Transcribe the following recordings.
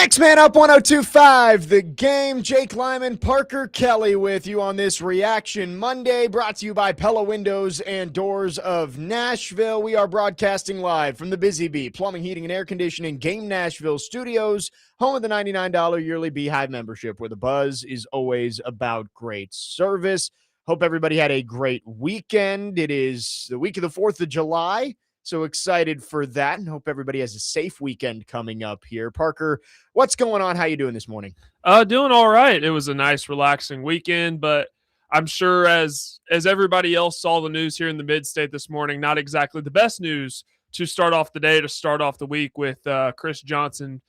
Next man up, 102.5 The Game. Jake Lyman, Parker Kelley with you on this Reaction Monday, brought to you by Pella Windows and Doors of Nashville. We are broadcasting live from the Busy Bee Plumbing, Heating, and Air Conditioning Game Nashville Studios, home of the $99 yearly Beehive membership, where the buzz is always about great service. Hope everybody had a great weekend. It is the week of the 4th of July. So excited for that, and hope everybody has a safe weekend coming up here. Parker, what's going on? How you doing this morning? Doing all right. It was a nice, relaxing weekend, but I'm sure as everybody else saw the news here in the mid-state this morning, not exactly the best news to start off the day, to start off the week with Chris Johnson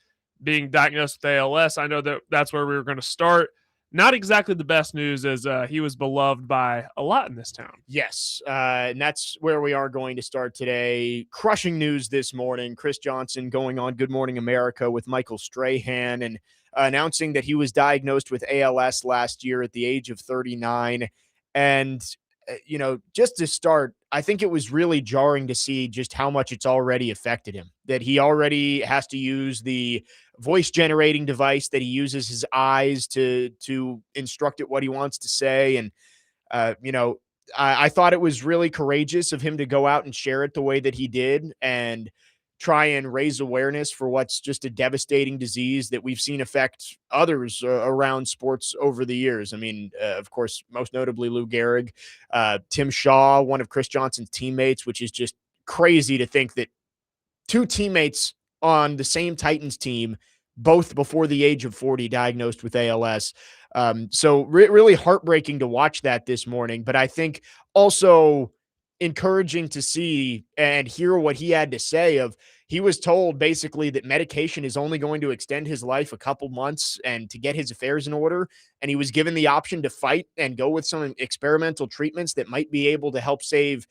being diagnosed with ALS. I know that's where we were going to start. Not exactly the best news, as he was beloved by a lot in this town. Yes, and that's where we are going to start today. Crushing news this morning. Chris Johnson going on Good Morning America with Michael Strahan and announcing that he was diagnosed with ALS last year at the age of 39. And, just to start, I think it was really jarring to see just how much it's already affected him, that he already has to use the voice generating device, that he uses his eyes to instruct it what he wants to say. And, I thought it was really courageous of him to go out and share it the way that he did and try and raise awareness for what's just a devastating disease that we've seen affect others around sports over the years. I mean, of course, most notably Lou Gehrig, Tim Shaw, one of Chris Johnson's teammates, which is just crazy to think that two teammates on the same Titans team, both before the age of 40, diagnosed with ALS. So really heartbreaking to watch that this morning, but I think also encouraging to see and hear what he had to say. He was told basically that medication is only going to extend his life a couple months and to get his affairs in order. And he was given the option to fight and go with some experimental treatments that might be able to help save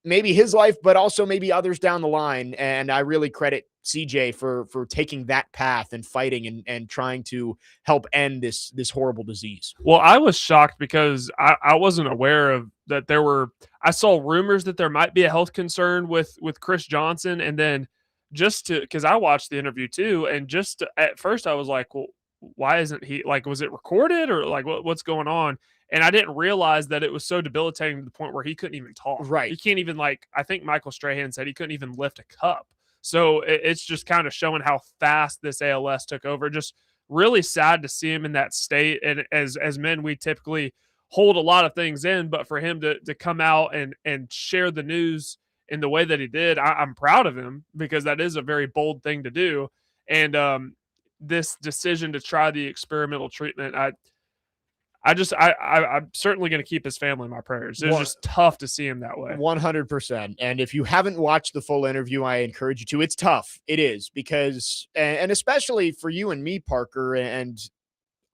maybe his life, but also maybe others down the line. And I really credit CJ for taking that path and fighting and trying to help end this horrible disease. Well, I was shocked because I wasn't aware of that. I saw rumors that there might be a health concern with Chris Johnson. And then because I watched the interview too, and at first I was like, well, why isn't he, like, was it recorded or like what's going on? And I didn't realize that it was so debilitating to the point where he couldn't even talk. Right. He can't even, I think Michael Strahan said he couldn't even lift a cup. So it's just kind of showing how fast this ALS took over. Just really sad to see him in that state. And as men, we typically hold a lot of things in, but for him to come out and share the news in the way that he did, I'm proud of him, because that is a very bold thing to do. And this decision to try the experimental treatment, I'm certainly going to keep his family in my prayers. It was just tough to see him that way. 100%. And if you haven't watched the full interview, I encourage you to. It's tough. It is, because, and especially for you and me, Parker, and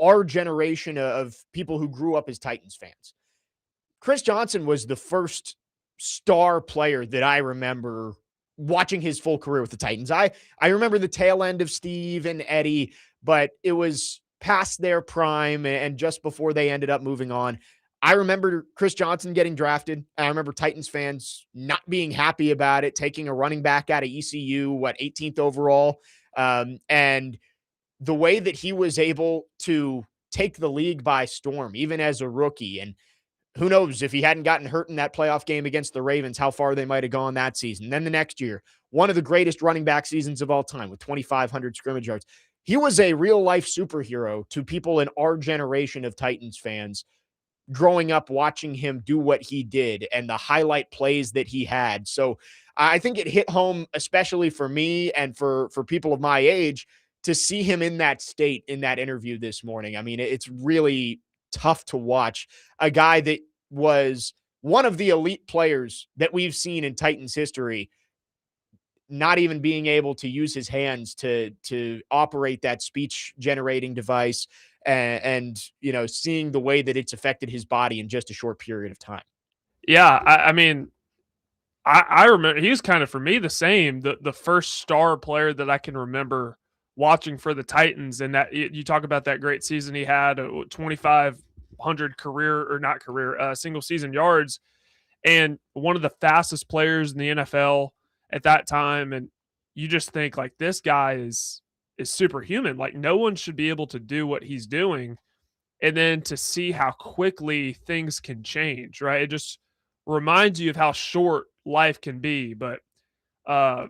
our generation of people who grew up as Titans fans, Chris Johnson was the first star player that I remember watching his full career with the Titans. I remember the tail end of Steve and Eddie, but it was past their prime and just before they ended up moving on. I remember Chris Johnson getting drafted. I remember Titans fans not being happy about it, taking a running back out of ECU, 18th overall. And the way that he was able to take the league by storm, even as a rookie. And who knows, if he hadn't gotten hurt in that playoff game against the Ravens, how far they might have gone that season. Then the next year, one of the greatest running back seasons of all time with 2,500 scrimmage yards. He was a real-life superhero to people in our generation of Titans fans growing up watching him do what he did and the highlight plays that he had. So I think it hit home, especially for me and for people of my age, to see him in that state in that interview this morning. I mean, it's really tough to watch a guy that was one of the elite players that we've seen in Titans history not even being able to use his hands to operate that speech generating device and seeing the way that it's affected his body in just a short period of time. Yeah. I mean, I remember he was kind of, for me, the same, the first star player that I can remember watching for the Titans. And that you talk about that great season he had, 2,500 single season yards, and one of the fastest players in the NFL at that time. And you just think, like, this guy is is superhuman. Like, no one should be able to do what he's doing, and then to see how quickly things can change, right? It just reminds you of how short life can be. But uh,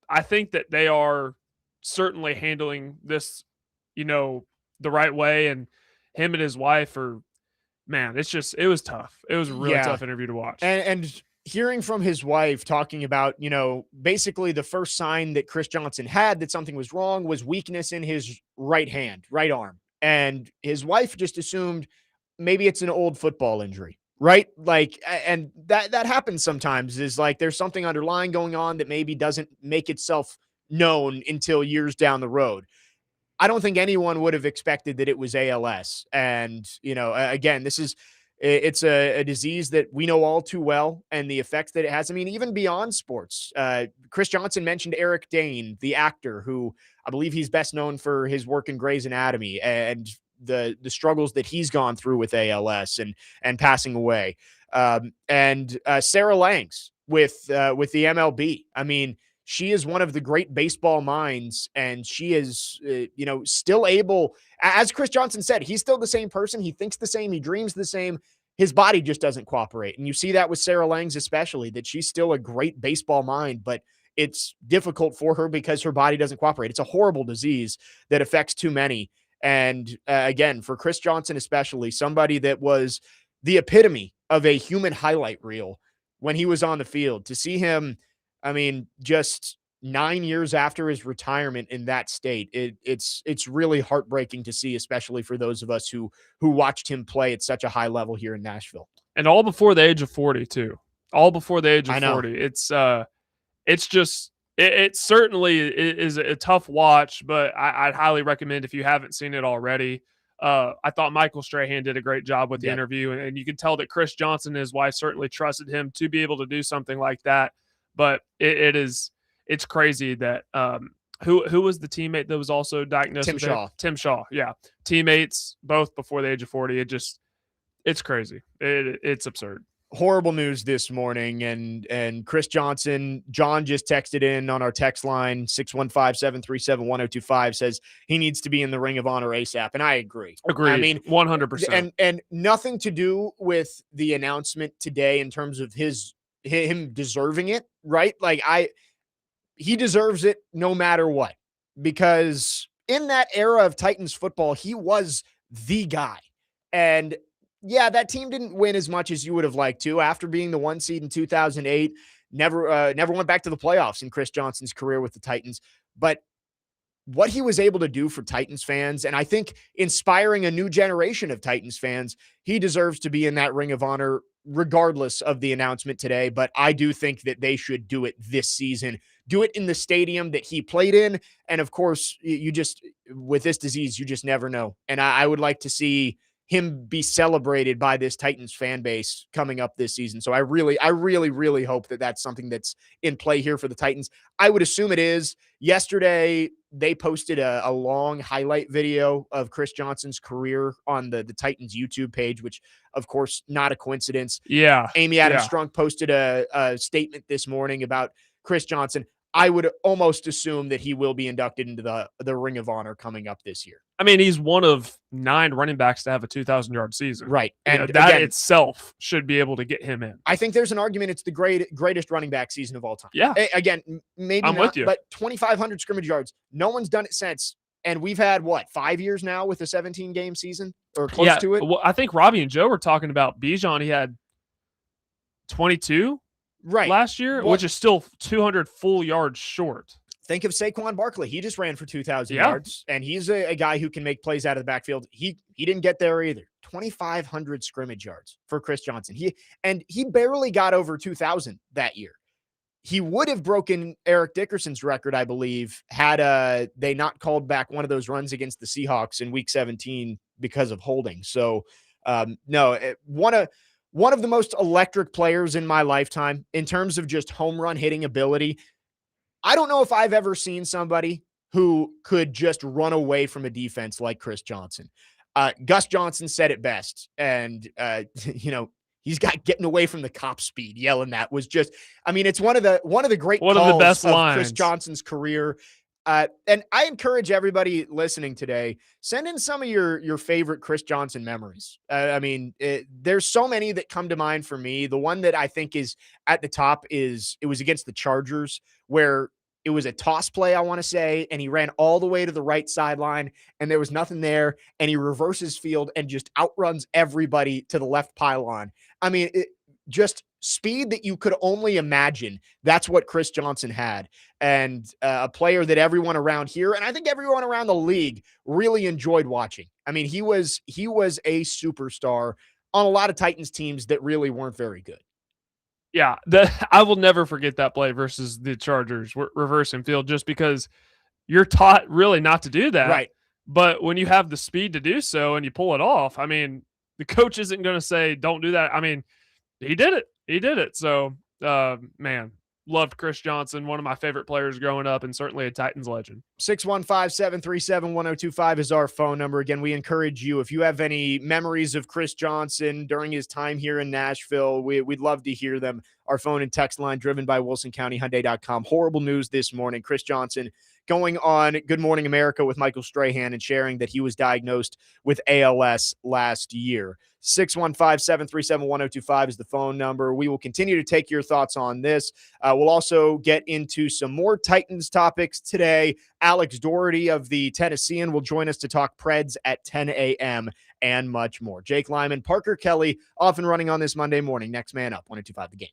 I think that they are certainly handling this, you know, the right way. And him and his wife are, man, it was tough. It was a really Yeah. tough interview to watch. And hearing from his wife talking about, basically the first sign that Chris Johnson had that something was wrong was weakness in his right hand, right arm. And his wife just assumed maybe it's an old football injury, right? Like, and that happens sometimes, is like there's something underlying going on that maybe doesn't make itself known until years down the road. I don't think anyone would have expected that it was ALS. And, again, it's a disease that we know all too well, and the effects that it has. I mean, even beyond sports. Chris Johnson mentioned Eric Dane, the actor, who I believe he's best known for his work in Grey's Anatomy and the struggles that he's gone through with ALS and passing away. And Sarah Langs with the MLB. I mean, she is one of the great baseball minds, and she is, still able, as Chris Johnson said, he's still the same person. He thinks the same. He dreams the same. His body just doesn't cooperate. And you see that with Sarah Langs, especially, that she's still a great baseball mind, but it's difficult for her because her body doesn't cooperate. It's a horrible disease that affects too many. And again, for Chris Johnson, especially, somebody that was the epitome of a human highlight reel when he was on the field, to see him, I mean, just 9 years after his retirement in that state, it's really heartbreaking to see, especially for those of us who watched him play at such a high level here in Nashville. And all before the age of 40 too. All before the age of I know. 40. It's just it certainly is a tough watch, but I'd highly recommend if you haven't seen it already. I thought Michael Strahan did a great job with the interview, and you can tell that Chris Johnson and his wife certainly trusted him to be able to do something like that. But it's crazy that who was the teammate that was also diagnosed Tim with Shaw. it? Tim Shaw, yeah. Teammates both before the age of 40. It's crazy. It's absurd. Horrible news this morning. And Chris Johnson, John just texted in on our text line, 615-737-1025, says he needs to be in the Ring of Honor ASAP. And I agree. Agreed. I mean, 100%. And nothing to do with the announcement today in terms of him deserving it, right? Like he deserves it no matter what, because in that era of Titans football, he was the guy. And yeah, that team didn't win as much as you would have liked to after being the 1 seed in 2008. Never went back to the playoffs in Chris Johnson's career with the Titans. But what he was able to do for Titans fans, and I think inspiring a new generation of Titans fans, he deserves to be in that Ring of Honor regardless of the announcement today. But I do think that they should do it this season, do it in the stadium that he played in. And of course, you just, with this disease, you just never know. And I would like to see him be celebrated by this Titans fan base coming up this season. So I really, really hope that that's something that's in play here for the Titans. I would assume it is. Yesterday, they posted a long highlight video of Chris Johnson's career on the Titans YouTube page, which, of course, not a coincidence. Yeah. Amy Adams Strunk posted a statement this morning about Chris Johnson. I would almost assume that he will be inducted into the Ring of Honor coming up this year. I mean, he's one of 9 running backs to have a 2,000-yard season. Right. And that again, itself should be able to get him in. I think there's an argument it's the greatest running back season of all time. Yeah. Again, maybe I'm not, with you. But 2,500 scrimmage yards. No one's done it since. And we've had, 5 years now with a 17-game season or close to it? Well, I think Robbie and Joe were talking about Bijan. He had 22 last year, which is still 200 full yards short. Think of Saquon Barkley. He just ran for 2,000 yards, and he's a guy who can make plays out of the backfield. He didn't get there either. 2,500 scrimmage yards for Chris Johnson. He barely got over 2,000 that year. He would have broken Eric Dickerson's record, I believe, had they not called back one of those runs against the Seahawks in Week 17 because of holding. So, no, one of the most electric players in my lifetime in terms of just home run hitting ability. I don't know if I've ever seen somebody who could just run away from a defense like Chris Johnson. Gus Johnson said it best. And, he's got getting away from the cop speed. Yelling that was just, I mean, it's one of the great calls of the best of lines. Chris Johnson's career. And I encourage everybody listening today, send in some of your favorite Chris Johnson memories. There's so many that come to mind for me. The one that I think is at the top is it was against the Chargers, where it was a toss play, I want to say, and he ran all the way to the right sideline and there was nothing there, and he reverses field and just outruns everybody to the left pylon. Just speed that you could only imagine. That's what Chris Johnson had. And a player that everyone around here, and I think everyone around the league, really enjoyed watching. He was a superstar on a lot of Titans teams that really weren't very good. Yeah, I will never forget that play versus the Chargers reversing field, just because you're taught really not to do that. Right. But when you have the speed to do so and you pull it off, the coach isn't going to say, don't do that. He did it. He did it. So, man, loved Chris Johnson, one of my favorite players growing up, and certainly a Titans legend. 615-737-1025 is our phone number. Again, we encourage you, if you have any memories of Chris Johnson during his time here in Nashville, we'd love to hear them. Our phone and text line driven by WilsonCountyHyundai.com. Horrible news this morning. Chris Johnson going on Good Morning America with Michael Strahan and sharing that he was diagnosed with ALS last year. 615-737-1025 is the phone number. We will continue to take your thoughts on this. We'll also get into some more Titans topics today. Alex Daugherty of The Tennessean will join us to talk Preds at 10 a.m. and much more. Jake Lyman, Parker Kelley, off and running on this Monday morning. Next man up, 102.5 The Game.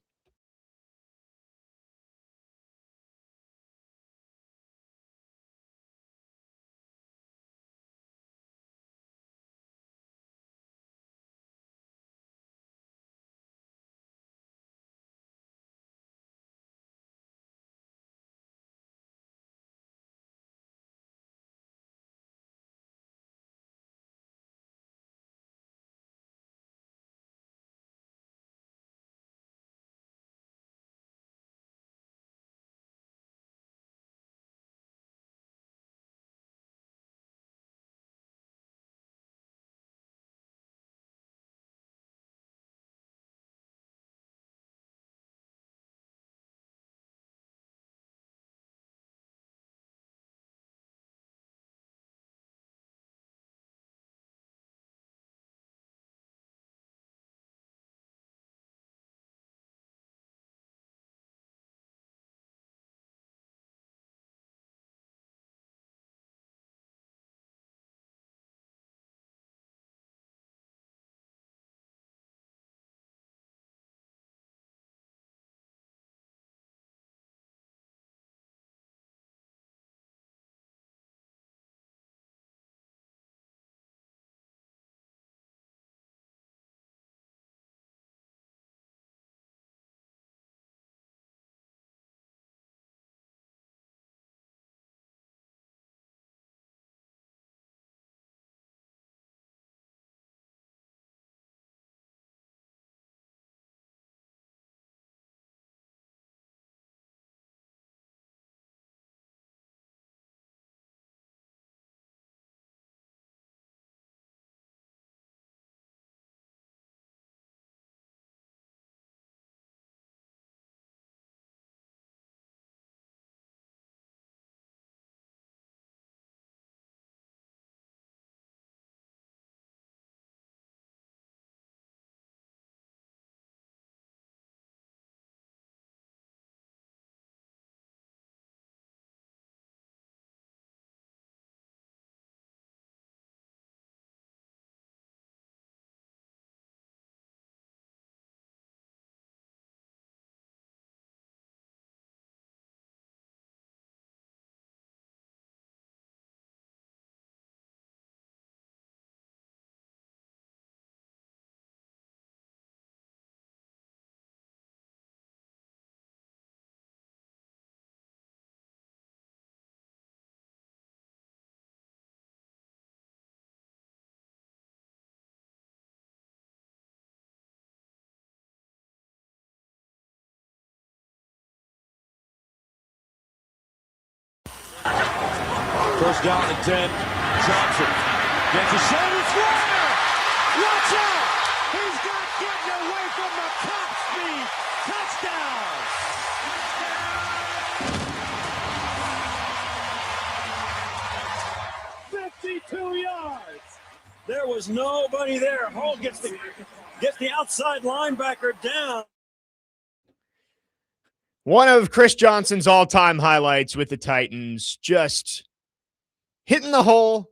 First down and 10. Johnson gets a shoulder flare. Watch out! He's got getting away from the top speed. Touchdown! was nobody there. Hall gets the outside linebacker down. One of Chris Johnson's all-time highlights with the Titans, just hitting the hole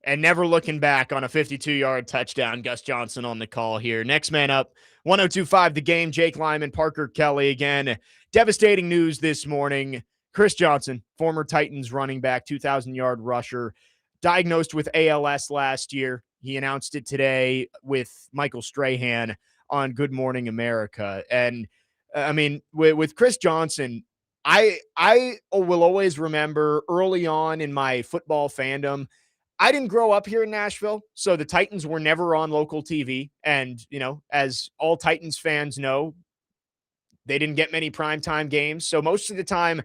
and never looking back on a 52-yard touchdown. Gus Johnson on the call here. Next man up, 102.5 The Game, Jake Lyman, Parker Kelley again. Devastating news this morning. Chris Johnson, former Titans running back, 2,000-yard rusher, diagnosed with ALS last year. He announced it today with Michael Strahan on Good Morning America. And I mean, with Chris Johnson, I will always remember early on in my football fandom, I didn't grow up here in Nashville, so the Titans were never on local TV. And, you know, as all Titans fans know, they didn't get many primetime games. So most of the time,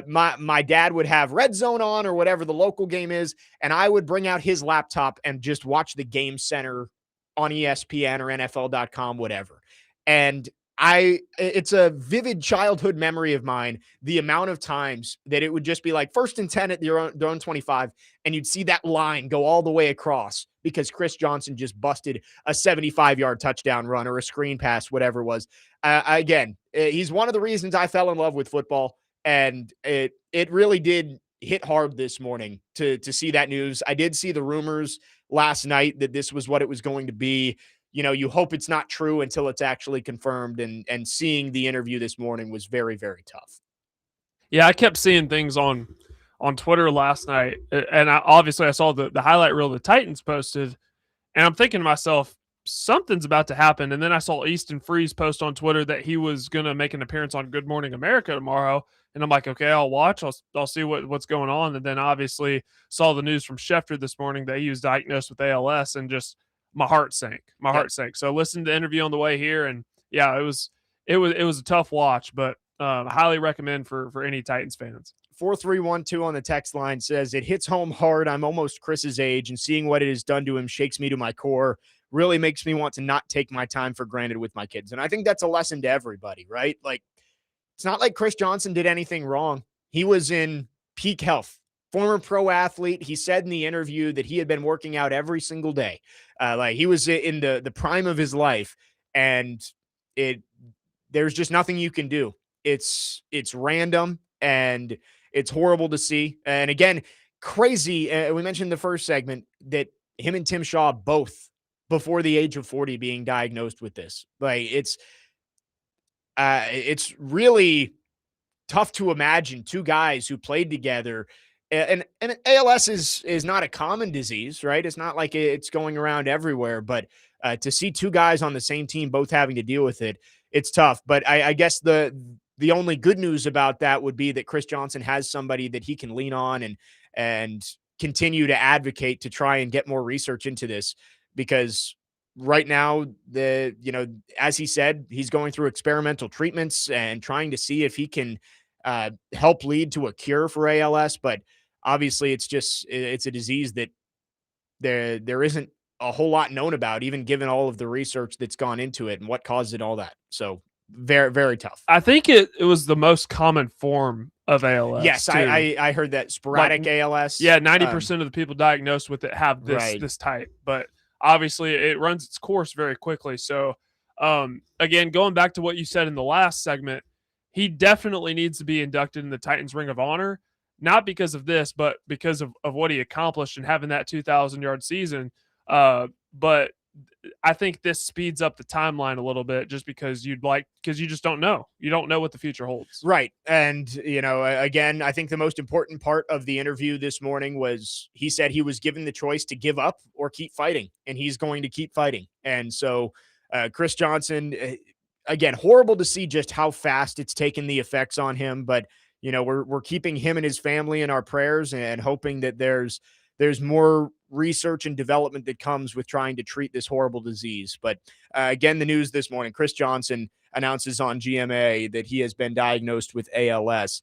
my dad would have Red Zone on or whatever the local game is, and I would bring out his laptop and just watch the Game Center on ESPN or NFL.com, whatever. And it's a vivid childhood memory of mine, the amount of times that it would just be like 1st and 10 at their own 25, and you'd see that line go all the way across because Chris Johnson just busted a 75-yard touchdown run or a screen pass, whatever it was. Again, he's one of the reasons I fell in love with football, and it really did hit hard this morning to see that news. I did see the rumors last night that this was what it was going to be. You know, you hope it's not true until it's actually confirmed, and seeing the interview this morning was very, very tough. Yeah, I kept seeing things on Twitter last night, and I saw the highlight reel the Titans posted, and I'm thinking to myself, something's about to happen. And then I saw Easton Freeze post on Twitter that he was going to make an appearance on Good Morning America tomorrow, and I'm like, okay, I'll watch. I'll see what's going on. And then obviously saw the news from Schefter this morning that he was diagnosed with ALS, and just my heart sank. My heart sank. So I listened to the interview on the way here, and yeah, it was a tough watch, but highly recommend for any Titans fans. 4312 on the text line says, it hits home hard. I'm almost Chris's age, and seeing what it has done to him shakes me to my core. Really makes me want to not take my time for granted with my kids. And I think that's a lesson to everybody, right? Like, it's not like Chris Johnson did anything wrong. He was in peak health. Former pro athlete. He said in the interview that he had been working out every single day. Like, he was in the prime of his life, and there's just nothing you can do. It's random, and it's horrible to see. And again, crazy. We mentioned the first segment that him and Tim Shaw both before the age of 40 being diagnosed with this. Like, it's really tough to imagine two guys who played together. And ALS is not a common disease, right? It's not like it's going around everywhere, but to see two guys on the same team both having to deal with it, it's tough. But I guess the only good news about that would be that Chris Johnson has somebody that he can lean on and continue to advocate to try and get more research into this, because right now, as he said, he's going through experimental treatments and trying to see if he can help lead to a cure for ALS. But obviously it's a disease that there isn't a whole lot known about, even given all of the research that's gone into it and what caused it, all that. So very, very tough. I think it was the most common form of ALS. Yes, I heard that sporadic ALS. Yeah, 90% of the people diagnosed with it have this type, but obviously it runs its course very quickly. So again, going back to what you said in the last segment, he definitely needs to be inducted in the Titans Ring of Honor, not because of this, but because of what he accomplished and having that 2,000-yard season. But I think this speeds up the timeline a little bit, just because you just don't know. You don't know what the future holds. Right. And, again, I think the most important part of the interview this morning was he said he was given the choice to give up or keep fighting, and he's going to keep fighting. And so Chris Johnson, again, horrible to see just how fast it's taken the effects on him. But, we're keeping him and his family in our prayers and hoping that there's more research and development that comes with trying to treat this horrible disease. But again, the news this morning, Chris Johnson announces on GMA that he has been diagnosed with ALS.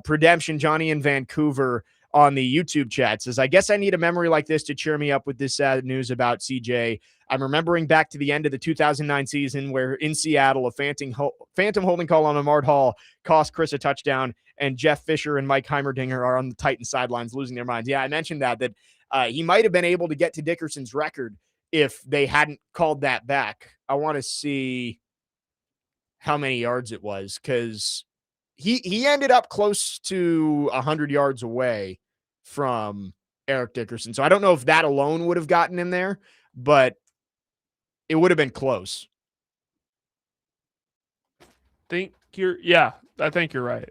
Predemption, Johnny in Vancouver on the YouTube chat says, I guess I need a memory like this to cheer me up with this sad news about CJ. I'm remembering back to the end of the 2009 season where in Seattle, a phantom holding call on Ahmad Hall cost Chris a touchdown, and Jeff Fisher and Mike Heimerdinger are on the Titans sidelines losing their minds. Yeah, I mentioned that He might have been able to get to Dickerson's record if they hadn't called that back. I want to see how many yards it was, because he ended up close to 100 yards away from Eric Dickerson. So I don't know if that alone would have gotten him there, but it would have been close. I think you're right.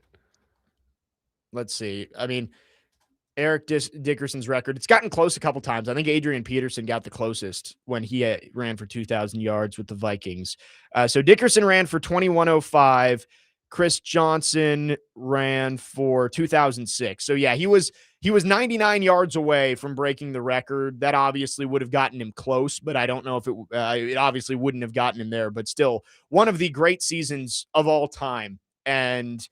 Let's see. I mean, Eric Dickerson's record, it's gotten close a couple times. I think Adrian Peterson got the closest when he ran for 2,000 yards with the Vikings. So Dickerson ran for 2,105. Chris Johnson ran for 2,006. So yeah, he was 99 yards away from breaking the record. That obviously would have gotten him close, but I don't know if it obviously wouldn't have gotten him there. But still, one of the great seasons of all time. And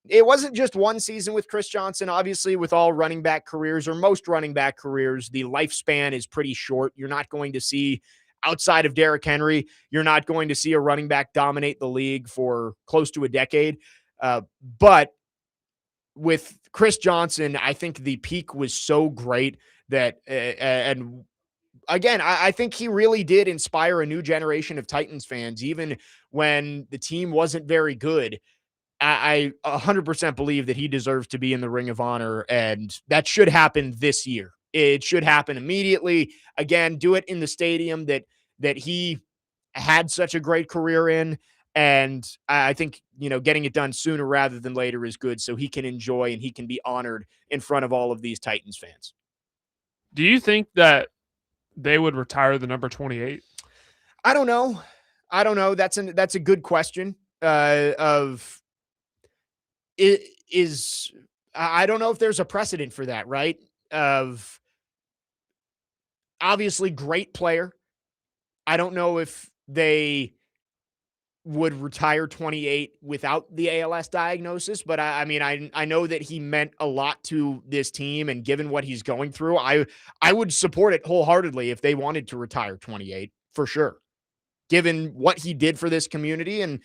it wasn't just one season with Chris Johnson. Obviously, with all running back careers, or most running back careers, the lifespan is pretty short. You're not going to see, outside of Derrick Henry, you're not going to see a running back dominate the league for close to a decade. But with Chris Johnson, I think the peak was so great that, and again, I think he really did inspire a new generation of Titans fans, even when the team wasn't very good. I 100% believe that he deserves to be in the Ring of Honor, and that should happen this year. It should happen immediately. Again, do it in the stadium that he had such a great career in, and I think, getting it done sooner rather than later is good, so he can enjoy and he can be honored in front of all of these Titans fans. Do you think that they would retire the number 28? I don't know. That's a good question. I don't know if there's a precedent for that, right? Of obviously great player. I don't know if they would retire 28 without the ALS diagnosis, but I mean, I know that he meant a lot to this team, and given what he's going through, I would support it wholeheartedly if they wanted to retire 28 for sure, given what he did for this community, and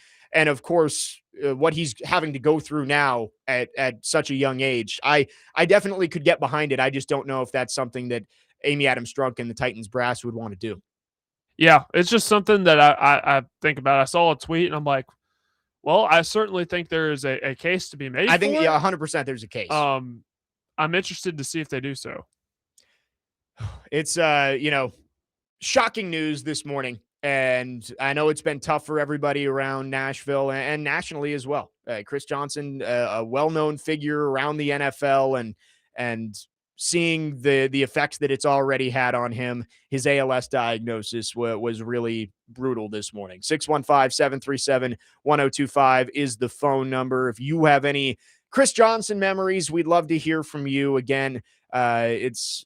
of course what he's having to go through now at such a young age. I definitely could get behind it. I just don't know if that's something that Amy Adams Strunk and the Titans brass would want to do. Yeah, it's just something that I think about. I saw a tweet and I'm like, well, I certainly think there is a case to be made. I think, for it. yeah, 100% there's a case. I'm interested to see if they do so. It's shocking news this morning, and I know it's been tough for everybody around Nashville and nationally as well. Chris Johnson, a well-known figure around the NFL, and seeing the effects that it's already had on him. His ALS diagnosis was really brutal this morning. 615-737-1025 is the phone number. If you have any Chris Johnson memories, we'd love to hear from you. Again, it's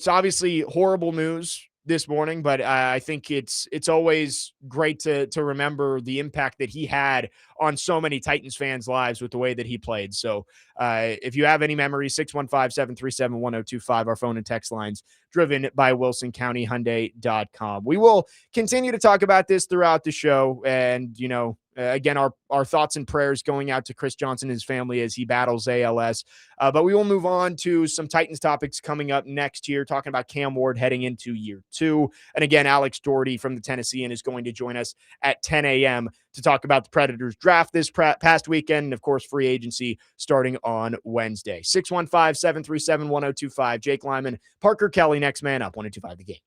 obviously horrible news this morning, but I think it's always great to remember the impact that he had on so many Titans fans' lives with the way that he played. So if you have any memories, 615-737-1025, our phone and text lines, driven by WilsonCountyHyundai.com. We will continue to talk about this throughout the show, and again, our thoughts and prayers going out to Chris Johnson and his family as he battles ALS. But we will move on to some Titans topics coming up next year, talking about Cam Ward heading into year 2. And again, Alex Daugherty from the Tennessean is going to join us at 10 a.m. to talk about the Predators draft this past weekend, and of course, free agency starting on Wednesday. 615-737-1025. Jake Lyman, Parker Kelley, next man up, 102.5 The Game.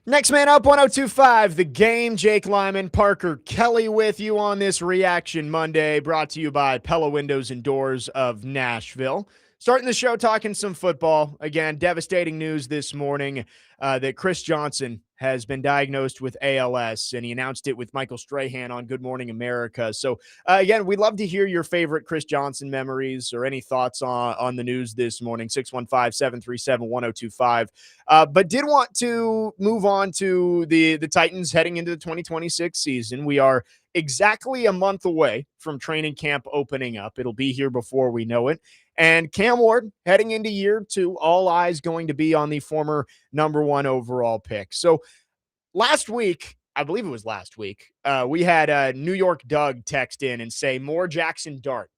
Next man up, 1025, The Game. Jake Lyman, Parker Kelley with you on this Reaction Monday, brought to you by Pella Windows and Doors of Nashville. Starting the show talking some football. Again, devastating news this morning that Chris Johnson has been diagnosed with ALS, and he announced it with Michael Strahan on Good Morning America. So, again, we'd love to hear your favorite Chris Johnson memories or any thoughts on the news this morning, 615-737-1025. But did want to move on to the Titans heading into the 2026 season. We are exactly a month away from training camp opening up. It'll be here before we know it. And Cam Ward heading into year 2, all eyes going to be on the former number 1 overall pick. So last week, I believe it was last week, we had New York Doug text in and say, more Jackson Dart,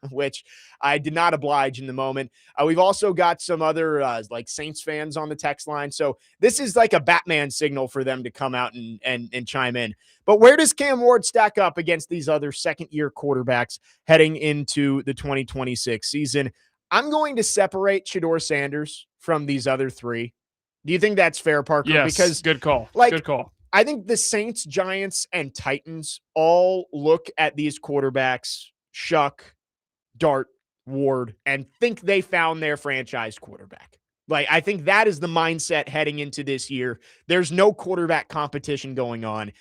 which I did not oblige in the moment. We've also got some other like Saints fans on the text line. So this is like a Batman signal for them to come out and chime in. But where does Cam Ward stack up against these other second-year quarterbacks heading into the 2026 season? I'm going to separate Shedeur Sanders from these other 3. Do you think that's fair, Parker? Yes, because good call. Like, good call. I think the Saints, Giants, and Titans all look at these quarterbacks, Shuck, Dart, Ward, and think they found their franchise quarterback. Like, I think that is the mindset heading into this year. There's no quarterback competition going on.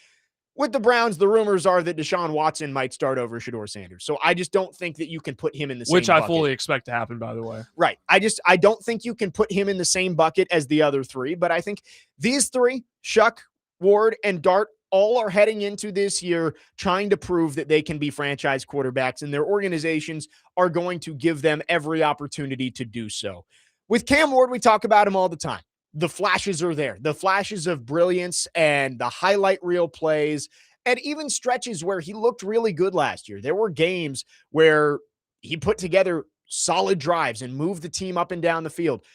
With the Browns, the rumors are that Deshaun Watson might start over Shedeur Sanders. So I just don't think that you can put him in the same bucket. Which I fully expect to happen, by the way. Right. I don't think you can put him in the same bucket as the other 3, but I think these 3, Shuck, Ward, and Dart, all are heading into this year trying to prove that they can be franchise quarterbacks, and their organizations are going to give them every opportunity to do so. With Cam Ward, we talk about him all the time. The flashes are there, the flashes of brilliance and the highlight reel plays, and even stretches where he looked really good last year. There were games where he put together solid drives and moved the team up and down the field.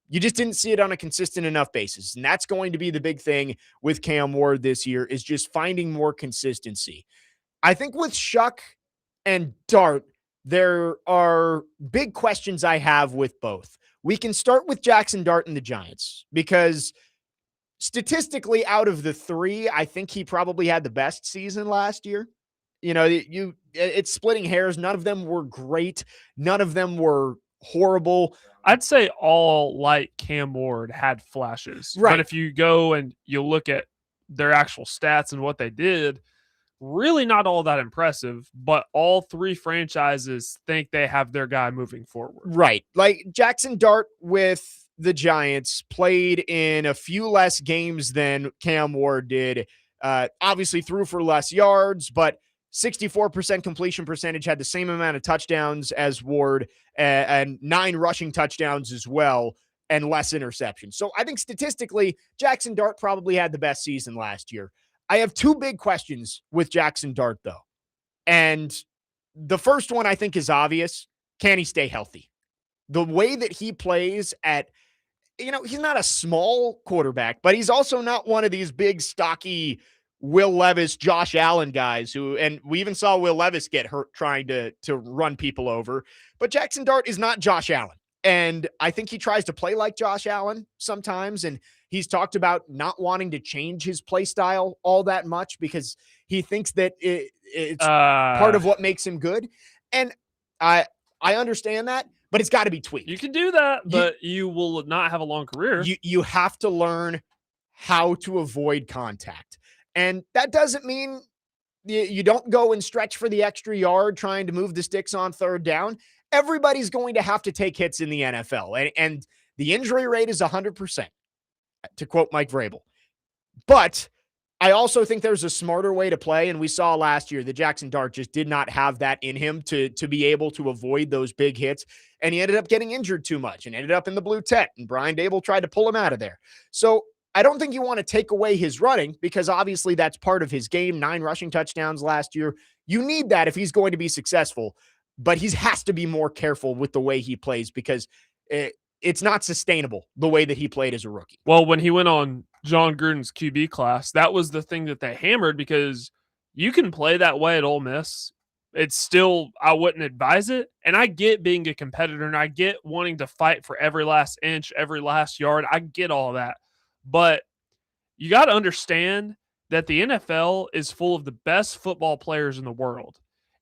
You just didn't see it on a consistent enough basis. And that's going to be the big thing with Cam Ward this year, is just finding more consistency. I think with Shuck and Dart, there are big questions I have with both. We can start with Jackson Dart and the Giants, because statistically, out of the 3, I think he probably had the best season last year. You know, it's splitting hairs. None of them were great. None of them were horrible. I'd say all like Cam Ward had flashes. Right. But if you go and you look at their actual stats and what they did, really not all that impressive, but all 3 franchises think they have their guy moving forward. Right. Like Jackson Dart with the Giants played in a few less games than Cam Ward did. Obviously threw for less yards, but 64% completion percentage, had the same amount of touchdowns as Ward, and 9 rushing touchdowns as well, and less interceptions. So I think statistically, Jackson Dart probably had the best season last year. I have 2 big questions with Jackson Dart, though. And the first one I think is obvious. Can he stay healthy? The way that he plays at, he's not a small quarterback, but he's also not one of these big, stocky Will Levis, Josh Allen guys and we even saw Will Levis get hurt trying to run people over. But Jackson Dart is not Josh Allen. And I think he tries to play like Josh Allen sometimes. And he's talked about not wanting to change his play style all that much because he thinks that it's part of what makes him good. And I understand that, but it's got to be tweaked. You can do that, but you will not have a long career. You have to learn how to avoid contact. And that doesn't mean you don't go and stretch for the extra yard trying to move the sticks on 3rd down. Everybody's going to have to take hits in the NFL. And the injury rate is 100%, to quote Mike Vrabel. But I also think there's a smarter way to play. And we saw last year that Jackson Dart just did not have that in him to be able to avoid those big hits. And he ended up getting injured too much and ended up in the blue tet. And Brian Dable tried to pull him out of there. So I don't think you want to take away his running, because obviously that's part of his game. 9 rushing touchdowns last year. You need that if he's going to be successful, but he has to be more careful with the way he plays, because it's not sustainable the way that he played as a rookie. Well, when he went on John Gruden's QB class, that was the thing that they hammered, because you can play that way at Ole Miss. It's still, I wouldn't advise it. And I get being a competitor, and I get wanting to fight for every last inch, every last yard. I get all that. But you got to understand that the NFL is full of the best football players in the world.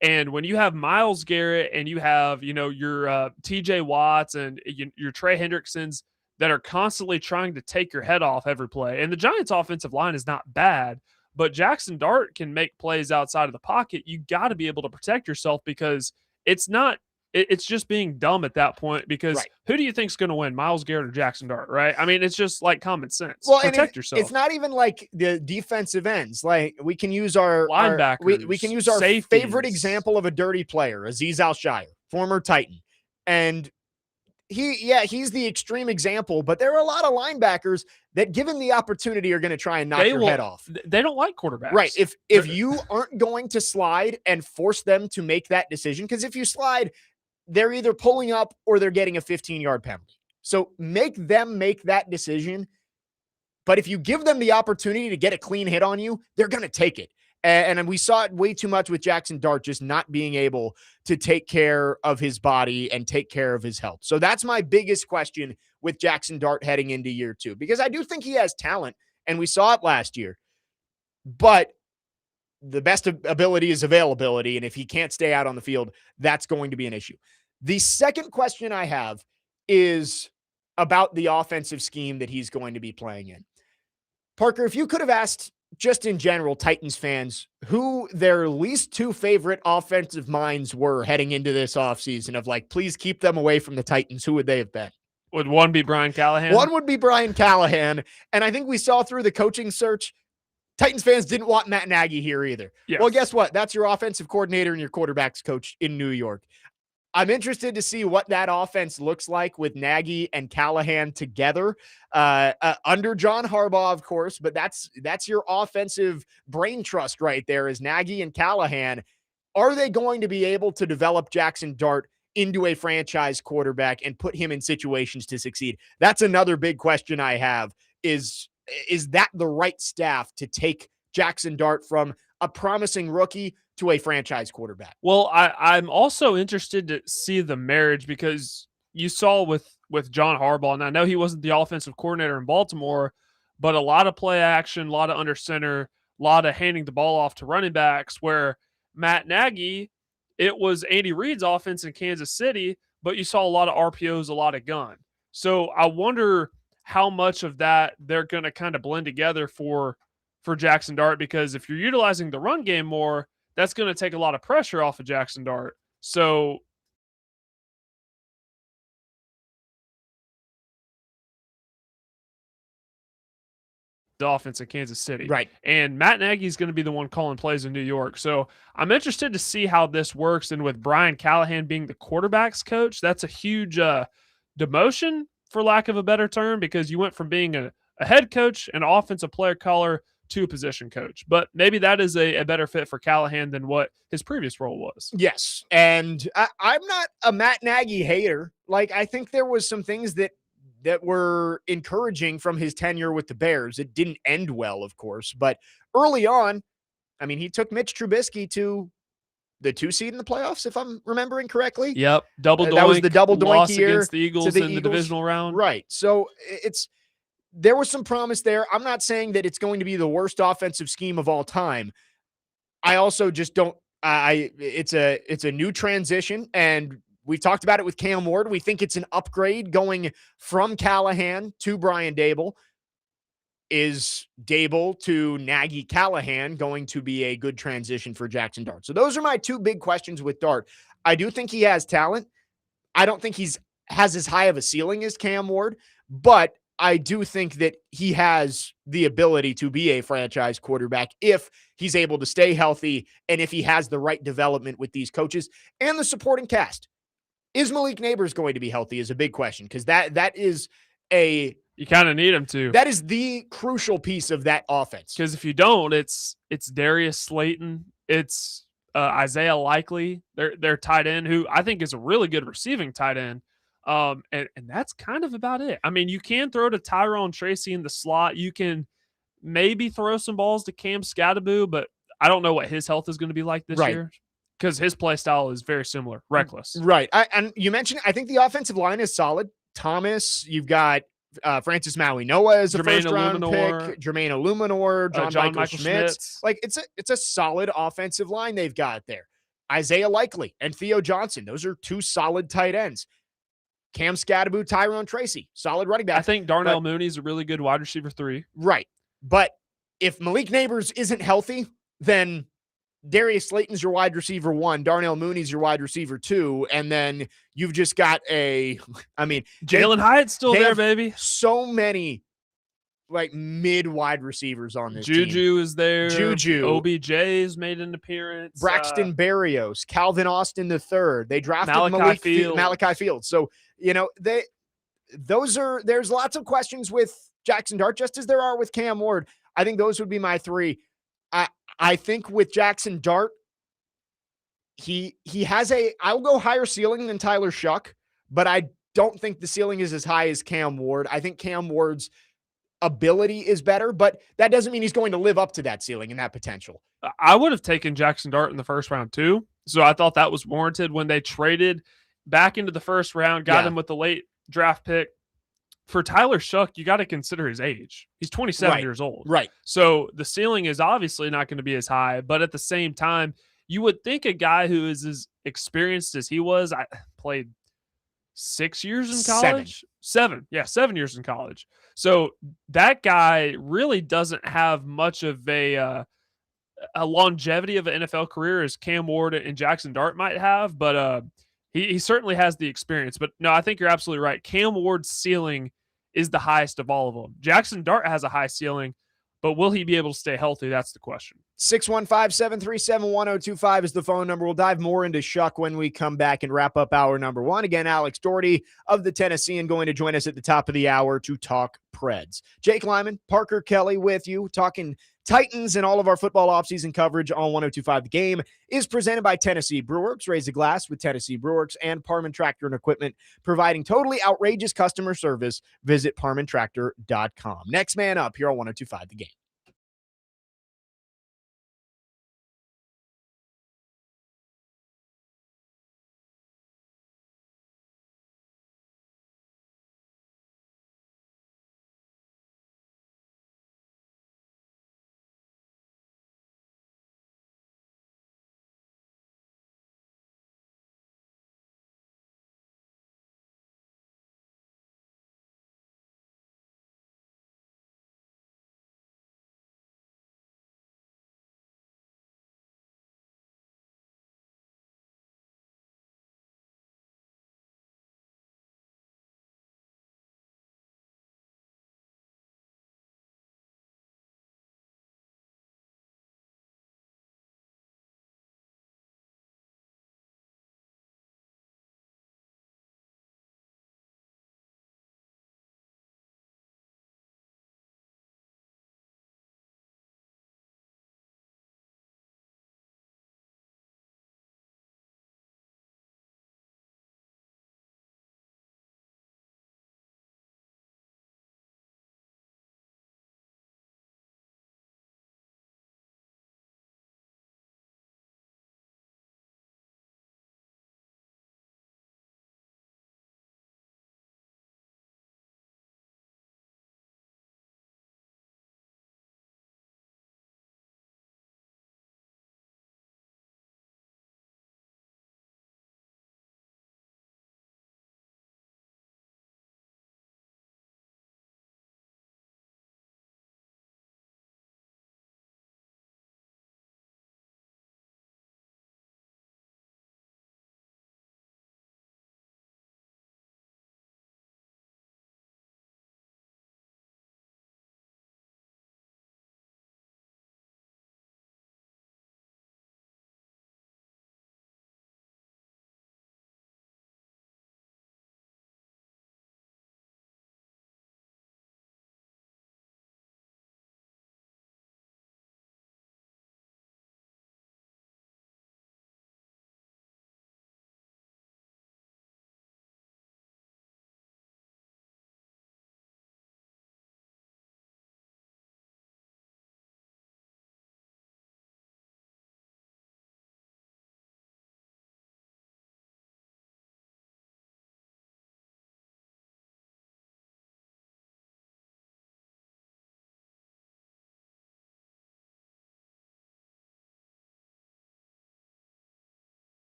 And when you have Myles Garrett and you have, your TJ Watts and your Trey Hendricksons that are constantly trying to take your head off every play, and the Giants' offensive line is not bad, but Jackson Dart can make plays outside of the pocket. You got to be able to protect yourself because it's just being dumb at that point because who do you think's going to win, Myles Garrett or Jackson Dart, right? I mean, it's just like common sense. Well, protect yourself. It's not even like the defensive ends. Like we can use our linebackers. We can use our safeties. Favorite example of a dirty player, Azeez Al-Shire, former Titan. And he's the extreme example, but there are a lot of linebackers that, given the opportunity, are going to try and knock your head off. They don't like quarterbacks. Right. If you aren't going to slide and force them to make that decision, because if you slide, they're either pulling up or they're getting a 15-yard penalty. So make them make that decision. But if you give them the opportunity to get a clean hit on you, they're going to take it. And we saw it way too much with Jackson Dart, just not being able to take care of his body and take care of his health. So that's my biggest question with Jackson Dart heading into year 2, because I do think he has talent, and we saw it last year. But the best ability is availability, and if he can't stay out on the field, that's going to be an issue. The second question I have is about the offensive scheme that he's going to be playing in. Parker, if you could have asked, just in general, Titans fans who their least 2 favorite offensive minds were heading into this offseason, of like, please keep them away from the Titans, who would they have been? Would one be Brian Callahan? One would be Brian Callahan. And I think we saw through the coaching search, Titans fans didn't want Matt Nagy here either. Yes. Well, guess what? That's your offensive coordinator and your quarterback's coach in New York. I'm interested to see what that offense looks like with Nagy and Callahan together under John Harbaugh, of course, but that's your offensive brain trust right there, is Nagy and Callahan. Are they going to be able to develop Jackson Dart into a franchise quarterback and put him in situations to succeed? That's another big question I have, is that the right staff to take Jackson Dart from a promising rookie to a franchise quarterback? Well, I'm also interested to see the marriage, because you saw with John Harbaugh, and I know he wasn't the offensive coordinator in Baltimore, but a lot of play action, a lot of under center, a lot of handing the ball off to running backs, where Matt Nagy, it was Andy Reid's offense in Kansas City, but you saw a lot of RPOs, a lot of gun. So I wonder how much of that they're going to kind of blend together for Jackson Dart, because if you're utilizing the run game more, that's going to take a lot of pressure off of Jackson Dart. So the offense in Kansas City. Right. And Matt Nagy is going to be the one calling plays in New York. So I'm interested to see how this works. And with Brian Callahan being the quarterback's coach, that's a huge demotion, for lack of a better term, because you went from being a head coach and offensive player caller to a position coach. But maybe that is a better fit for Callahan than what his previous role was. Yes. And I'm not a Matt Nagy hater. Like, I think there was some things that were encouraging from his tenure with the Bears. It didn't end well, of course, but early on, I mean, he took Mitch Trubisky to the 2 seed in the playoffs, if I'm remembering correctly. Yep. Double doink. That was the double doink year against the Eagles in the divisional round. Right. So there was some promise there. I'm not saying that it's going to be the worst offensive scheme of all time. I also just don't, it's a new transition, and we've talked about it with Cam Ward. We think it's an upgrade going from Callahan to Brian Daboll. Is Daboll to Nagy Callahan going to be a good transition for Jackson Dart? So those are my 2 big questions with Dart. I do think he has talent. I don't think has as high of a ceiling as Cam Ward, but I do think that he has the ability to be a franchise quarterback if he's able to stay healthy and if he has the right development with these coaches and the supporting cast. Is Malik Neighbors going to be healthy is a big question, because that is you kind of need him to. That is the crucial piece of that offense. Because if you don't, it's Darius Slayton, it's Isaiah Likely, their tight end, who I think is a really good receiving tight end. And that's kind of about it. I mean, you can throw to Tyrone Tracy in the slot. You can maybe throw some balls to Cam Scadaboo, but I don't know what his health is going to be like this year, because his play style is very similar, reckless. Right. And you mentioned, I think the offensive line is solid. Thomas, you've got Francis Maui Noah is a Jermaine first-round Illuminor. pick. Jermaine Illuminor, John Michael Schmitz. Like, it's a solid offensive line they've got there. Isaiah Likely and Theo Johnson. Those are two solid tight ends. Cam Scadaboo, Tyrone Tracy, solid running back. I think Darnell Mooney's a really good wide receiver 3. Right. But if Malik Neighbors isn't healthy, then Darius Slayton's your wide receiver 1, Darnell Mooney's your wide receiver 2, and then you've just got Jalen Hyatt's still there, baby. So many like mid wide receivers on this Juju team. is there. Juju. OBJ's made an appearance. Braxton Berrios, Calvin Austin III. They drafted Malachi Fields. So, there's lots of questions with Jackson Dart, just as there are with Cam Ward. I think those would be my 3. I think with Jackson Dart, he has I'll go higher ceiling than Tyler Shuck, but I don't think the ceiling is as high as Cam Ward. I think Cam Ward's ability is better, but that doesn't mean he's going to live up to that ceiling and that potential. I would have taken Jackson Dart in the first round too. So I thought that was warranted when they traded back into the first round, got him with the late draft pick. For Tyler Shuck, you got to consider his age. He's 27 years old. Right. So the ceiling is obviously not going to be as high, but at the same time, you would think a guy who is as experienced as he was, I played 6 years in college. 7 years in college. So that guy really doesn't have much of a longevity of an NFL career as Cam Ward and Jackson Dart might have, but he certainly has the experience. But no, I think you're absolutely right. Cam Ward's ceiling is the highest of all of them. Jackson Dart has a high ceiling, but will he be able to stay healthy? That's the question. 615-737-1025 is the phone number. We'll dive more into Shuck when we come back and wrap up hour number 1. Again, Alex Daugherty of the Tennessean going to join us at the top of the hour to talk Preds. Jake Lyman, Parker Kelley with you, talking Titans, and all of our football offseason coverage on 102.5 The Game is presented by Tennessee Brewworks. Raise a glass with Tennessee Brewworks and Parman Tractor and Equipment, providing totally outrageous customer service. Visit parmantractor.com. Next man up here on 102.5 The Game.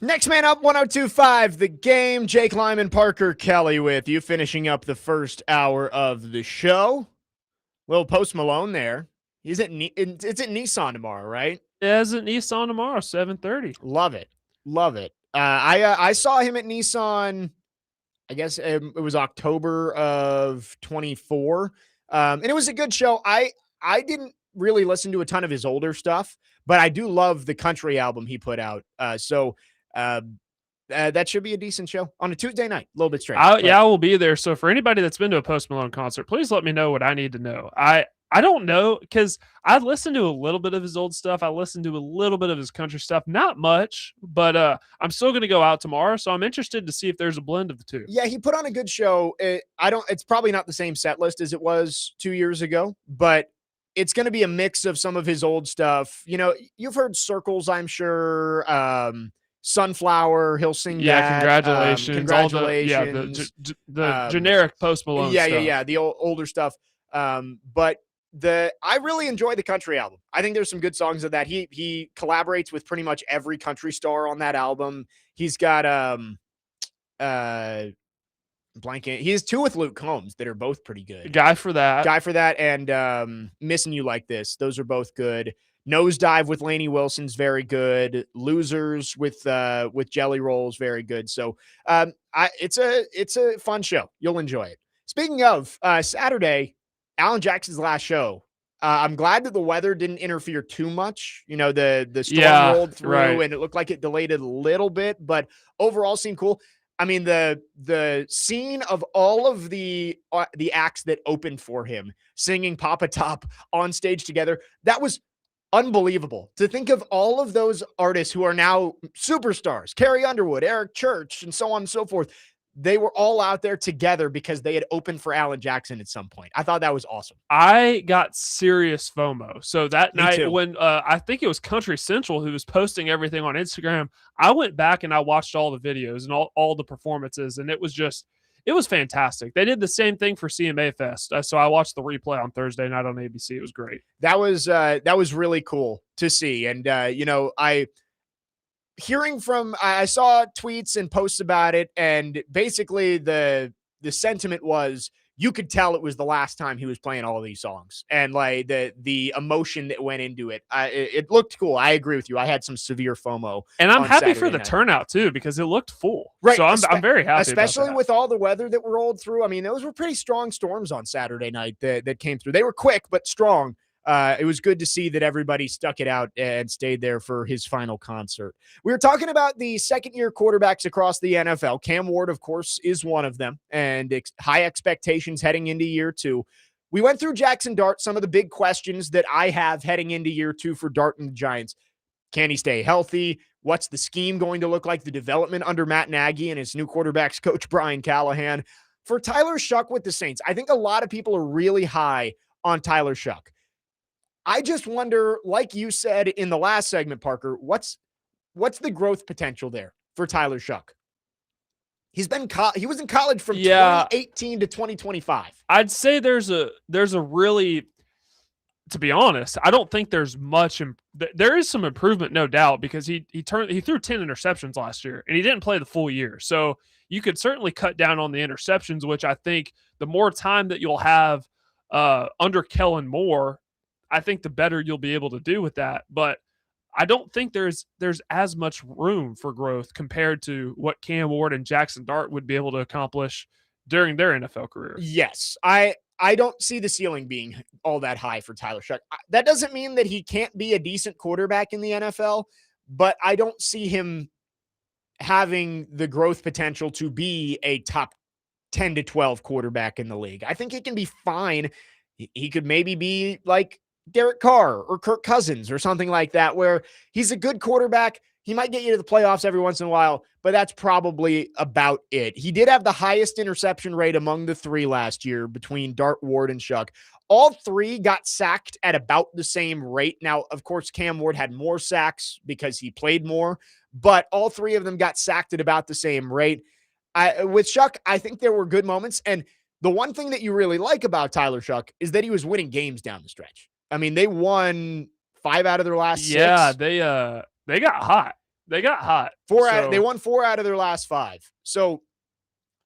Next man up, 102.5 The Game. Jake Lyman, Parker Kelley with you, finishing up the first hour of the show. Little Post Malone there. It's at Nissan tomorrow, right? Yeah, it's at Nissan tomorrow, 7:30. Love it. Love it. I saw him at Nissan, I guess it was October of 24. And it was a good show. I didn't really listen to a ton of his older stuff, but I do love the country album he put out. That should be a decent show on a Tuesday night. A little bit strange. I will be there. So for anybody that's been to a Post Malone concert, please let me know what I need to know. I don't know, because I listened to a little bit of his old stuff. I listened to a little bit of his country stuff, not much, but I'm still going to go out tomorrow. So I'm interested to see if there's a blend of the two. Yeah, he put on a good show. It's probably not the same set list as it was 2 years ago, but it's going to be a mix of some of his old stuff. You know, you've heard Circles, I'm sure. Sunflower, he'll sing that. Congratulations. Congratulations. The generic Post Malone stuff. Yeah, the older stuff. But I really enjoy the country album. I think there's some good songs of that. He collaborates with pretty much every country star on that album. He's got he has two with Luke Combs that are both pretty good. Guy for that and Missing You Like This. Those are both good. Nosedive with Lainey Wilson's very good. Losers with Jelly Rolls, very good. So it's a fun show. You'll enjoy it. Speaking of Saturday, Alan Jackson's last show. I'm glad that the weather didn't interfere too much. You know, the storm rolled through and it looked like it delayed it a little bit, but overall seemed cool. I mean, the scene of all of the acts that opened for him singing Papa Top on stage together, that was unbelievable. To think of all of those artists who are now superstars, Carrie Underwood, Eric Church, and so on and so forth. They were all out there together because they had opened for Alan Jackson at some point. I thought that was awesome. I got serious FOMO. So that Me night too. when I think it was Country Central who was posting everything on Instagram, I went back and I watched all the videos and all the performances, and it was fantastic. They did the same thing for CMA Fest. So I watched the replay on Thursday night on ABC. It was great. That was really cool to see. And I saw tweets and posts about it, and basically the sentiment was you could tell it was the last time he was playing all of these songs, and like the emotion that went into it. It looked cool. I agree with you. I had some severe FOMO, and I'm happy Saturday for the night. Turnout too, because it looked full. Right. So I'm very happy, especially about that. with all the weather that rolled through. I mean, those were pretty strong storms on Saturday night that came through. They were quick but strong. It was good to see that everybody stuck it out and stayed there for his final concert. We were talking about the second-year quarterbacks across the NFL. Cam Ward, of course, is one of them, and high expectations heading into year two. We went through Jackson Dart, some of the big questions that I have heading into year two for Dart and the Giants. Can he stay healthy? What's the scheme going to look like? The development under Matt Nagy and his new quarterbacks coach, Brian Callahan. For Tyler Shuck with the Saints, I think a lot of people are really high on Tyler Shuck. I just wonder, like you said in the last segment, Parker, what's the growth potential there for Tyler Shuck? He was in college from 2018 to 2025. I'd say there's a really, to be honest, I don't think there's much. There is some improvement, no doubt, because he threw 10 interceptions last year and he didn't play the full year. So you could certainly cut down on the interceptions, which I think the more time that you'll have under Kellen Moore, I think the better you'll be able to do with that. But I don't think there's as much room for growth compared to what Cam Ward and Jackson Dart would be able to accomplish during their NFL career. Yes, I don't see the ceiling being all that high for Tyler Shuck. That doesn't mean that he can't be a decent quarterback in the NFL, but I don't see him having the growth potential to be a top 10 to 12 quarterback in the league. I think he can be fine. He could maybe be like Derek Carr or Kirk Cousins or something like that, where he's a good quarterback. He might get you to the playoffs every once in a while, but that's probably about it. He did have the highest interception rate among the three last year between Dart, Ward, and Shuck. All three got sacked at about the same rate. Now, of course, Cam Ward had more sacks because he played more, but all three of them got sacked at about the same rate. With Shuck, I think there were good moments. And the one thing that you really like about Tyler Shuck is that he was winning games down the stretch. I mean, they won 5 out of their last 6. Yeah, they got hot. They got hot. They won 4 out of their last 5. So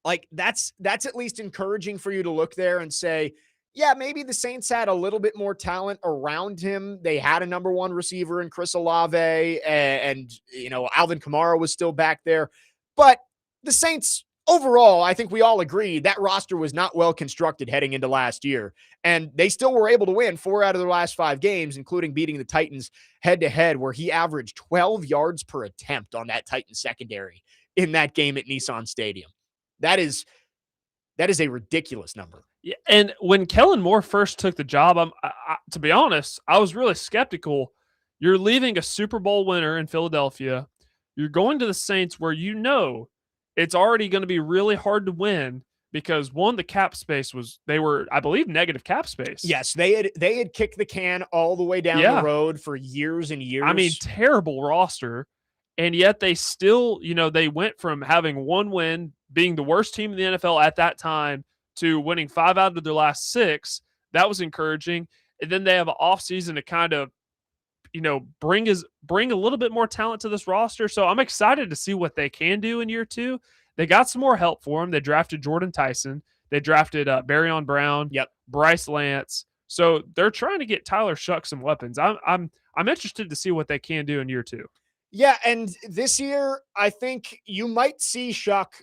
like that's at least encouraging for you to look there and say, yeah, maybe the Saints had a little bit more talent around him. They had a number 1 receiver in Chris Olave, and Alvin Kamara was still back there. But the Saints overall, I think we all agree that roster was not well constructed heading into last year. And they still were able to win 4 out of their last 5 games, including beating the Titans head-to-head, where he averaged 12 yards per attempt on that Titans secondary in that game at Nissan Stadium. That is a ridiculous number. Yeah, and when Kellen Moore first took the job, to be honest, I was really skeptical. You're leaving a Super Bowl winner in Philadelphia. You're going to the Saints where it's already going to be really hard to win because, one, the cap space they were, I believe, negative cap space. Yes, they had kicked the can all the way down the road for years and years. I mean, terrible roster. And yet they still, they went from having 1 win, being the worst team in the NFL at that time, to winning 5 out of their last 6. That was encouraging. And then they have an offseason to kind of, bring a little bit more talent to this roster. So I'm excited to see what they can do in year 2. They got some more help for them. They drafted Jordan Tyson. They drafted Barryon Brown. Yep. Bryce Lance. So they're trying to get Tyler Shuck some weapons. I'm interested to see what they can do in year 2. Yeah, and this year, I think you might see Shuck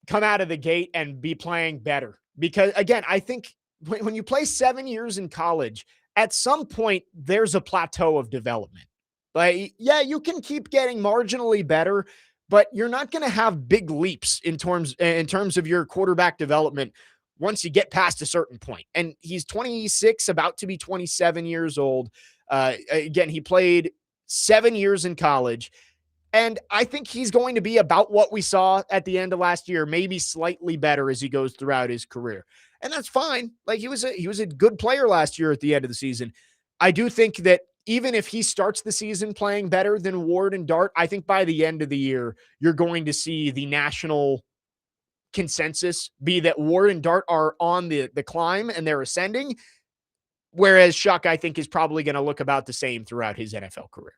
come out of the gate and be playing better. Because, again, I think when you play 7 years in college, at some point, there's a plateau of development. Like, yeah, you can keep getting marginally better, but you're not going to have big leaps in terms of your quarterback development once you get past a certain point. And he's 26, about to be 27 years old. Again, he played 7 years in college. And I think he's going to be about what we saw at the end of last year, maybe slightly better as he goes throughout his career. And that's fine. Like he was a good player last year at the end of the season. I do think that even if he starts the season playing better than Ward and Dart, I think by the end of the year, you're going to see the national consensus be that Ward and Dart are on the climb and they're ascending. Whereas Shuck, I think, is probably going to look about the same throughout his NFL career.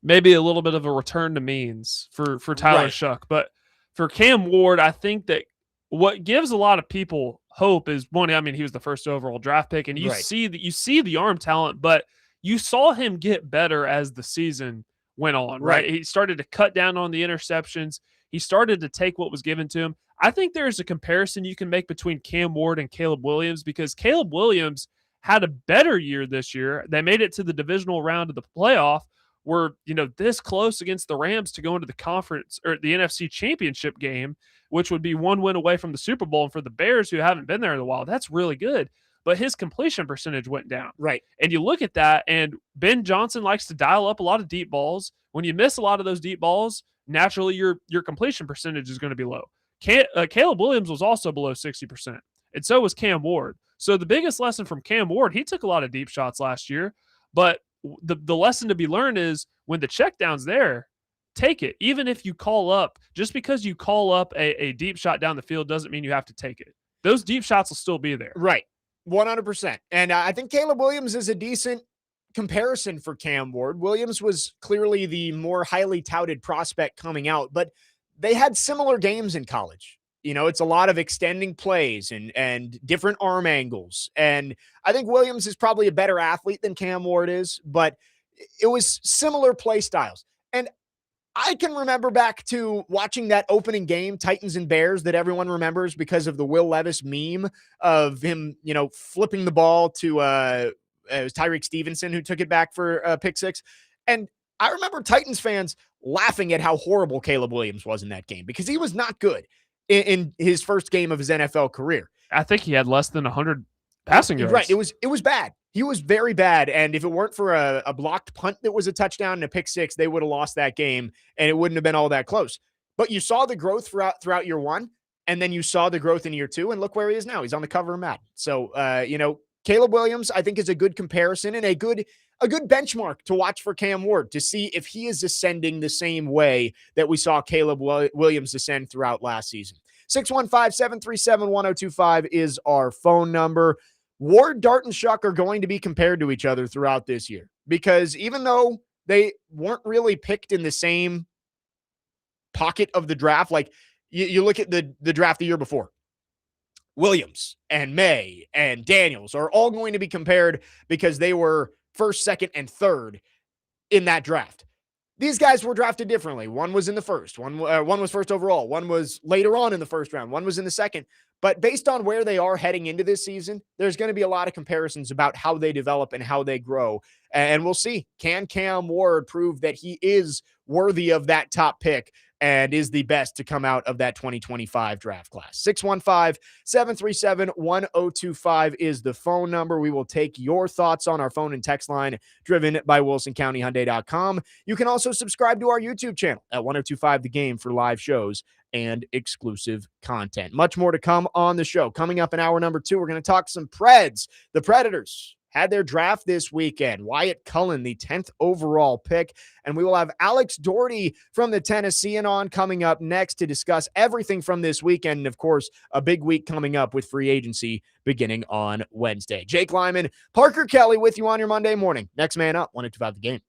Maybe a little bit of a return to means for Tyler Shuck. But for Cam Ward, I think that what gives a lot of people hope is, one, I mean, he was the first overall draft pick, and you see the arm talent, but you saw him get better as the season went on, right? He started to cut down on the interceptions. He started to take what was given to him. I think there's a comparison you can make between Cam Ward and Caleb Williams, because Caleb Williams had a better year this year. They made it to the divisional round of the playoff, were, this close against the Rams to go into the conference or the NFC championship game, which would be 1 win away from the Super Bowl. And for the Bears, who haven't been there in a while, that's really good. But his completion percentage went down. Right. And you look at that, and Ben Johnson likes to dial up a lot of deep balls. When you miss a lot of those deep balls, naturally your completion percentage is going to be low. Caleb Williams was also below 60%, and so was Cam Ward. So the biggest lesson from Cam Ward, he took a lot of deep shots last year, but the lesson to be learned is when the check down's there, take it. Even if you call up, just because you call up a deep shot down the field doesn't mean you have to take it. Those deep shots will still be there. Right. 100%. And I think Caleb Williams is a decent comparison for Cam Ward. Williams was clearly the more highly touted prospect coming out, but they had similar games in college. It's a lot of extending plays and different arm angles. And I think Williams is probably a better athlete than Cam Ward is, but it was similar play styles. And I can remember back to watching that opening game, Titans and Bears, that everyone remembers because of the Will Levis meme of him, flipping the ball to it was Tyreek Stevenson who took it back for a pick six. And I remember Titans fans laughing at how horrible Caleb Williams was in that game because he was not good in his first game of his NFL career. I think he had less than 100 passing yards. Right. It was bad. He was very bad. And if it weren't for a blocked punt that was a touchdown and a pick six, they would have lost that game and it wouldn't have been all that close. But you saw the growth throughout year one, and then you saw the growth in year two, and look where he is now. He's on the cover of Madden. So, Caleb Williams, I think, is a good comparison and a good benchmark to watch for Cam Ward to see if he is ascending the same way that we saw Caleb Williams ascend throughout last season. 615-737-1025 is our phone number. Ward, Dart, and Shuck are going to be compared to each other throughout this year because even though they weren't really picked in the same pocket of the draft. Like you look at the draft the year before. Williams and May and Daniels are all going to be compared because they were first, second, and third in that draft. These guys were drafted differently. One was in the first, one was first overall, one was later on in the first round, one was in the second. But based on where they are heading into this season, there's going to be a lot of comparisons about how they develop and how they grow. And we'll see. Can Cam Ward prove that he is worthy of that top pick and is the best to come out of that 2025 draft class? 615-737-1025 is the phone number. We will take your thoughts on our phone and text line driven by WilsonCountyHyundai.com. You can also subscribe to our YouTube channel at 1025 The Game for live shows and exclusive content. Much more to come on the show. Coming up in hour number 2, we're going to talk some Preds. The Predators had their draft this weekend. Wyatt Cullen, the 10th overall pick. And we will have Alex Daugherty from the Tennessean on coming up next to discuss everything from this weekend. And, of course, a big week coming up with free agency beginning on Wednesday. Jake Lyman, Parker Kelley with you on your Monday morning. Next man up, 102.5 The Game.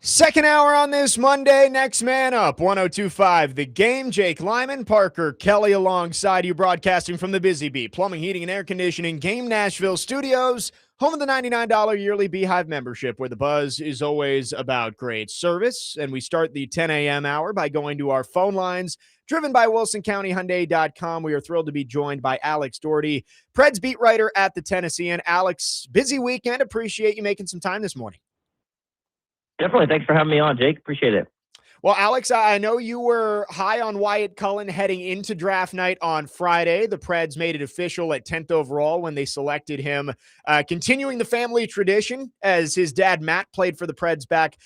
Second hour on this Monday. Next man up, 102.5 The Game. Jake Lyman, Parker Kelley alongside you, broadcasting from the Busy Bee Plumbing, Heating, and Air Conditioning Game Nashville Studios, home of the $99 yearly Beehive membership, where the buzz is always about great service. And we start the 10 a.m. hour by going to our phone lines, driven by WilsonCountyHyundai.com. We are thrilled to be joined by Alex Daugherty, Preds beat writer at The Tennessean. Alex, busy weekend. Appreciate you making some time this morning. Definitely. Thanks for having me on, Jake. Appreciate it. Well, Alex, I know you were high on Wyatt Cullen heading into draft night on Friday. The Preds made it official at 10th overall when they selected him, continuing the family tradition as his dad, Matt, played for the Preds back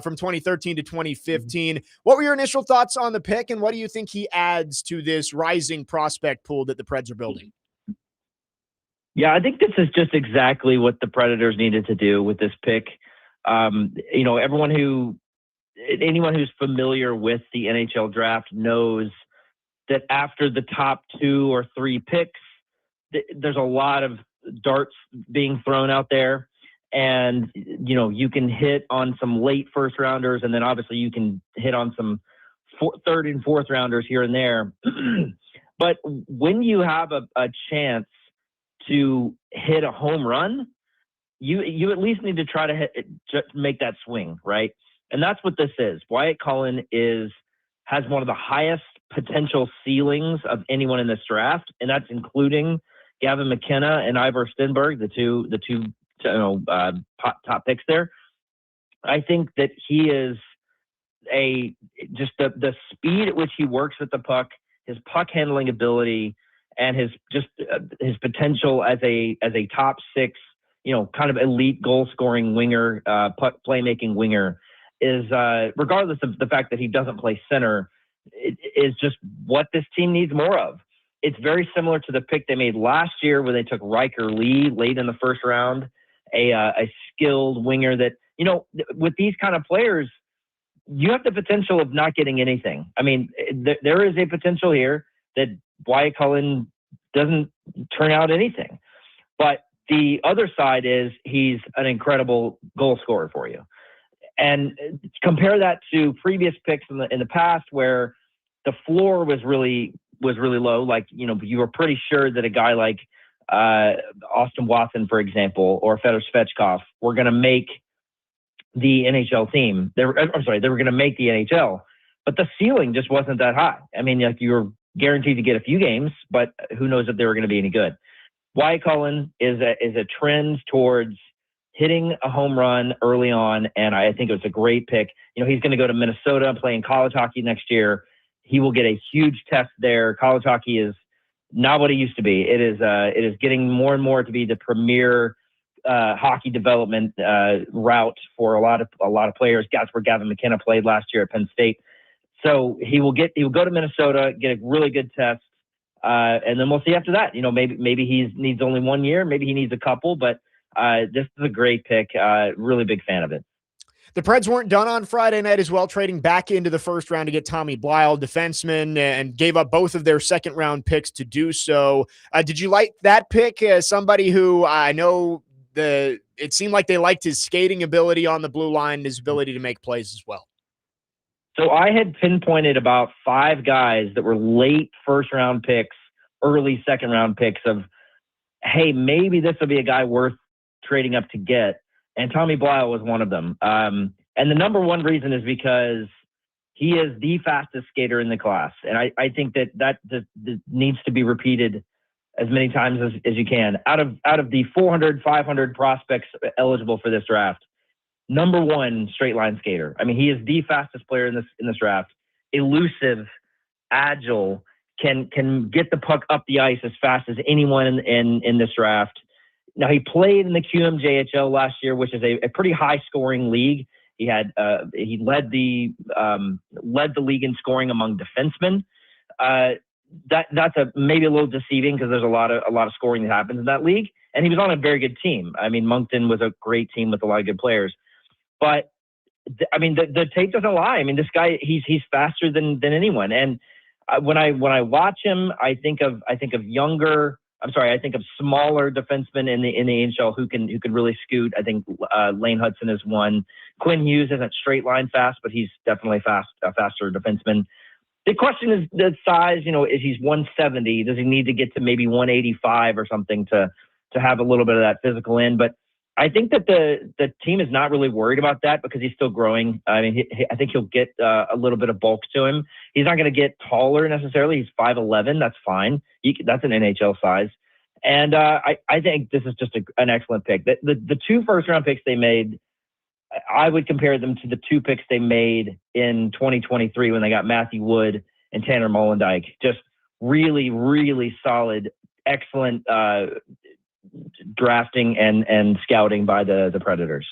from 2013 to 2015. What were your initial thoughts on the pick, and what do you think he adds to this rising prospect pool that the Preds are building? Yeah, I think this is just exactly what the Predators needed to do with this pick. Anyone who's familiar with the NHL draft knows that after the top 2 or 3 picks, there's a lot of darts being thrown out there. And, you can hit on some late first rounders, and then obviously you can hit on some third and fourth rounders here and there. But when you have a chance to hit a home run, you at least need to try to just make that swing, right? And that's what this is. Wyatt Cullen has one of the highest potential ceilings of anyone in this draft, and that's including Gavin McKenna and Ivor Stenberg, the two top picks there. I think that he is the speed at which he works with the puck, his puck handling ability, and his potential as a top 6, kind of elite goal scoring winger, puck playmaking winger, is regardless of the fact that he doesn't play center, is just what this team needs more of. It's very similar to the pick they made last year where they took Riker Lee late in the first round, a skilled winger that, with these kind of players, you have the potential of not getting anything. I mean, there is a potential here that Wyatt Cullen doesn't turn out anything. But the other side is he's an incredible goal scorer for you. And compare that to previous picks in the past where the floor was really low. Like, you were pretty sure that a guy like Austin Watson, for example, or Fedor Svechkov were going to make the NHL team. They were going to make the NHL, but the ceiling just wasn't that high. I mean, like, you were guaranteed to get a few games, but who knows if they were going to be any good. Wyatt Cullen is a trend towards hitting a home run early on, and I think it was a great pick. He's going to go to Minnesota and play in college hockey next year. He will get a huge test there. College hockey is not what it used to be. It is getting more and more to be the premier hockey development route for a lot of players. That's where Gavin McKenna played last year at Penn State. So he will go to Minnesota, get a really good test, and then we'll see after that. Maybe he needs only 1 year, maybe he needs a couple, but this is a great pick. Really big fan of it. The Preds weren't done on Friday night as well, trading back into the first round to get Tommy Blyle, defenseman, and gave up both of their second-round picks to do so. Did you like that pick as somebody who I know it seemed like they liked his skating ability on the blue line and his ability to make plays as well? So I had pinpointed about 5 guys that were late first-round picks, early second-round picks of, hey, maybe this will be a guy worth trading up to get. And Tommy Blyle was one of them. And the number one reason is because he is the fastest skater in the class. And I think that needs to be repeated as many times as you can. Out of the 400, 500 prospects eligible for this draft, number one straight line skater. I mean, he is the fastest player in this draft. Elusive, agile, can get the puck up the ice as fast as anyone in this draft. Now, he played in the QMJHL last year, which is a pretty high scoring league. He led the league in scoring among defensemen. That's maybe a little deceiving because there's a lot of scoring that happens in that league. And he was on a very good team. I mean, Moncton was a great team with a lot of good players. But the tape doesn't lie. I mean, this guy, he's faster than anyone. And when I watch him, I think of younger I think of smaller defensemen in the NHL who can really scoot. I think Lane Hudson is one. Quinn Hughes isn't straight line fast, but he's definitely a faster defenseman. The question is the size. Is he's 170? Does he need to get to maybe 185 or something to have a little bit of that physical in? But I think that the team is not really worried about that because he's still growing. I mean, I think he'll get a little bit of bulk to him. He's not going to get taller necessarily. He's 5'11". That's fine. That's an NHL size. And I think this is just an excellent pick. The 2 first-round picks they made, I would compare them to the 2 picks they made in 2023 when they got Matthew Wood and Tanner Mollendijk. Just really, really solid, excellent drafting and scouting by the Predators.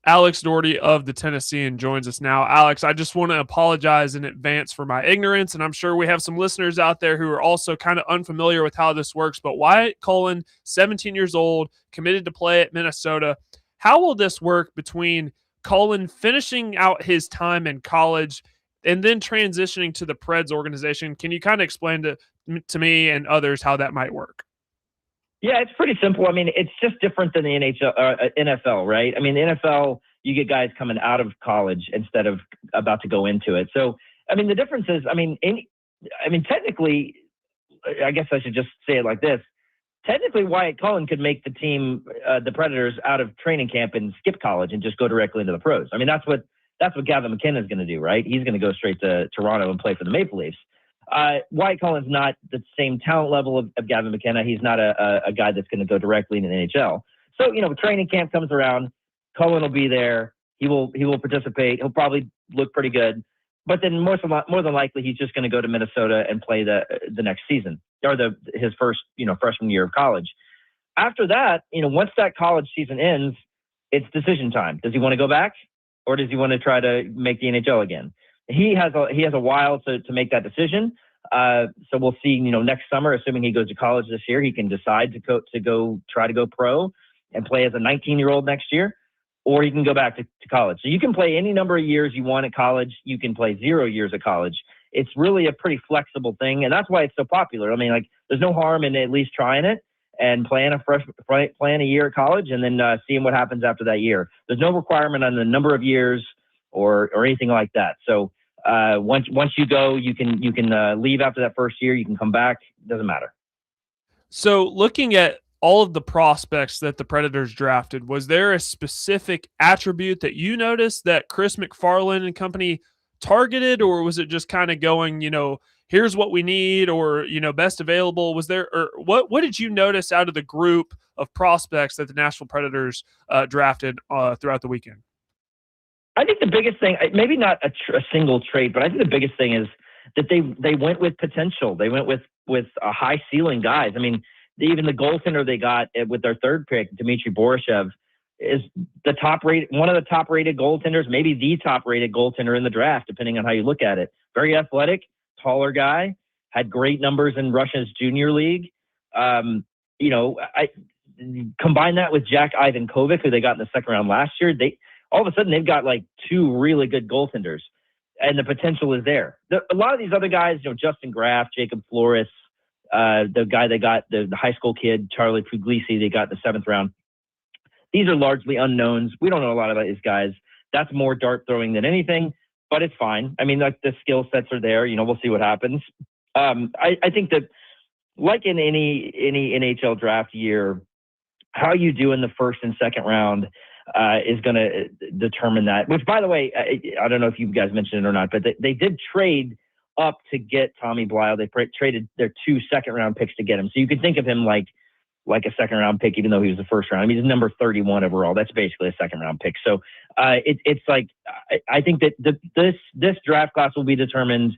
Alex Daugherty of The Tennessean joins us now. Alex, I just want to apologize in advance for my ignorance, and I'm sure we have some listeners out there who are also kind of unfamiliar with how this works, but Wyatt Cullen, 17 years old, committed to play at Minnesota. How will this work between Cullen finishing out his time in college and then transitioning to the Preds organization? Can you kind of explain to me and others how that might work? Yeah, it's pretty simple. I mean, it's just different than the NFL, right? I mean, the NFL, you get guys coming out of college instead of about to go into it. So, I mean, the difference is, technically, I guess I should just say it like this. Technically, Wyatt Cullen could make the team, the Predators, out of training camp and skip college and just go directly into the pros. I mean, that's what Gavin McKenna is going to do, right? He's going to go straight to Toronto and play for the Maple Leafs. Wyatt Cullen's not the same talent level of Gavin McKenna. He's not a guy that's going to go directly into the NHL. So, training camp comes around. Cullen will be there. He will participate. He'll probably look pretty good. But then more than likely, he's just going to go to Minnesota and play the next season or his first, freshman year of college. After that, once that college season ends, it's decision time. Does he want to go back or does he want to try to make the NHL again? He has a while to make that decision. So we'll see, next summer, assuming he goes to college this year, he can decide to try to go pro and play as a 19-year-old next year, or he can go back to college. So you can play any number of years you want at college. You can play 0 years at college. It's really a pretty flexible thing. And that's why it's so popular. I mean, there's no harm in at least trying it and playing a year at college and then seeing what happens after that year. There's no requirement on the number of years or anything like that. So once you go, you can leave after that first year. You can come back. Doesn't matter. So looking at all of the prospects that the Predators drafted, was there a specific attribute that you noticed that Chris McFarland and company targeted, or was it just kind of going, here's what we need, or, best available? Was there, or what did you notice out of the group of prospects that the Nashville Predators drafted throughout the weekend? I think the biggest thing, maybe not a single trait, but I think the biggest thing is that they went with potential. They went with high ceiling guys. I mean, even the goaltender they got with their third pick, Dmitry Borishev, is one of the top rated goaltenders, maybe the top rated goaltender in the draft, depending on how you look at it. Very athletic, taller guy, had great numbers in Russia's junior league. I combine that with Jack Ivankovic, who they got in the second round last year. All of a sudden they've got like 2 really good goaltenders, and the potential is there. A lot of these other guys, Justin Graf, Jacob Flores, the guy they got, the high school kid, Charlie Puglisi, they got in the 7th round. These are largely unknowns. We don't know a lot about these guys. That's more dart throwing than anything, but it's fine. I mean, the skill sets are there. We'll see what happens. I think that like in any NHL draft year, how you do in the first and second round is going to determine that. Which, by the way, I don't know if you guys mentioned it or not, but they did trade up to get Tommy Blyle. They traded their 2 second-round picks to get him. So you can think of him like a second-round pick, even though he was the first round. I mean, he's number 31 overall. That's basically a second-round pick. So it's like I think that this draft class will be determined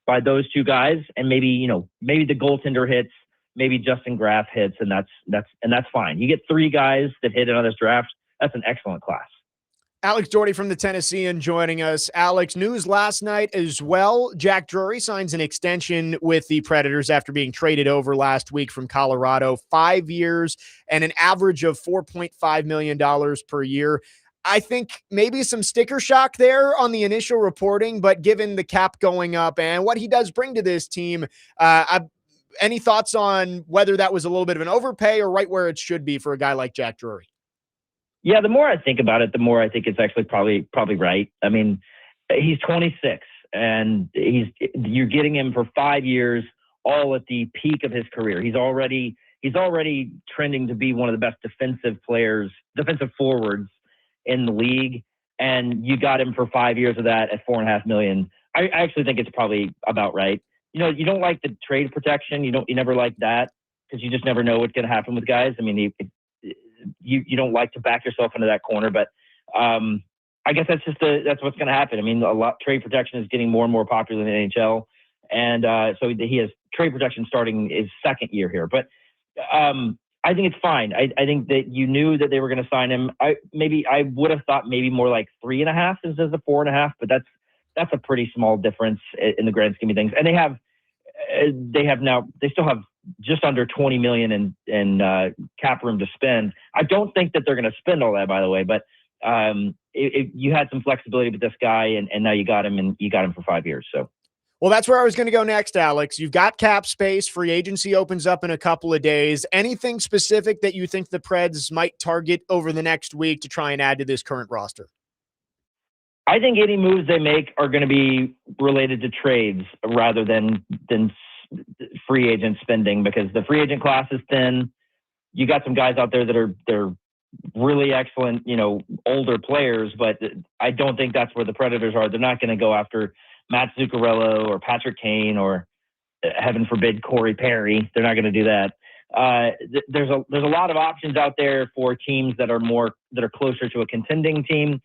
by those 2 guys, and maybe the goaltender hits, maybe Justin Graf hits, and that's fine. You get 3 guys that hit in on this draft. That's an excellent class. Alex Daugherty from The Tennessean joining us. Alex, news last night as well. Jack Drury signs an extension with the Predators after being traded over last week from Colorado. 5 years and an average of $4.5 million per year. I think maybe some sticker shock there on the initial reporting, but given the cap going up and what he does bring to this team, any thoughts on whether that was a little bit of an overpay or right where it should be for a guy like Jack Drury? Yeah, the more I think about it, the more I think it's actually probably right. I mean, he's 26 and you're getting him for 5 years, all at the peak of his career. He's already trending to be one of the best defensive forwards in the league. And you got him for 5 years of that at $4.5 million. I actually think it's probably about right. You know, you don't like the trade protection. You never like that because you just never know what's going to happen with guys. I mean, you don't like to back yourself into that corner, but I guess that's what's going to happen. I mean, trade protection is getting more and more popular in the NHL, and so he has trade protection starting his second year here. But I think it's fine. I think that you knew that they were going to sign him. I would have thought maybe more like 3.5 instead of the 4.5, but that's a pretty small difference in the grand scheme of things. And they still have just under 20 million in cap room to spend. I don't think that they're going to spend all that, by the way, but you had some flexibility with this guy, and now you got him for 5 years. So. Well, that's where I was going to go next, Alex. You've got cap space. Free agency opens up in a couple of days. Anything specific that you think the Preds might target over the next week to try and add to this current roster? I think any moves they make are going to be related to trades rather than free agent spending, because the free agent class is thin. You got some guys out there that they're really excellent, older players, but I don't think that's where the Predators are. They're not going to go after Matt Zuccarello or Patrick Kane or, heaven forbid, Corey Perry. They're not going to do that. There's a lot of options out there for teams that are closer to a contending team.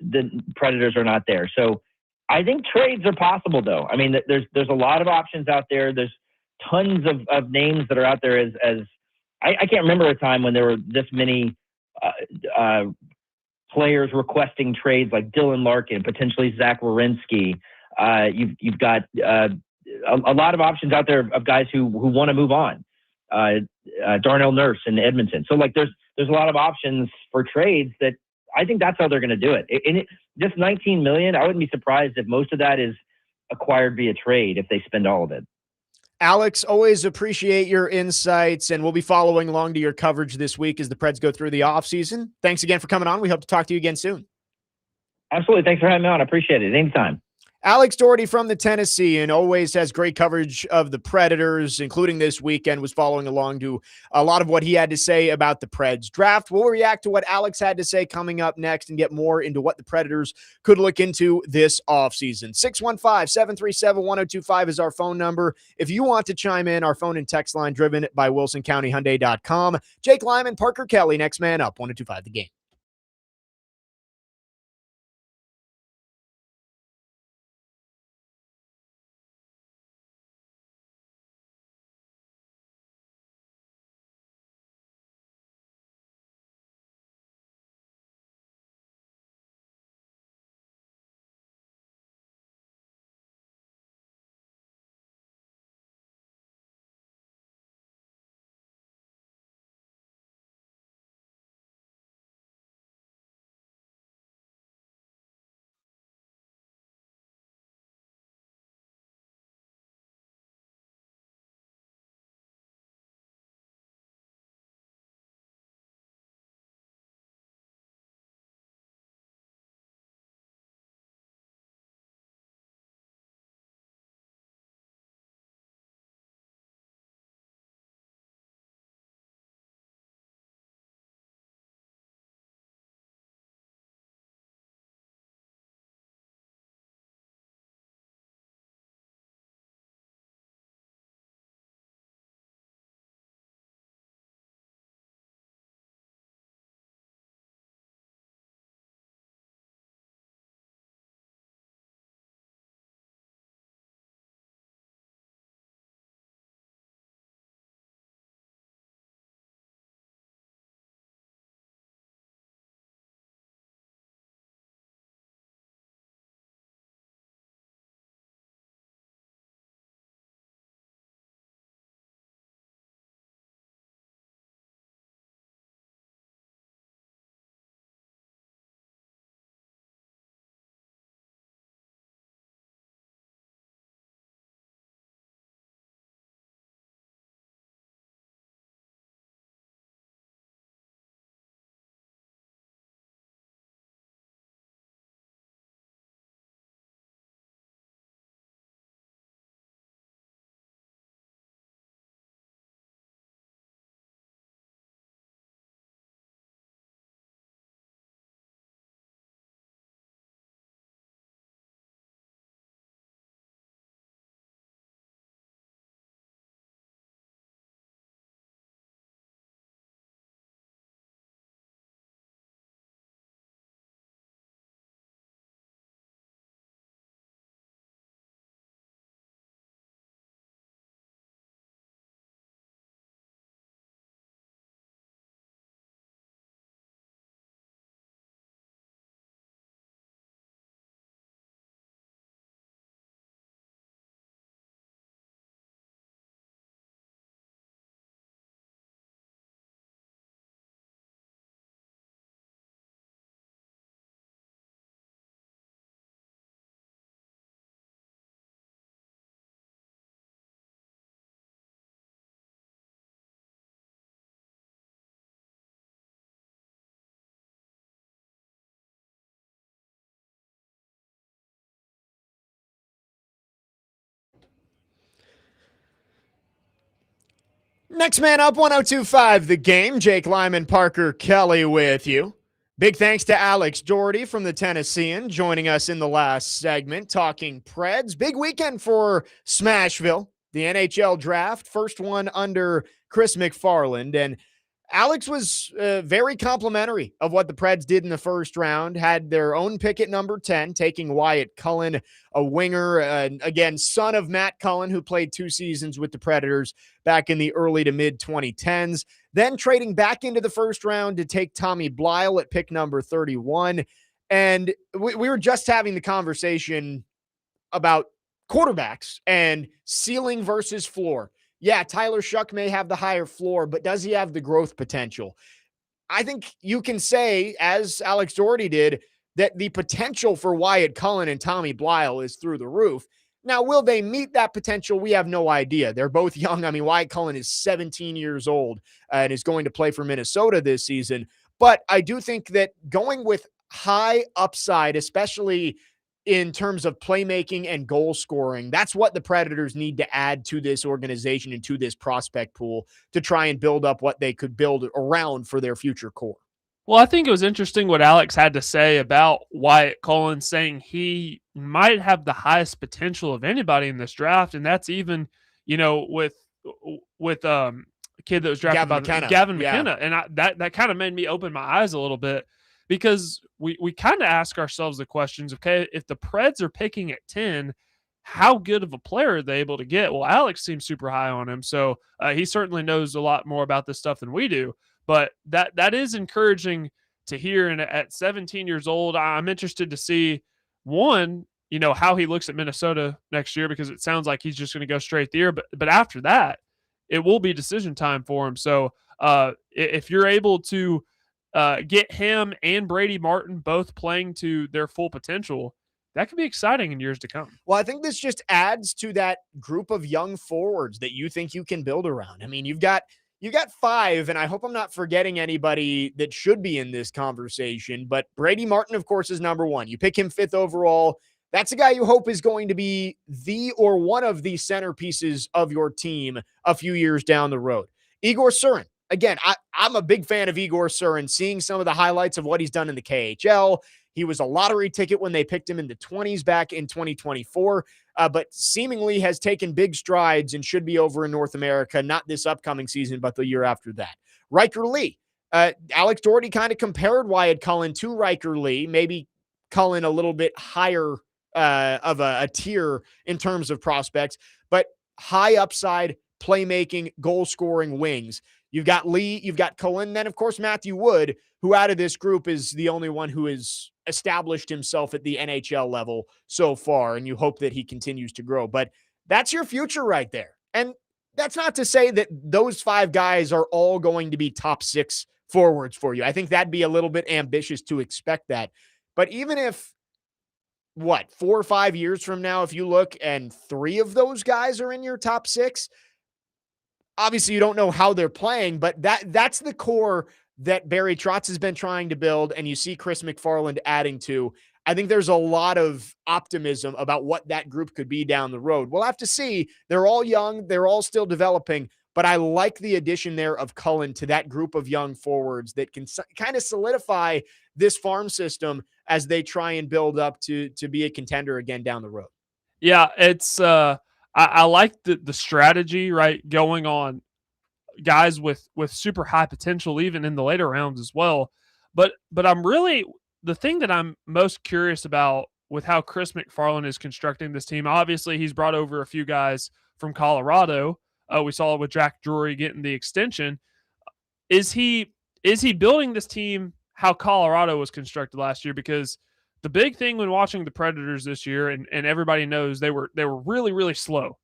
The Predators are not there. So I think trades are possible, though. I mean, there's a lot of options out there. There's tons of names that are out there as I can't remember a time when there were this many players requesting trades, like Dylan Larkin, potentially Zach Werenski. You've got a lot of options out there of guys who want to move on. Darnell Nurse in Edmonton. So there's a lot of options for trades that I think that's how they're going to do it. Just $19 million, I wouldn't be surprised if most of that is acquired via trade if they spend all of it. Alex, always appreciate your insights, and we'll be following along to your coverage this week as the Preds go through the offseason. Thanks again for coming on. We hope to talk to you again soon. Absolutely. Thanks for having me on. I appreciate it. Anytime. Alex Daugherty from the Tennessean always has great coverage of the Predators, including this weekend, was following along to a lot of what he had to say about the Preds draft. We'll react to what Alex had to say coming up next and get more into what the Predators could look into this offseason. 615-737-1025 is our phone number. If you want to chime in, our phone and text line driven by WilsonCountyHyundai.com. Jake Lyman, Parker Kelley, next man up, 1025 The Game. Next man up, 1025 The Game. Jake Lyman, Parker Kelley with you. Big thanks to Alex Daugherty from the Tennessean joining us in the last segment talking Preds. Big weekend for Smashville, the NHL draft, first one under Chris McFarland. And Alex was very complimentary of what the Preds did in the first round, had their own pick at number 10, taking Wyatt Cullen, a winger, again, son of Matt Cullen, who played 2 seasons with the Predators back in the early to mid 2010s. Then trading back into the first round to take Tommy Blyle at pick number 31. And we were just having the conversation about quarterbacks and ceiling versus floor. Yeah, Tyler Shuck may have the higher floor, but does he have the growth potential? I think you can say, as Alex Daugherty did, that the potential for Wyatt Cullen and Tommy Blyle is through the roof. Now, will they meet that potential? We have no idea. They're both young. I mean, Wyatt Cullen is 17 years old and is going to play for Minnesota this season. But I do think that going with high upside, especially in terms of playmaking and goal scoring, that's what the Predators need to add to this organization and to this prospect pool to try and build up what they could build around for their future core. Well, I think it was interesting what Alex had to say about Wyatt Cullen, saying he might have the highest potential of anybody in this draft, and that's even, with a kid that was drafted Gavin McKenna, and that kind of made me open my eyes a little bit, because we kind of ask ourselves the questions, okay, if the Preds are picking at 10, how good of a player are they able to get? Well, Alex seems super high on him, so he certainly knows a lot more about this stuff than we do. But that is encouraging to hear. And at 17 years old, I'm interested to see, one, how he looks at Minnesota next year, because it sounds like he's just going to go straight there. But after that, it will be decision time for him. So if you're able to get him and Brady Martin both playing to their full potential, that could be exciting in years to come. Well, I think this just adds to that group of young forwards that you think you can build around. I mean, you've got 5, and I hope I'm not forgetting anybody that should be in this conversation, but Brady Martin, of course, is number 1. You pick him 5th overall. That's a guy you hope is going to be the or one of the centerpieces of your team a few years down the road. Igor Surin. Again, I'm a big fan of Igor Surin, seeing some of the highlights of what he's done in the KHL. He was a lottery ticket when they picked him in the 20s back in 2024, but seemingly has taken big strides and should be over in North America, not this upcoming season, but the year after that. Riker Lee. Alex Daugherty kind of compared Wyatt Cullen to Riker Lee, maybe Cullen a little bit higher of a tier in terms of prospects, but high upside, playmaking, goal-scoring wings. You've got Lee, you've got Cullen, then, of course, Matthew Wood, who out of this group is the only one who has established himself at the NHL level so far, and you hope that he continues to grow. But that's your future right there. And that's not to say that those 5 guys are all going to be top 6 forwards for you. I think that'd be a little bit ambitious to expect that. But even if, 4 or 5 years from now, if you look and 3 of those guys are in your top 6, obviously you don't know how they're playing, but that's the core that Barry Trotz has been trying to build, and you see Chris McFarland adding to. I think there's a lot of optimism about what that group could be down the road. We'll have to see. They're all young. They're all still developing, but I like the addition there of Cullen to that group of young forwards that can kind of solidify this farm system as they try and build up to be a contender again down the road. Yeah, it's I like the strategy, right, going on guys with super high potential even in the later rounds as well. But I'm really, the thing that I'm most curious about with how Chris McFarland is constructing this team, obviously he's brought over a few guys from Colorado. We saw it with Jack Drury getting the extension. Is he building this team how Colorado was constructed last year? Because the big thing when watching the Predators this year, and everybody knows they were really, really slow.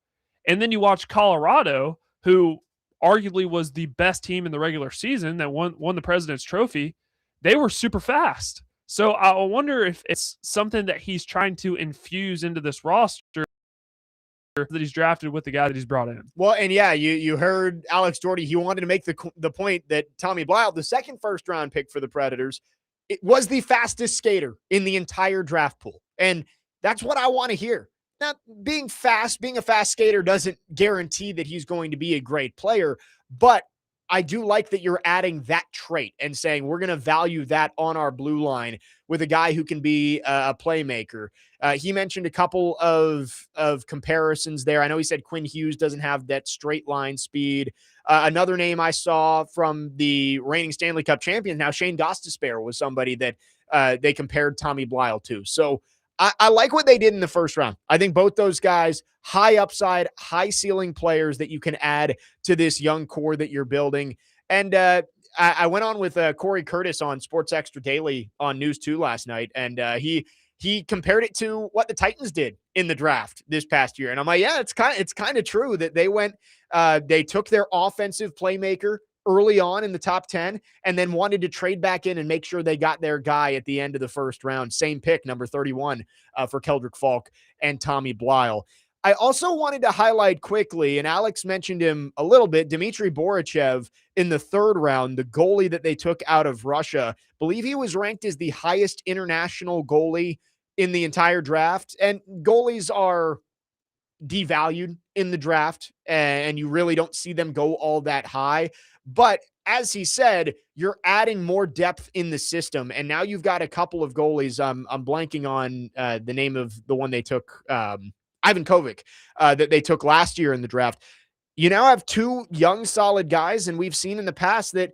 And then you watch Colorado, who arguably was the best team in the regular season that won the President's Trophy. They were super fast. So I wonder if it's something that he's trying to infuse into this roster that he's drafted with the guy that he's brought in. Well, and yeah, you heard Alex Daugherty. He wanted to make the point that Tommy Blyle, the second first-round pick for the Predators, it was the fastest skater in the entire draft pool. And that's what I want to hear. Now, being a fast skater doesn't guarantee that he's going to be a great player, But I do like that you're adding that trait and saying we're going to value that on our blue line with a guy who can be a playmaker. He mentioned a couple of comparisons there. I know he said Quinn Hughes doesn't have that straight line speed. Another name I saw from the reigning Stanley Cup champion, now Shane Gostisbehere, was somebody that they compared Tommy Blyle to. So I like what they did in the first round. I think both those guys, high upside, high ceiling players that you can add to this young core that you're building. And I went on with Corey Curtis on Sports Extra Daily on News 2 last night, and he compared it to what the Titans did in the draft this past year. And I'm like, yeah, it's kind of true that they took their offensive playmaker early on in the top 10 and then wanted to trade back in and make sure they got their guy at the end of the first round. Same pick, number 31, for Keldrick Falk and Tommy Blyle. I also wanted to highlight quickly, and Alex mentioned him a little bit, Dmitry Borichev in the third round, the goalie that they took out of Russia. Believe he was ranked as the highest international goalie in the entire draft. And goalies are devalued in the draft, and you really don't see them go all that high. But as he said, you're adding more depth in the system, and now you've got a couple of goalies. I'm blanking on the name of the one they took, Ivan Kovic, that they took last year in the draft. You now have two young, solid guys, and we've seen in the past that,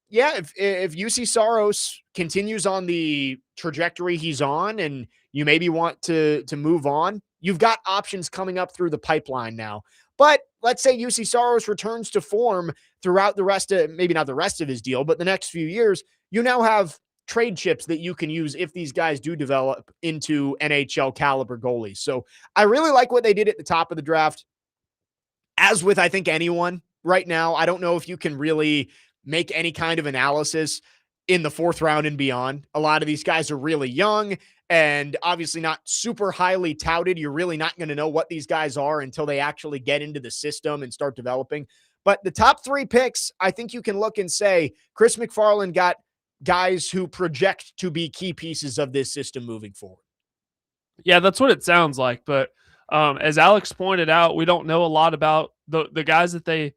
yeah, if UC Saros continues on the trajectory he's on, and you maybe want to move on, you've got options coming up through the pipeline now. But let's say UC Saros returns to form throughout the rest of, maybe not the rest of his deal, but the next few years, you now have trade chips that you can use if these guys do develop into NHL caliber goalies. So I really like what they did at the top of the draft. As with, I think, anyone right now, I don't know if you can really make any kind of analysis in the fourth round and beyond. A lot of these guys are really young and obviously not super highly touted. You're really not going to know what these guys are until they actually get into the system and start developing. But the top three picks, I think you can look and say Chris McFarland got guys who project to be key pieces of this system moving forward. Yeah, that's what it sounds like. But as Alex pointed out, we don't know a lot about the guys that they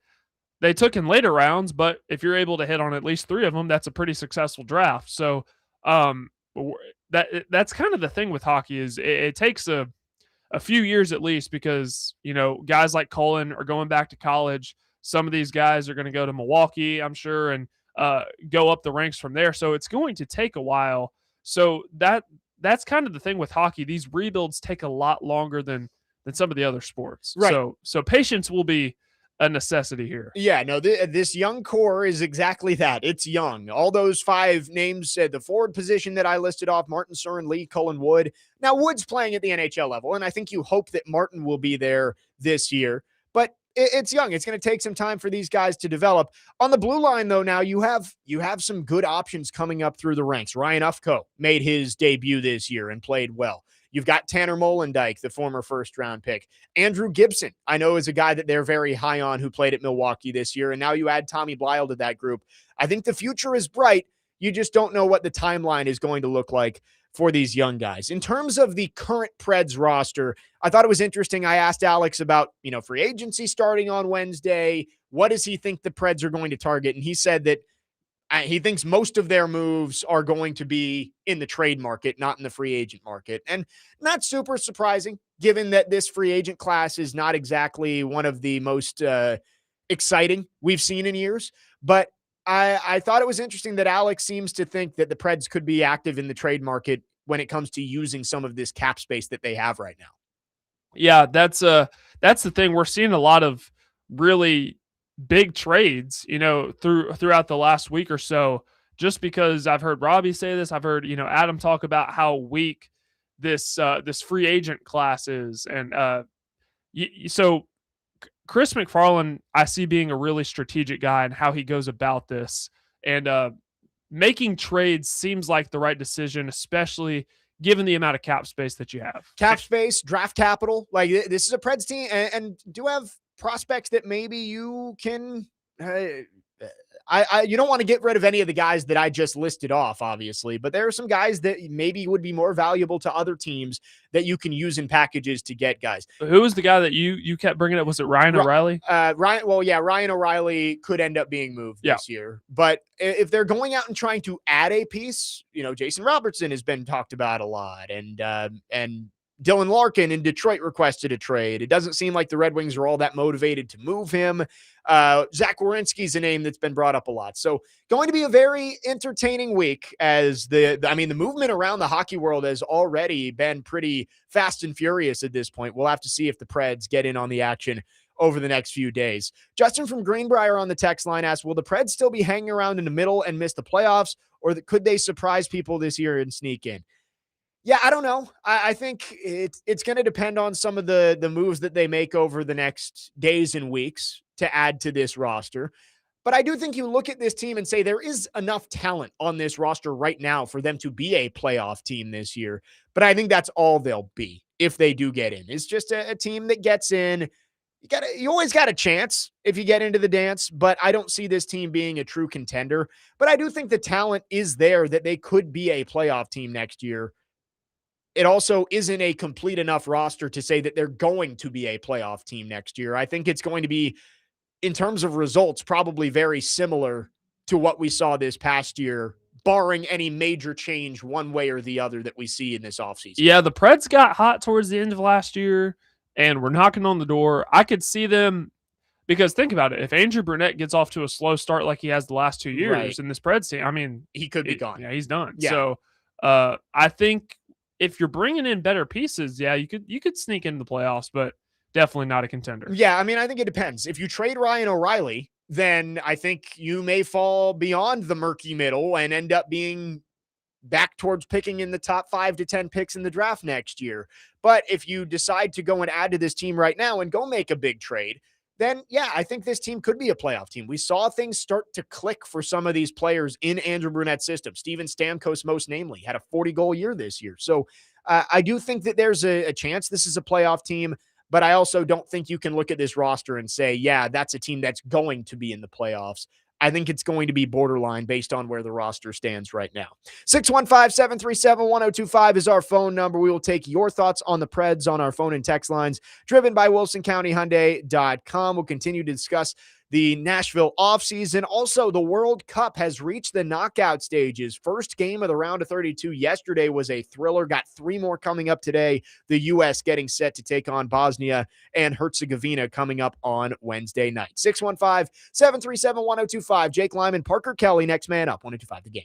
took in later rounds, but if you're able to hit on at least three of them, that's a pretty successful draft. So that's kind of the thing with hockey is it takes a few years at least because, you know, guys like Cullen are going back to college. Some of these guys are going to go to Milwaukee, I'm sure, and go up the ranks from there. So it's going to take a while. So that's kind of the thing with hockey. These rebuilds take a lot longer than some of the other sports. Right. So patience will be a necessity here. Yeah, no, this young core is exactly that. It's young. All those five names at the forward position that I listed off, Martin Surin, Lee, Cullen, Wood. Now, Wood's playing at the NHL level, and I think you hope that Martin will be there this year. But it's young. It's going to take some time for these guys to develop. On the blue line, though, now you have some good options coming up through the ranks. Ryan Ufko made his debut this year and played well. You've got Tanner Molendijk, the former first-round pick. Andrew Gibson, I know, is a guy that they're very high on who played at Milwaukee this year, and now you add Tommy Blyle to that group. I think the future is bright. You just don't know what the timeline is going to look like for these young guys. In terms of the current Preds roster, I thought it was interesting. I asked Alex about, free agency starting on Wednesday. What does he think the Preds are going to target? And he said that he thinks most of their moves are going to be in the trade market, not in the free agent market. And not super surprising, given that this free agent class is not exactly one of the most exciting we've seen in years. But I thought it was interesting that Alex seems to think that the Preds could be active in the trade market when it comes to using some of this cap space that they have right now. Yeah, that's the thing. We're seeing a lot of really big trades, throughout the last week or so, just because I've heard Robbie say this. I've heard, Adam talk about how weak this free agent class is. And so Chris McFarland, I see being a really strategic guy and how he goes about this, and making trades seems like the right decision, especially given the amount of cap space that you have. Cap space, draft capital. Like, this is a Preds team and do have prospects that maybe you can, I You don't want to get rid of any of the guys that I just listed off, obviously, but there are some guys that maybe would be more valuable to other teams that you can use in packages to get guys. Who was the guy that you kept bringing up? Was it Ryan O'Reilly? Ryan O'Reilly could end up being moved this year, but if they're going out and trying to add a piece, Jason Robertson has been talked about a lot, and Dylan Larkin in Detroit requested a trade. It doesn't seem like the Red Wings are all that motivated to move him. Zach Werenski's a name that's been brought up a lot. So going to be a very entertaining week as the movement around the hockey world has already been pretty fast and furious at this point. We'll have to see if the Preds get in on the action over the next few days. Justin from Greenbrier on the text line asks, will the Preds still be hanging around in the middle and miss the playoffs, or could they surprise people this year and sneak in? Yeah, I don't know. I think it's going to depend on some of the moves that they make over the next days and weeks to add to this roster. But I do think you look at this team and say there is enough talent on this roster right now for them to be a playoff team this year. But I think that's all they'll be if they do get in. It's just a team that gets in. You always got a chance if you get into the dance, but I don't see this team being a true contender. But I do think the talent is there that they could be a playoff team next year. It also isn't a complete enough roster to say that they're going to be a playoff team next year. I think it's going to be, in terms of results, probably very similar to what we saw this past year, barring any major change one way or the other that we see in this offseason. Yeah, the Preds got hot towards the end of last year and we're knocking on the door. I could see them, because think about it. If Andrew Brunette gets off to a slow start like he has the last 2 years in this Preds team, he could be gone. Yeah, he's done. Yeah. So I think if you're bringing in better pieces, yeah, you could sneak into the playoffs, but definitely not a contender. Yeah, I think it depends. If you trade Ryan O'Reilly, then I think you may fall beyond the murky middle and end up being back towards picking in the top 5 to 10 picks in the draft next year. But if you decide to go and add to this team right now and go make a big trade, then yeah, I think this team could be a playoff team. We saw things start to click for some of these players in Andrew Brunette's system. Steven Stamkos, most namely, had a 40-goal year this year. So I do think that there's a chance this is a playoff team, but I also don't think you can look at this roster and say, yeah, that's a team that's going to be in the playoffs. I think it's going to be borderline based on where the roster stands right now. 615-737-1025 is our phone number. We will take your thoughts on the Preds on our phone and text lines, driven by WilsonCountyHyundai.com. We'll continue to discuss the Nashville offseason. Also, the World Cup has reached the knockout stages. First game of the round of 32 yesterday was a thriller. Got 3 more coming up today. The U.S. getting set to take on Bosnia and Herzegovina coming up on Wednesday night. 615-737-1025. Jake Lyman, Parker Kelley, next man up. 102.5 The Game.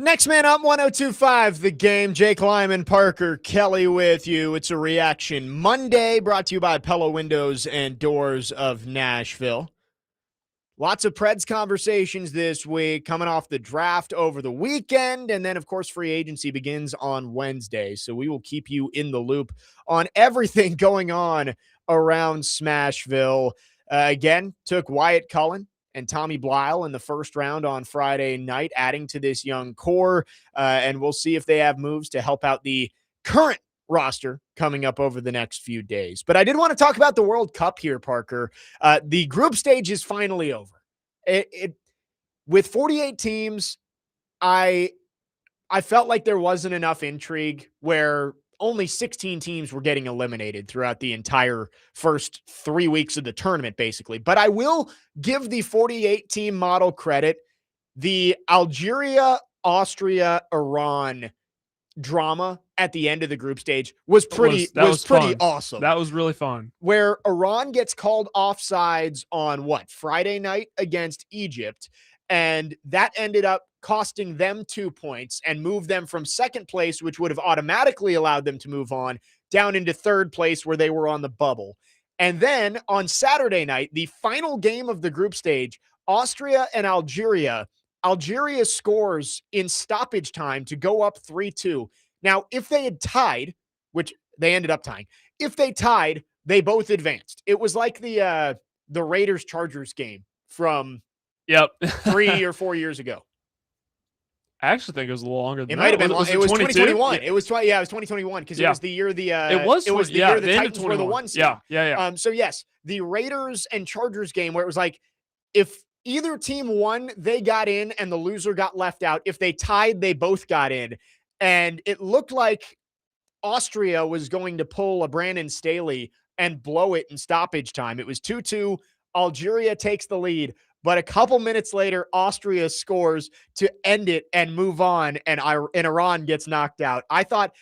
Next man up, 102.5 The Game. Jake Lyman, Parker Kelley with you. It's a reaction Monday brought to you by Pella Windows and Doors of Nashville. Lots of Preds conversations this week, coming off the draft over the weekend. And then, of course, free agency begins on Wednesday. So we will keep you in the loop on everything going on around Smashville. Again, took Wyatt Cullen and Tommy Blyle in the first round on Friday night, adding to this young core. And we'll see if they have moves to help out the current roster coming up over the next few days. But I did want to talk about the World Cup here, Parker. The group stage is finally over. With 48 teams, I felt like there wasn't enough intrigue where only 16 teams were getting eliminated throughout the entire first 3 weeks of the tournament, basically. But I will give the 48-team model credit. The Algeria, Austria, Iran drama at the end of the group stage was pretty awesome. That was really fun. Where Iran gets called offsides on Friday night against Egypt, and that ended up costing them 2 points and moved them from second place, which would have automatically allowed them to move on, down into third place where they were on the bubble. And then on Saturday night, the final game of the group stage, Austria and Algeria. Algeria scores in stoppage time to go up 3-2. Now, if they had tied, which they ended up tying, if they tied, they both advanced. It was like the Raiders-Chargers game from 3 or 4 years ago. I actually think it was a little longer than it that. Might have been. It was 2021. Yeah. It was 2021 because it was the year the year the Titans were the 1 seed. Yeah. So yes, the Raiders and Chargers game where it was like if either team won, they got in, and the loser got left out. If they tied, they both got in, and it looked like Austria was going to pull a Brandon Staley and blow it in stoppage time. It was 2-2. Algeria takes the lead. But a couple minutes later, Austria scores to end it and move on, and Iran gets knocked out. I thought,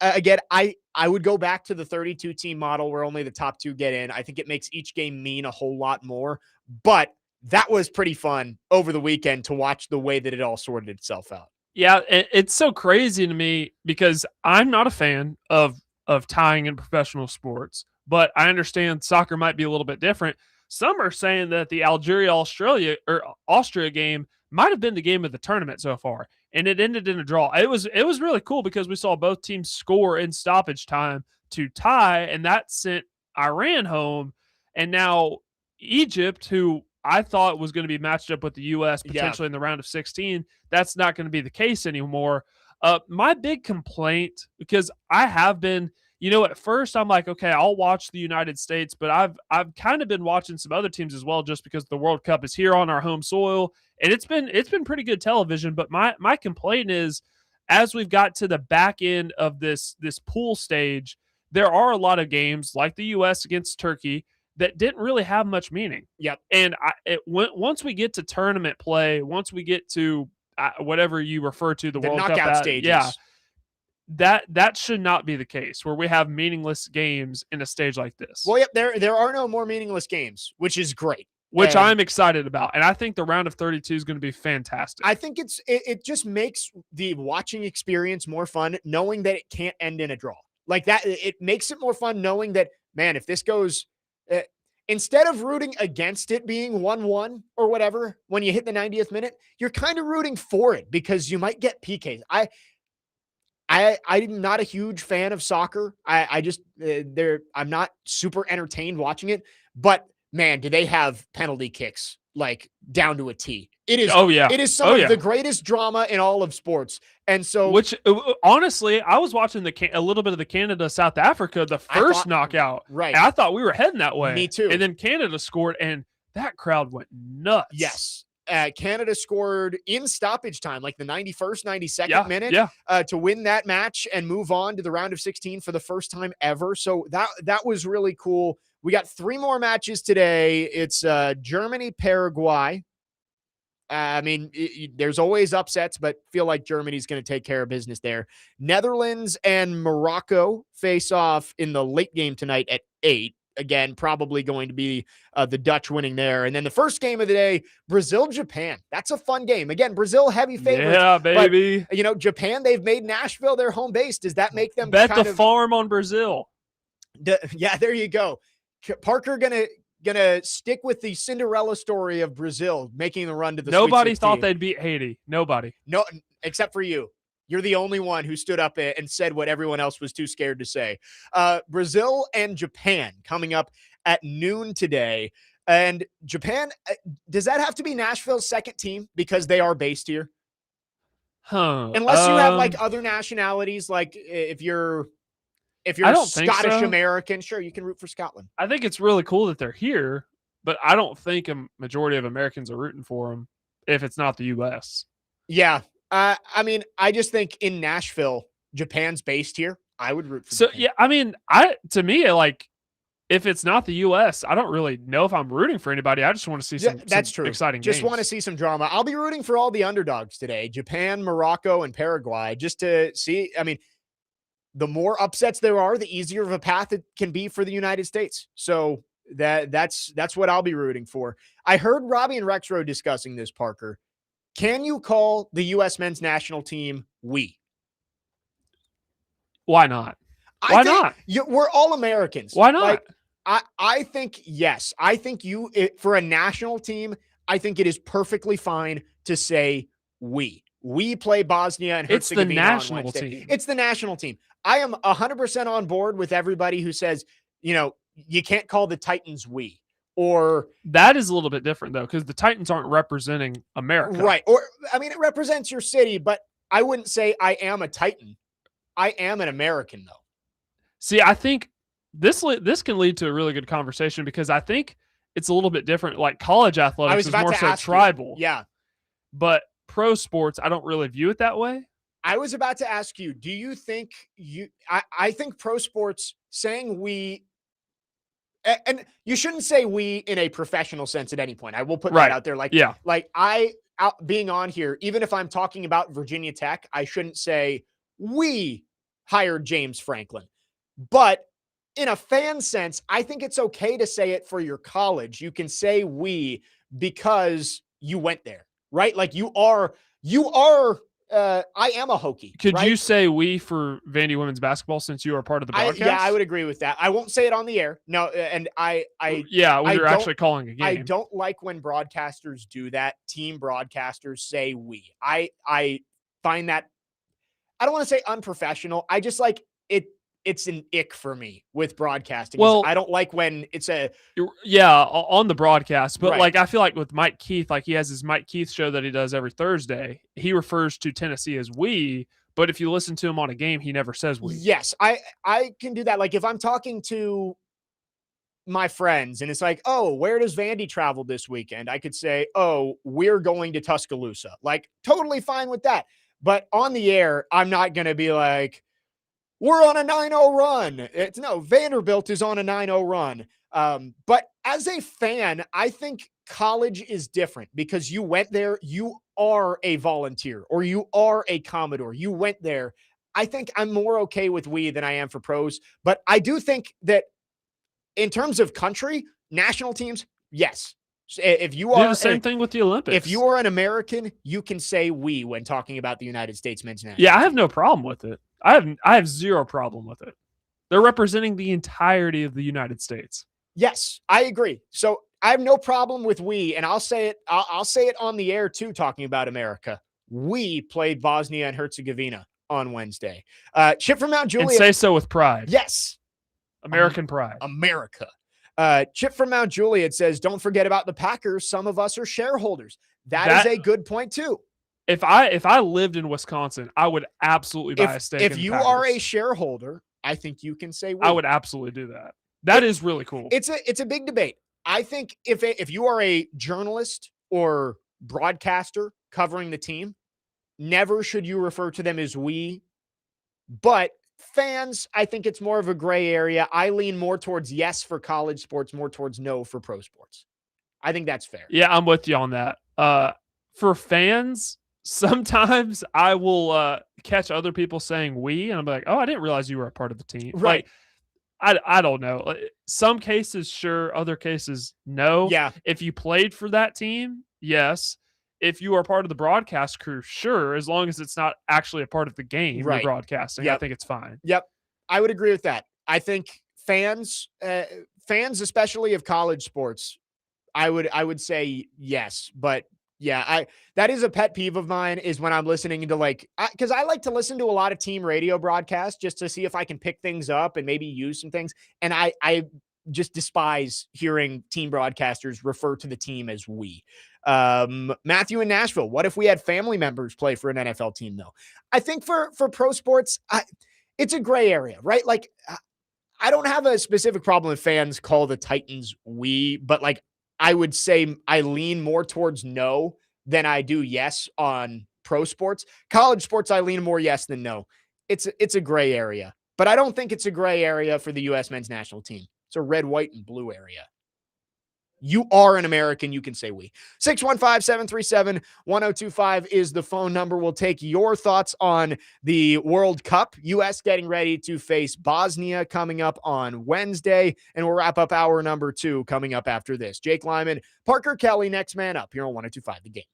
again, I would go back to the 32-team model where only the top two get in. I think it makes each game mean a whole lot more. But that was pretty fun over the weekend to watch the way that it all sorted itself out. Yeah, it's so crazy to me because I'm not a fan of tying in professional sports, but I understand soccer might be a little bit different. Some are saying that the Austria game might have been the game of the tournament so far, and it ended in a draw. It was really cool because we saw both teams score in stoppage time to tie, and that sent Iran home. And now Egypt, who I thought was going to be matched up with the U.S. potentially in the round of 16, that's not going to be the case anymore. My big complaint, because I have been – at first I'm like, okay, I'll watch the United States, but I've kind of been watching some other teams as well, just because the World Cup is here on our home soil, and it's been pretty good television. But my complaint is, as we've got to the back end of this pool stage, there are a lot of games like the U.S. against Turkey that didn't really have much meaning. Yep. And once we get to tournament play, once we get to whatever you refer to the World Cup knockout stages. Yeah. That should not be the case where we have meaningless games in a stage like this. Well, there are no more meaningless games, which is great. Which I'm excited about. And I think the round of 32 is going to be fantastic. I think it just makes the watching experience more fun, knowing that it can't end in a draw. Like that, it makes it more fun knowing that, man, if this goes instead of rooting against it being 1-1 or whatever, when you hit the 90th minute, you're kind of rooting for it because you might get PKs. I'm not a huge fan of soccer. I'm not super entertained watching it, but man, do they have penalty kicks like down to a T. It is. Oh yeah. It is some of the greatest drama in all of sports. And so, which honestly, I was watching a little bit of the Canada South Africa, the first knockout. Right. And I thought we were heading that way. Me too. And then Canada scored, and that crowd went nuts. Yes. Canada scored in stoppage time, like the 91st, 92nd minute, to win that match and move on to the round of 16 for the first time ever. So that was really cool. We got 3 more matches today. It's Germany, Paraguay. There's always upsets, but feel like Germany's going to take care of business there. Netherlands and Morocco face off in the late game tonight at 8. again, probably going to be the Dutch winning there. And then the first game of the day, Brazil-Japan. That's a fun game. Again, Brazil heavy favorites. Yeah, baby. But, Japan, they've made Nashville their home base. Does that make them bet the farm on Brazil? Yeah, there you go. Parker gonna stick with the Cinderella story of Brazil making the run to the Nobody Sweet 16. thought they'd beat Haiti. Nobody. No, except for you. You're the only one who stood up and said what everyone else was too scared to say. Brazil and Japan coming up at noon today. And Japan, does that have to be Nashville's second team because they are based here? Unless you have like other nationalities, like if you're Scottish American, sure, you can root for Scotland. I think it's really cool that they're here, but I don't think a majority of Americans are rooting for them if it's not the U.S. Yeah. I mean, I just think in Nashville, Japan's based here. I would root for Japan. Yeah, I mean, to me, like, if it's not the U.S., I don't really know if I'm rooting for anybody. I just want to see some exciting games. Just want to see some drama. I'll be rooting for all the underdogs today, Japan, Morocco, and Paraguay, just to see. I mean, the more upsets there are, the easier of a path it can be for the United States. So that's what I'll be rooting for. I heard Robbie and Rexrow discussing this, Parker. Can you call the U.S. men's national team we? Why not? Why not? We're all Americans. Why not? Like, I think yes. I think for a national team, I think it is perfectly fine to say we. We play Bosnia and Herzegovina. It's the national team. It's the national team. I am 100% on board with everybody who says, you can't call the Titans we. Or that is a little bit different, though, because the Titans aren't representing America. Right. Or, I mean, it represents your city, but I wouldn't say I am a Titan. I am an American, though. See, I think this can lead to a really good conversation because I think it's a little bit different. Like college athletics is more so tribal. Yeah. But pro sports, I don't really view it that way. I was about to ask you, do you think I think pro sports saying we, and you shouldn't say we in a professional sense at any point. I will put that out there. Like being on here, even if I'm talking about Virginia Tech, I shouldn't say we hired James Franklin. But in a fan sense, I think it's okay to say it for your college. You can say we because you went there, right? Like you are, I am a Hokie. Could you say we for Vandy women's basketball since you are part of the broadcast? I would agree with that. I won't say it on the air. No, and when you're actually calling a game. I don't like when broadcasters do that. Team broadcasters say we. I find that, I don't want to say unprofessional. I just like it. It's an ick for me with broadcasting. Well, I don't like when it's on the broadcast, but like I feel like with Mike Keith, like he has his Mike Keith show that he does every Thursday. He refers to Tennessee as we, but if you listen to him on a game, he never says we. Yes, I can do that. Like if I'm talking to my friends and it's like, oh, where does Vandy travel this weekend? I could say, oh, we're going to Tuscaloosa. Like totally fine with that. But on the air, I'm not going to be like, we're on a 9-0 run. Vanderbilt is on a 9-0 run. But as a fan, I think college is different because you went there, you are a volunteer or you are a Commodore. You went there. I think I'm more okay with we than I am for pros. But I do think that in terms of country, national teams, yes. If you are the same thing with the Olympics. If you are an American, you can say we when talking about the United States men's national team. I have no problem with it. I have zero problem with it. They're representing the entirety of the United States. Yes, I agree. So I have no problem with we, and I'll say it. I'll say it on the air too. Talking about America, we played Bosnia and Herzegovina on Wednesday. Chip from Mount Juliet, and say so with pride. Yes, American pride. America. Chip from Mount Juliet says, "Don't forget about the Packers. Some of us are shareholders." That is a good point too. If I lived in Wisconsin, I would absolutely buy a stake. If you are a shareholder, I think you can say we. I would absolutely do that. That is really cool. It's a big debate. I think if you are a journalist or broadcaster covering the team, never should you refer to them as we. But fans, I think it's more of a gray area. I lean more towards yes for college sports, more towards no for pro sports. I think that's fair. Yeah, I'm with you on that. For fans, sometimes I will catch other people saying we, and I'm like, oh, I didn't realize you were a part of the team. Right. Like, I don't know. Some cases, sure. Other cases, no. Yeah, If you played for that team, yes. If you are part of the broadcast crew, sure. As long as it's not actually a part of the game you're right. broadcasting, I Yep. think it's fine. Yep. I would agree with that. I think fans especially of college sports, I would say yes, but yeah, that is a pet peeve of mine is when I'm listening to like because I like to listen to a lot of team radio broadcasts just to see if I can pick things up and maybe use some things. And I just despise hearing team broadcasters refer to the team as we. Matthew in Nashville. What if we had family members play for an NFL team though? I think for pro sports, it's a gray area, right? Like I don't have a specific problem if fans call the Titans we, but like I would say I lean more towards no than I do yes on pro sports. College sports, I lean more yes than no. It's a gray area, but I don't think it's a gray area for the U.S. men's national team. It's a red, white, and blue area. You are an American. You can say we. 615-737-1025 is the phone number. We'll take your thoughts on the World Cup. U.S. getting ready to face Bosnia coming up on Wednesday. And we'll wrap up hour number 2 coming up after this. Jake Lyman, Parker Kelley, next man up here on 1025 The Game.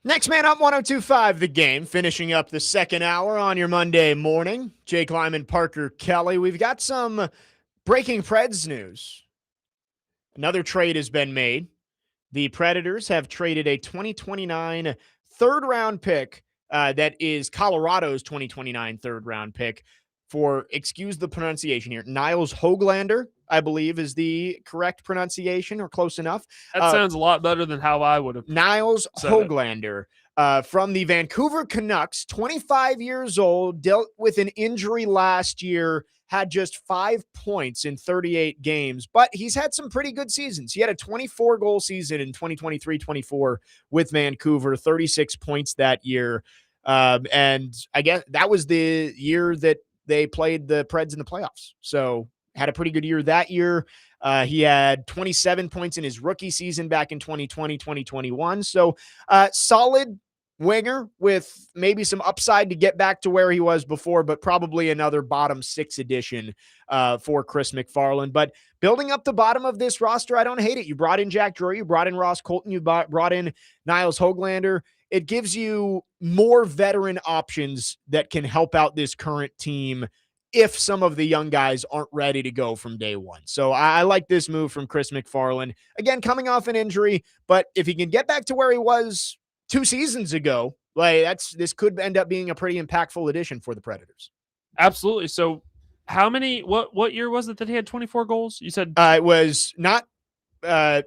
Next man up, 102.5 The Game, finishing up the second hour on your Monday morning. Jake Lyman, Parker Kelley. We've got some breaking Preds news. Another trade has been made. The Predators have traded a 2029 third-round pick that is Colorado's 2029 third-round pick for, excuse the pronunciation here, Niles Hoglander, I believe is the correct pronunciation or close enough. That sounds a lot better than how I would have. Niles Hoglander from the Vancouver Canucks, 25 years old, dealt with an injury last year, had just 5 points in 38 games, but he's had some pretty good seasons. He had a 24-goal season in 2023-24 with Vancouver, 36 points that year. And I guess that was the year that they played the Preds in the playoffs. So had a pretty good year that year. He had 27 points in his rookie season back in 2020, 2021. So solid winger with maybe some upside to get back to where he was before, but probably another bottom six addition for Chris McFarland. But building up the bottom of this roster, I don't hate it. You brought in Jack Drury, you brought in Ross Colton, you brought in Niles Hoglander. It gives you more veteran options that can help out this current team if some of the young guys aren't ready to go from day one. So I like this move from Chris McFarland. Again, coming off an injury, but if he can get back to where he was 2 seasons ago, this could end up being a pretty impactful addition for the Predators. Absolutely. So how many, what year was it that he had 24 goals? You said it was not.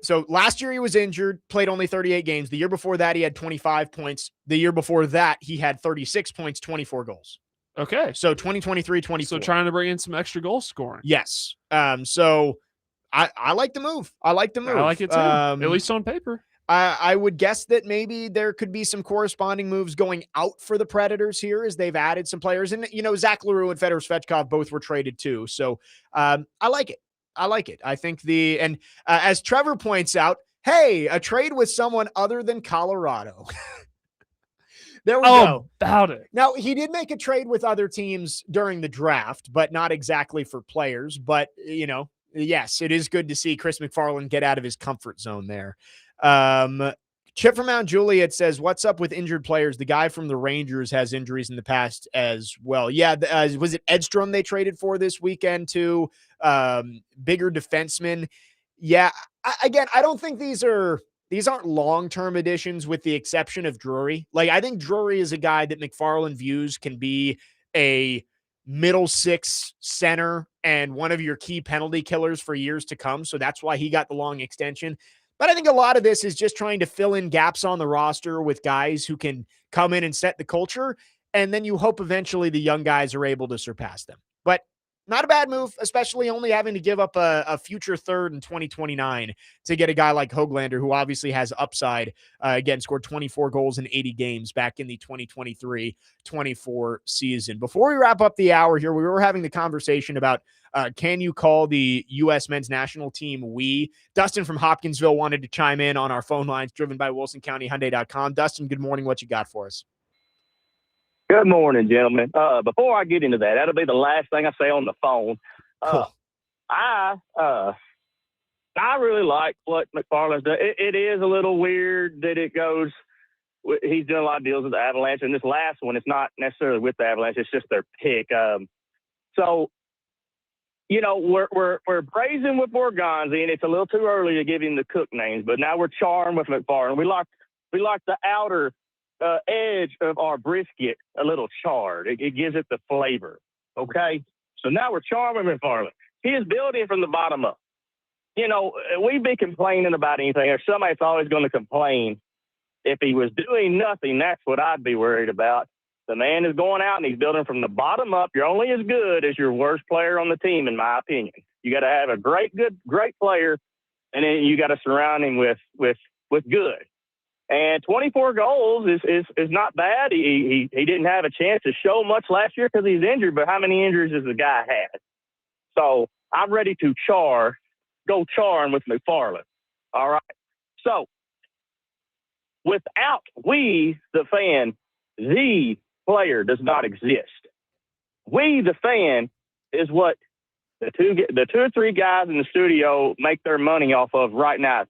So last year he was injured, played only 38 games. The year before that, he had 25 points. The year before that, he had 36 points, 24 goals. Okay. So 2023-24. So trying to bring in some extra goal scoring. Yes. So I like the move. I like the move. I like it too. At least on paper. I would guess that maybe there could be some corresponding moves going out for the Predators here as they've added some players. And, Zach LaRue and Fedor Svechkov both were traded too. So I like it. I think as Trevor points out, hey, a trade with someone other than Colorado. There we go. About it. Now, he did make a trade with other teams during the draft, but not exactly for players. But, yes, it is good to see Chris McFarland get out of his comfort zone there. Chip from Mount Juliet says, what's up with injured players? The guy from the Rangers has injuries in the past as well. Yeah, was it Edstrom they traded for this weekend too? Bigger defenseman. Yeah, again, I don't think these aren't long-term additions with the exception of Drury. I think Drury is a guy that McFarland views can be a middle six center and one of your key penalty killers for years to come. So that's why he got the long extension. But I think a lot of this is just trying to fill in gaps on the roster with guys who can come in and set the culture. And then you hope eventually the young guys are able to surpass them. But not a bad move, especially only having to give up a future third in 2029 to get a guy like Hoglander, who obviously has upside. Again, scored 24 goals in 80 games back in the 2023-24 season. Before we wrap up the hour here, we were having the conversation about can you call the U.S. men's national team we? Dustin from Hopkinsville wanted to chime in on our phone lines driven by WilsonCountyHyundai.com. Dustin, good morning. What you got for us? Good morning, gentlemen. Before I get into that, that'll be the last thing I say on the phone. Cool. I really like what McFarland's done. It is a little weird that it goes. He's doing a lot of deals with the Avalanche, and this last one, it's not necessarily with the Avalanche. It's just their pick. So, we're praising with Borgonzi, and it's a little too early to give him the cook names. But now we're charmed with McFarland. We like the outer edge of our brisket a little charred. It gives it the flavor. Okay? So now we're charming McFarland. He is building from the bottom up. We'd be complaining about anything, or somebody's always going to complain. If he was doing nothing, that's what I'd be worried about. The man is going out and he's building from the bottom up. You're only as good as your worst player on the team, in my opinion. You got to have a great player, and then you got to surround him with good. And 24 goals is not bad. He didn't have a chance to show much last year because he's injured, but how many injuries has the guy had? So I'm ready to go charm with McFarland. All right. So without we, the fan, the player does not exist. We, the fan, is what the two or three guys in the studio make their money off of right now.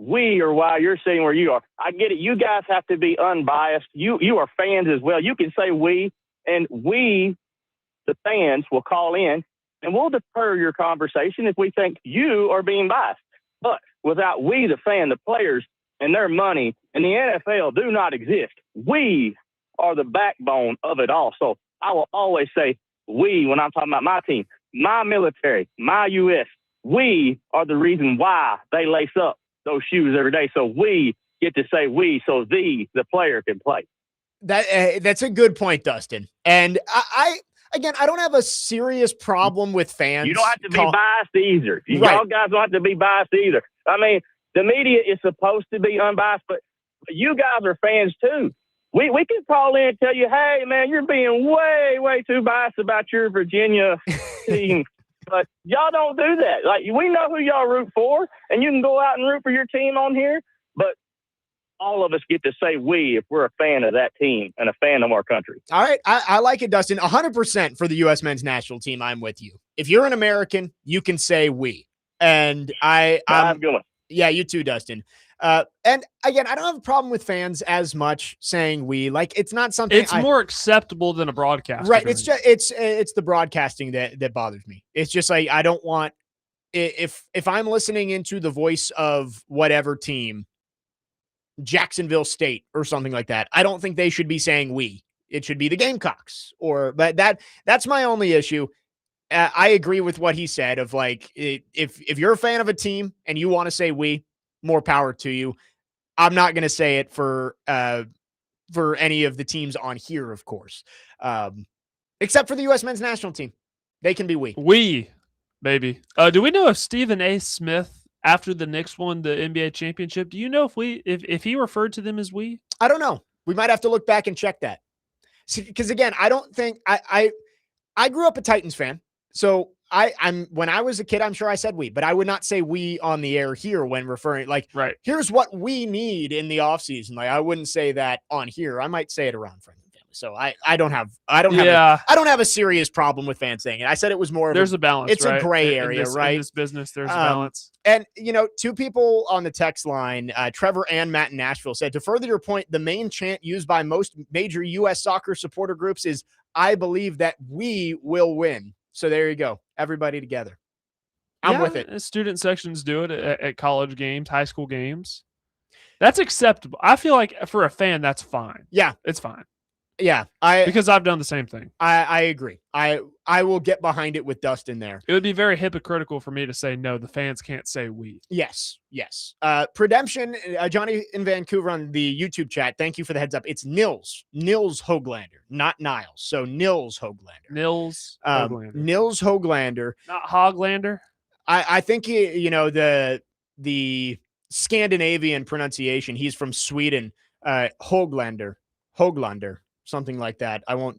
we are why you're sitting where you are. I get it. You guys have to be unbiased. You are fans as well. You can say we, and we, the fans, will call in, and we'll defer your conversation if we think you are being biased. But without we, the fan, the players, and their money, and the NFL do not exist. We are the backbone of it all. So I will always say we when I'm talking about my team, my military, my U.S. We are the reason why they lace up those shoes every day. So we get to say we, so the player can play. That's a good point, Dustin. And I again, I don't have a serious problem with fans. You don't have to be biased either. Right. Y'all guys don't have to be biased either. I mean, the media is supposed to be unbiased, but you guys are fans too. We can call in and tell you, hey, man, you're being way, way too biased about your Virginia team. But y'all don't do that. Like, we know who y'all root for, and you can go out and root for your team on here, but all of us get to say we if we're a fan of that team and a fan of our country. All right. I like it, Dustin. 100% for the U.S. men's national team. I'm with you. If you're an American, you can say we. And I'm good one. Yeah, you too, Dustin. And again, I don't have a problem with fans as much saying we. Like, it's not something. It's more acceptable than a broadcast, right? It's just it's the broadcasting that bothers me. It's just like, I don't want, if I'm listening into the voice of whatever team, Jacksonville State or something like that, I don't think they should be saying we. It should be the Gamecocks. But that's my only issue. I agree with what he said of like, if you're a fan of a team and you want to say we, more power to you. I'm not going to say it for any of the teams on here, of course, except for the U.S. men's national team. They can be we. We, baby. Do we know if Stephen A. Smith, after the Knicks won the NBA championship, do you know if he referred to them as we? I don't know. We might have to look back and check that. Because again, I don't think I grew up a Titans fan. So I'm when I was a kid, I'm sure I said we, but I would not say we on the air here when referring, like, right, here's what we need in the offseason. Like, I wouldn't say that on here. I might say it around friends and family. So I don't have a serious problem with fans saying it. I said it was more of there's a balance. It's right? a gray area, right? In this business, there's a balance. And two people on the text line, Trevor and Matt in Nashville, said, to further your point, the main chant used by most major U.S. soccer supporter groups is, I believe that we will win. So there you go. Everybody together. I'm with it. Student sections do it at college games, high school games. That's acceptable. I feel like for a fan, that's fine. Yeah. It's fine. Yeah. Because I've done the same thing. I agree. I will get behind it with Dustin there. It would be very hypocritical for me to say, no, the fans can't say we. Yes. Predemption, Johnny in Vancouver on the YouTube chat. Thank you for the heads up. It's Nils Hoglander, not Niles. So Nils Hoglander. Nils Hoglander. Nils Hoglander. Not Hoglander. I think the Scandinavian pronunciation, he's from Sweden. Hoglander, something like that. I won't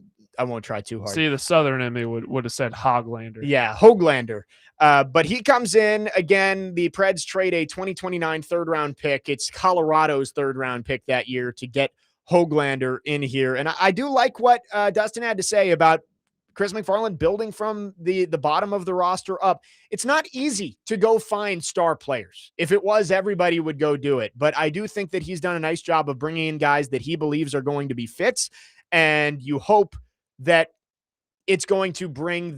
try too hard. See, the Southern in me would have said Hoglander. Yeah, Hoglander. But he comes in again. The Preds trade a 2029 third-round pick. It's Colorado's third-round pick that year to get Hoglander in here. And I do like what Dustin had to say about Chris McFarland building from the bottom of the roster up. It's not easy to go find star players. If it was, everybody would go do it. But I do think that he's done a nice job of bringing in guys that he believes are going to be fits. And you hope that it's going to bring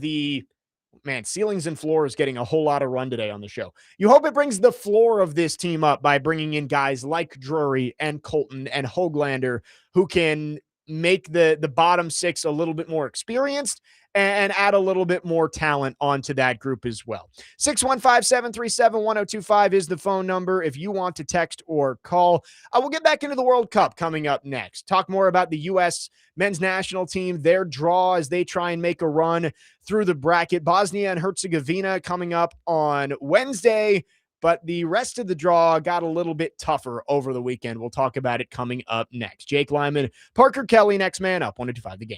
ceilings and floors getting a whole lot of run today on the show. You hope it brings the floor of this team up by bringing in guys like Drury and Colton and Hoglander, who can make the bottom six a little bit more experienced and add a little bit more talent onto that group as well. 615-737-1025 is the phone number if you want to text or call. We'll get back into the World Cup coming up next. Talk more about the U.S. men's national team, their draw as they try and make a run through the bracket. Bosnia and Herzegovina coming up on Wednesday, but the rest of the draw got a little bit tougher over the weekend. We'll talk about it coming up next. Jake Lyman, Parker Kelley, next man up, 102.5 The Game.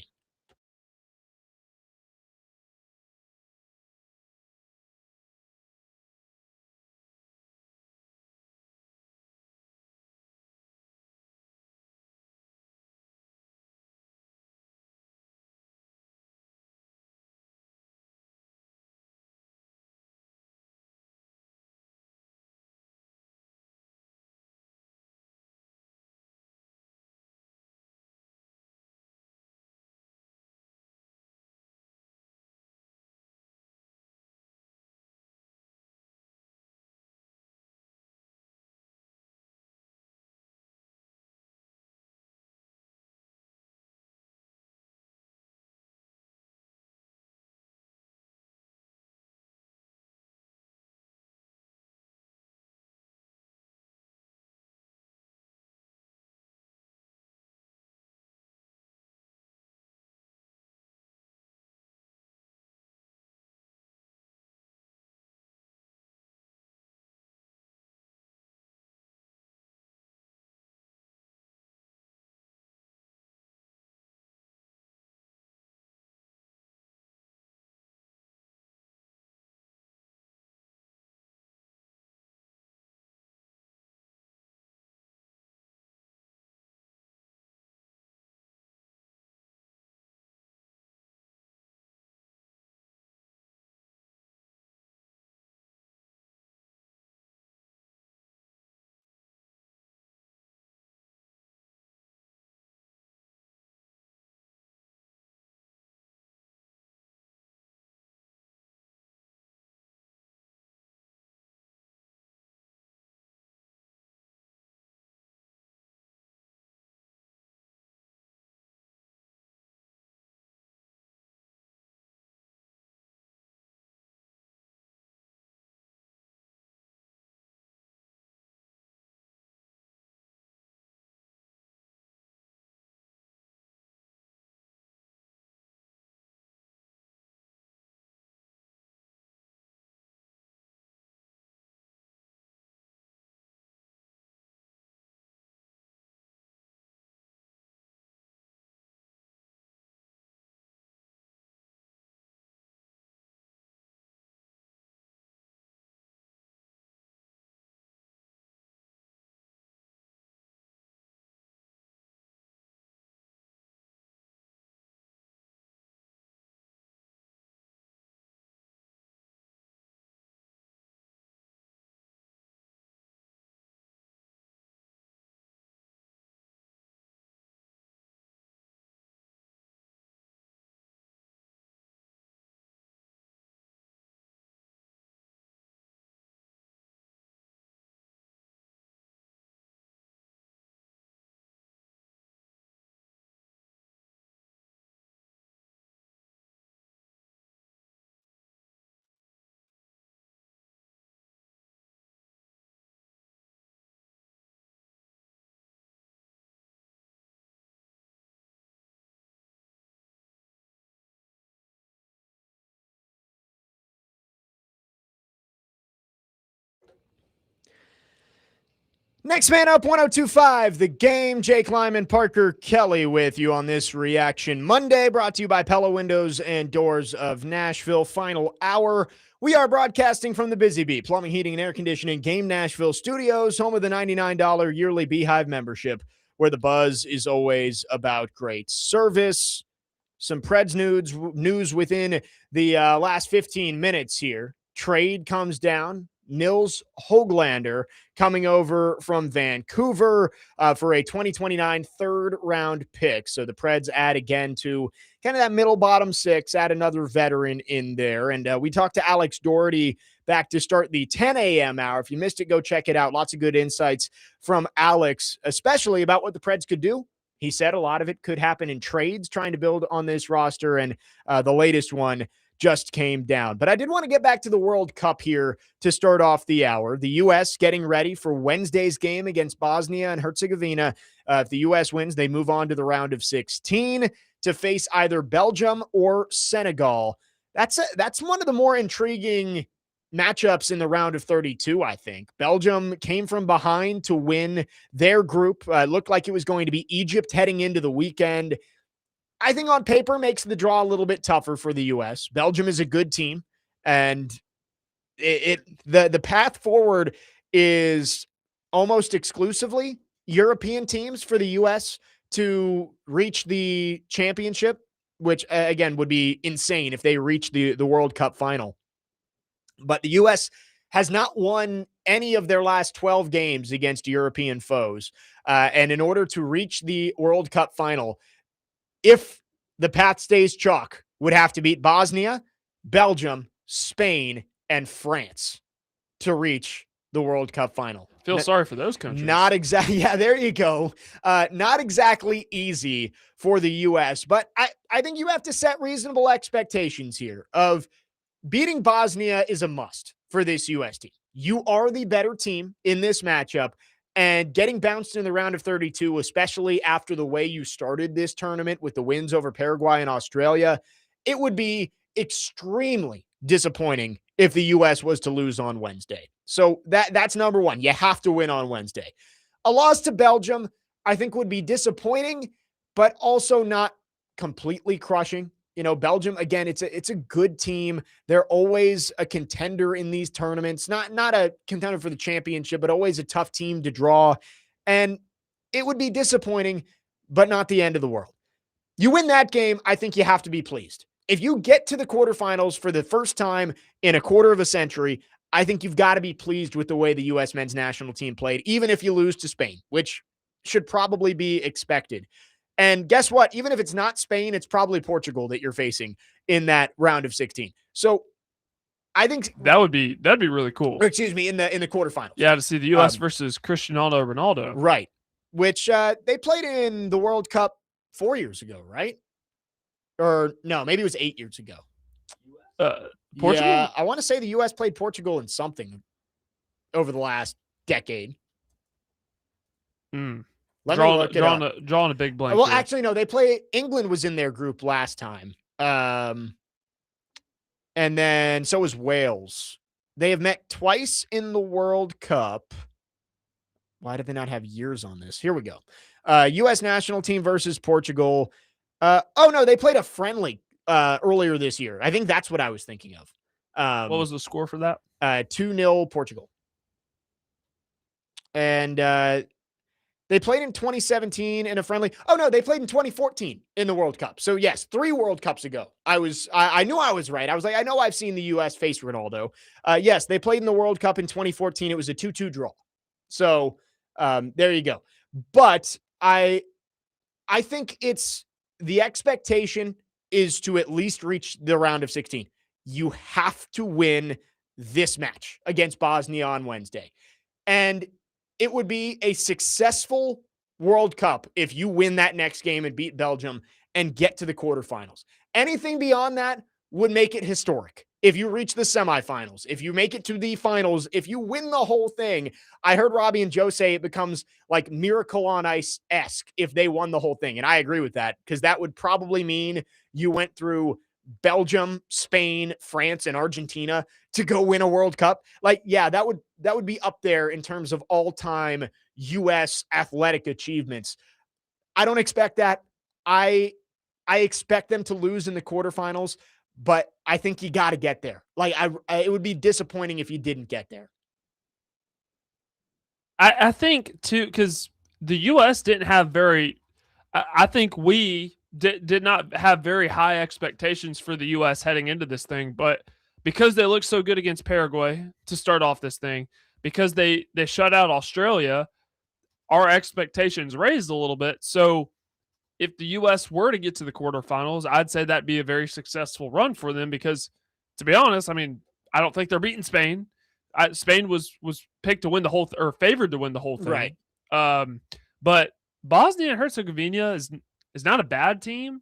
Next man up, 1025, The Game. Jake Lyman, Parker Kelley with you on this Reaction Monday, brought to you by Pella Windows and Doors of Nashville. Final hour. We are broadcasting from the Busy Bee Plumbing, Heating, and Air Conditioning Game Nashville Studios, home of the $99 yearly Beehive membership, where the buzz is always about great service. Some Preds news within the last 15 minutes here. Trade comes down. Nils Höglander coming over from Vancouver for a 2029 third-round pick. So the Preds add again to kind of that middle bottom six, add another veteran in there. And we talked to Alex Daugherty back to start the 10 a.m. hour. If you missed it, go check it out. Lots of good insights from Alex, especially about what the Preds could do. He said a lot of it could happen in trades, trying to build on this roster, and the latest one just came down. But I did want to get back to the World Cup here to start off the hour. The U.S. getting ready for Wednesday's game against Bosnia and Herzegovina. If the U.S. wins, they move on to the round of 16 to face either Belgium or Senegal. That's one of the more intriguing matchups in the round of 32, I think. Belgium came from behind to win their group. Looked like it was going to be Egypt heading into the weekend. I think on paper makes the draw a little bit tougher for the U.S. Belgium is a good team, and the path forward is almost exclusively European teams for the U.S. to reach the championship, which, again, would be insane if they reach the World Cup final. But the U.S. has not won any of their last 12 games against European foes. And in order to reach the World Cup final, if the path stays chalk, would have to beat Bosnia, Belgium, Spain, and France to reach the World Cup final. Feel sorry for those countries. Not exactly. Yeah, there you go. Not exactly easy for the U.S., but I think you have to set reasonable expectations here of beating Bosnia is a must for this U.S. team. You are the better team in this matchup. And getting bounced in the round of 32, especially after the way you started this tournament with the wins over Paraguay and Australia, it would be extremely disappointing if the U.S. was to lose on Wednesday. So that's number one. You have to win on Wednesday. A loss to Belgium, I think, would be disappointing, but also not completely crushing. You know, Belgium, again, it's a good team. They're always a contender in these tournaments. Not a contender for the championship, but always a tough team to draw. And it would be disappointing, but not the end of the world. You win that game, I think you have to be pleased. If you get to the quarterfinals for the first time in a quarter of a century, I think you've got to be pleased with the way the U.S. men's national team played, even if you lose to Spain, which should probably be expected. And guess what? Even if it's not Spain, it's probably Portugal that you're facing in that round of 16. So I think that'd be really cool. Excuse me, in the quarterfinals. Yeah, to see the U.S. versus Cristiano Ronaldo. Right. Which they played in the World Cup 4 years ago, right? Or no, maybe it was 8 years ago. Portugal? Yeah, I want to say the U.S. played Portugal in something over the last decade. Drawing a big blank. Well, here. actually, no. England was in their group last time. And then so was Wales. They have met twice in the World Cup. Why did they not have years on this? Here we go. U.S. national team versus Portugal. They played a friendly earlier this year. I think that's what I was thinking of. What was the score for that? 2-0 Portugal. And they played in 2017 in a friendly. Oh, no, they played in 2014 in the World Cup. So, yes, 3 World Cups ago. I knew I was right. I was like, I know I've seen the U.S. face Ronaldo. Yes, they played in the World Cup in 2014. It was a 2-2 draw. So, there you go. But I think it's the expectation is to at least reach the round of 16. You have to win this match against Bosnia on Wednesday. And it would be a successful World Cup if you win that next game and beat Belgium and get to the quarterfinals. Anything beyond that would make it historic. If you reach the semifinals, if you make it to the finals, if you win the whole thing, I heard Robbie and Joe say it becomes like Miracle on Ice-esque if they won the whole thing. And I agree with that because that would probably mean you went through Belgium, Spain, France, and Argentina to go win a World Cup. Like, yeah, that would be up there in terms of all-time U.S. athletic achievements. I don't expect that. I expect them to lose in the quarterfinals, but I think you got to get there. Like it would be disappointing if you didn't get there. I think too, because the U.S. didn't have very. I think we did not have very high expectations for the U.S. heading into this thing, but because they looked so good against Paraguay to start off this thing, because they shut out Australia, our expectations raised a little bit. So if the U.S. were to get to the quarterfinals, I'd say that'd be a very successful run for them because, to be honest, I mean, I don't think they're beating Spain. Spain was picked to win the whole or favored to win the whole thing. Right. But Bosnia and Herzegovina is not a bad team,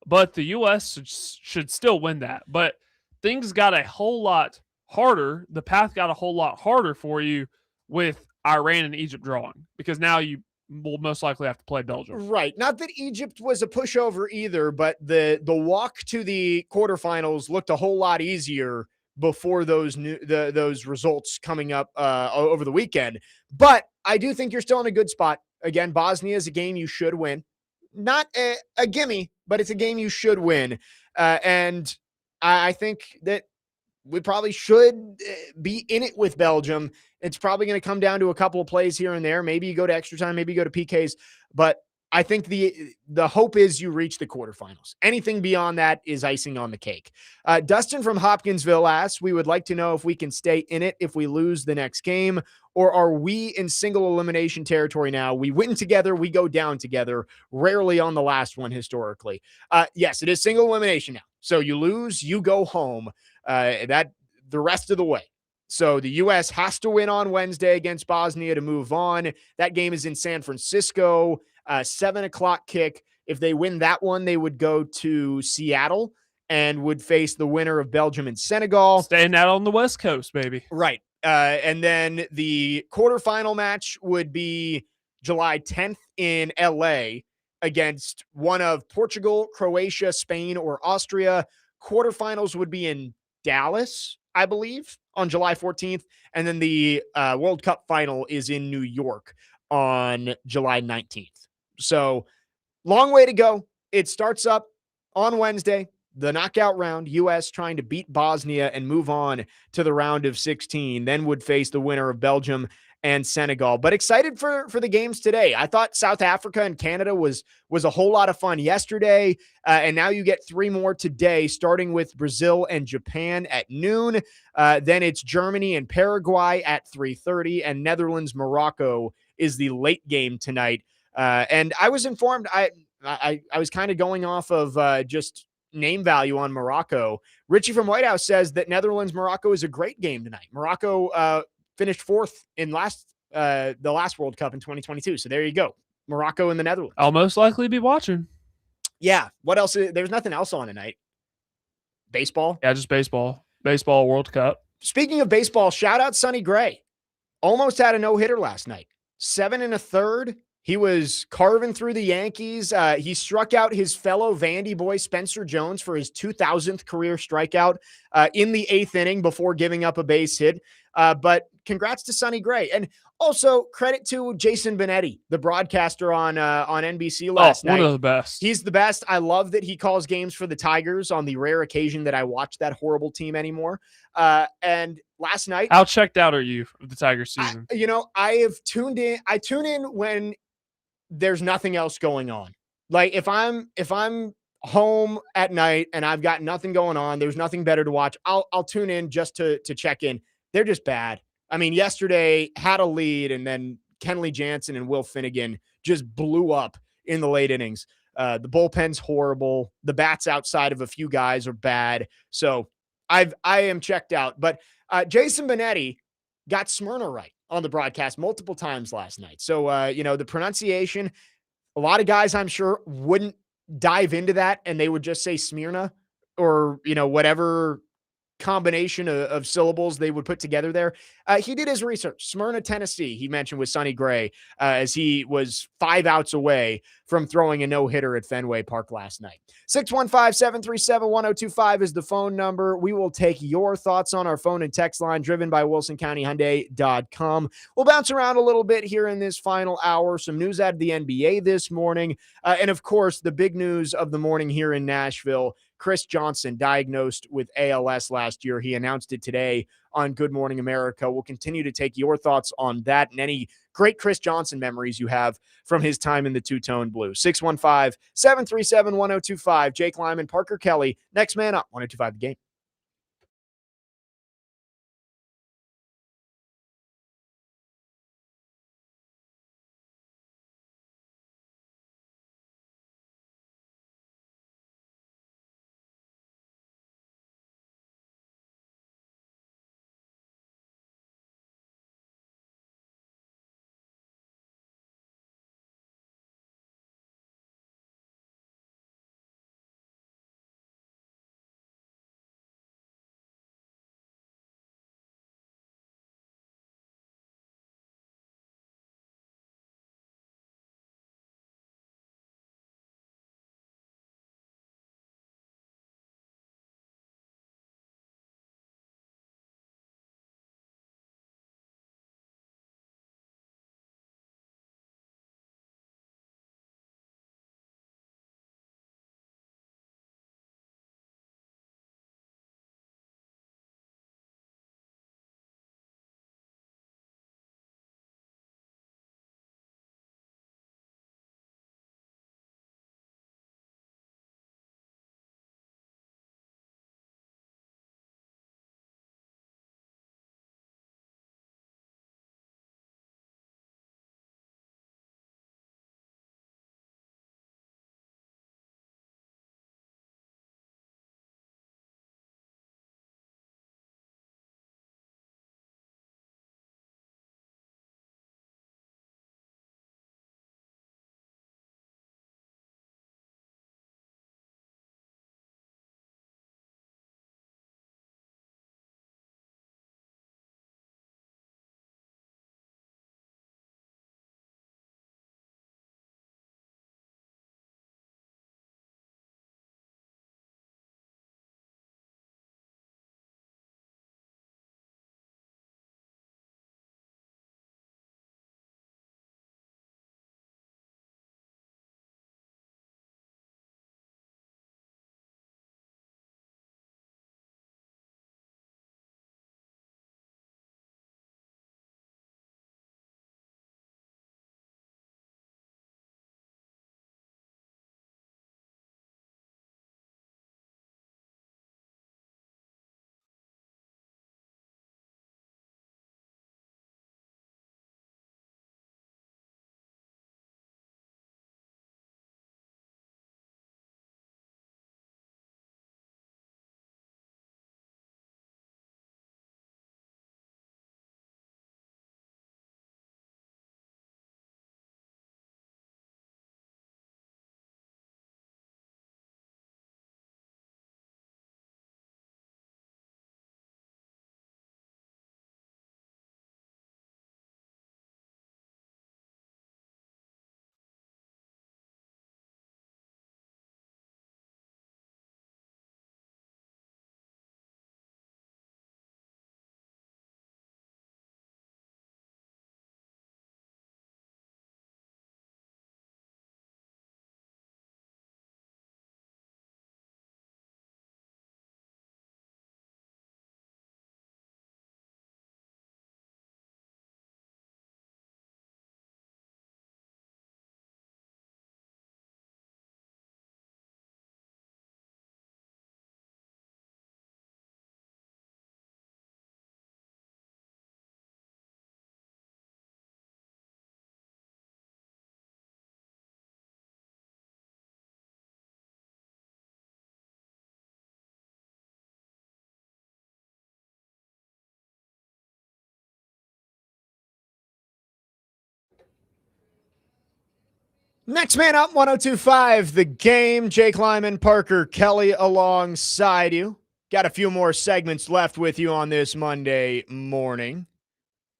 but the U.S. should still win that. But things got a whole lot harder. The path got a whole lot harder for you with Iran and Egypt drawing because now you will most likely have to play Belgium. Right. Not that Egypt was a pushover either, but the walk to the quarterfinals looked a whole lot easier before those those results coming up over the weekend. But I do think you're still in a good spot. Again, Bosnia is a game you should win. Not a gimme, but it's a game you should win. And I think that we probably should be in it with Belgium. It's probably going to come down to a couple of plays here and there. Maybe you go to extra time, maybe you go to PKs. But I think the hope is you reach the quarterfinals. Anything beyond that is icing on the cake. Dustin from Hopkinsville asks, we would like to know if we can stay in it if we lose the next game, or are we in single elimination territory now? We win together, we go down together, rarely on the last one historically. Yes, it is single elimination now. So you lose, you go home. That the rest of the way. So the U.S. has to win on Wednesday against Bosnia to move on. That game is in San Francisco, 7:00 kick. If they win that one, they would go to Seattle and would face the winner of Belgium and Senegal. Staying out on the West Coast, baby. Right. And then the quarterfinal match would be July 10th in L.A. against one of Portugal, Croatia, Spain, or Austria. Quarterfinals would be in Dallas, I believe, on July 14th. And then the World Cup final is in New York on July 19th. So long way to go. It starts up on Wednesday, the knockout round, U.S. trying to beat Bosnia and move on to the round of 16, then would face the winner of Belgium and Senegal. But excited for the games today. I thought South Africa and Canada was a whole lot of fun yesterday, and now you get 3 more today, starting with Brazil and Japan at noon. Then it's Germany and Paraguay at 3:30, and Netherlands, Morocco is the late game tonight. And I was informed, I was kind of going off of just name value on Morocco. Richie from White House says that Netherlands, Morocco is a great game tonight. Morocco finished 4th in the last World Cup in 2022. So there you go. Morocco and the Netherlands. I'll most likely be watching. Yeah. What else? There's nothing else on tonight. Baseball? Yeah, just baseball. Baseball World Cup. Speaking of baseball, shout out Sonny Gray. Almost had a no-hitter last night. 7 1/3. He was carving through the Yankees. He struck out his fellow Vandy boy, Spencer Jones, for his 2000th career strikeout in the 8th inning before giving up a base hit. But congrats to Sonny Gray. And also credit to Jason Benetti, the broadcaster on NBC last night. One of the best. He's the best. I love that he calls games for the Tigers on the rare occasion that I watch that horrible team anymore. And last night, how checked out are you of the Tigers season? I have tuned in. I tune in when there's nothing else going on. Like if I'm home at night and I've got nothing going on, there's nothing better to watch, I'll tune in just to check in. They're just bad. I mean, yesterday had a lead and then Kenley Jansen and Will Finnegan just blew up in the late innings. The bullpen's horrible. The bats outside of a few guys are bad. So I am checked out. But Jason Benetti got Smyrna right on the broadcast multiple times last night. So, the pronunciation, a lot of guys I'm sure wouldn't dive into that and they would just say Smyrna or, whatever combination of syllables they would put together there. He did his research. Smyrna, Tennessee, he mentioned with Sonny Gray, as he was 5 outs away from throwing a no-hitter at Fenway Park last night. 615-737-1025 is the phone number. We will take your thoughts on our phone and text line, driven by WilsonCountyHyundai.com. We'll bounce around a little bit here in this final hour. Some news out of the NBA this morning. And of course, the big news of the morning here in Nashville, Chris Johnson diagnosed with ALS last year. He announced it today on Good Morning America. We'll continue to take your thoughts on that and any great Chris Johnson memories you have from his time in the two-tone blue. 615-737-1025. Jake Lyman, Parker Kelley, next man up, 1025 The Game. Next man up, 1025 The Game. Jake Lyman, Parker Kelley alongside you. Got a few more segments left with you on this Monday morning.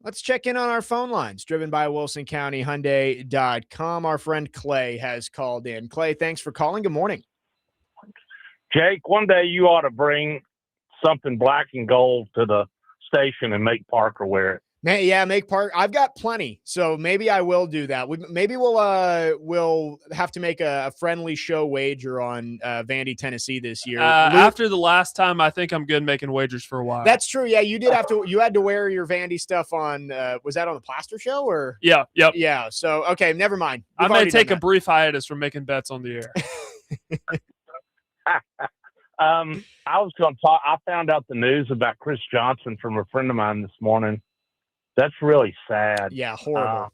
Let's check in on our phone lines, driven by WilsonCountyHyundai.com. Our friend Clay has called in. Clay, thanks for calling. Good morning. Jake, one day you ought to bring something black and gold to the station and make Parker wear it. Yeah, make Parker. I've got plenty, so maybe I will do that. Maybe we'll have to make a friendly show wager on Vandy, Tennessee this year. After the last time, I think I'm good making wagers for a while. That's true. Yeah, you did have to. You had to wear your Vandy stuff on. Was that on the Plaster Show or? Yeah. Yep. Yeah. So okay, never mind. I may take a brief hiatus from making bets on the air. I was going to talk. I found out the news about Chris Johnson from a friend of mine this morning. That's really sad. Yeah, horrible.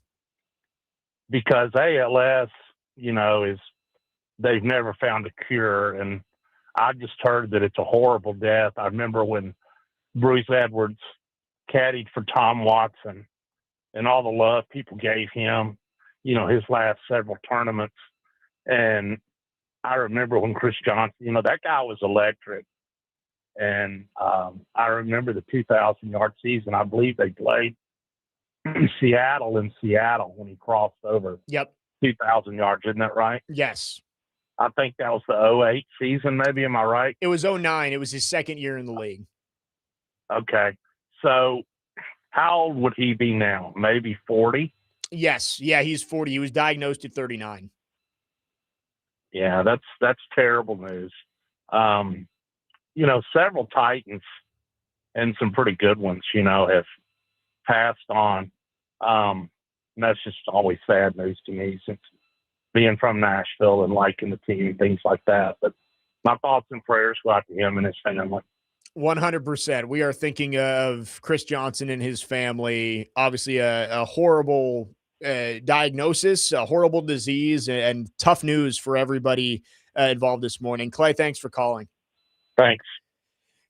Because ALS, they've never found a cure. And I just heard that it's a horrible death. I remember when Bruce Edwards caddied for Tom Watson and all the love people gave him, his last several tournaments. And I remember when Chris Johnson, that guy was electric. And I remember the 2,000-yard season. I believe they played Seattle when he crossed over. Yep. 2,000 yards, isn't that right? Yes. I think that was the 2008 season, maybe. Am I right? It was 2009. It was his second year in the league. Okay. So how old would he be now? Maybe 40? Yes. Yeah, he's 40. He was diagnosed at 39. Yeah, that's terrible news. Several Titans and some pretty good ones, have passed on. And that's just always sad news to me since being from Nashville and liking the team, things like that. But my thoughts and prayers go out to him and his family. 100%. We are thinking of Chris Johnson and his family. Obviously a horrible diagnosis, a horrible disease, and tough news for everybody involved this morning. Clay, thanks for calling. Thanks.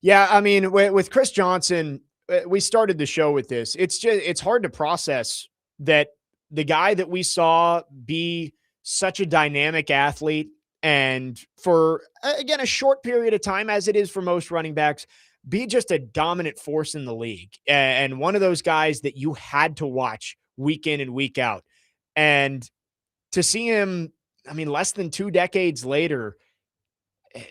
Yeah, I mean, with Chris Johnson, we started the show with this. It's hard to process that the guy that we saw be such a dynamic athlete and for, again, a short period of time, as it is for most running backs, be just a dominant force in the league. And one of those guys that you had to watch week in and week out. And to see him, I mean, less than 2 decades later,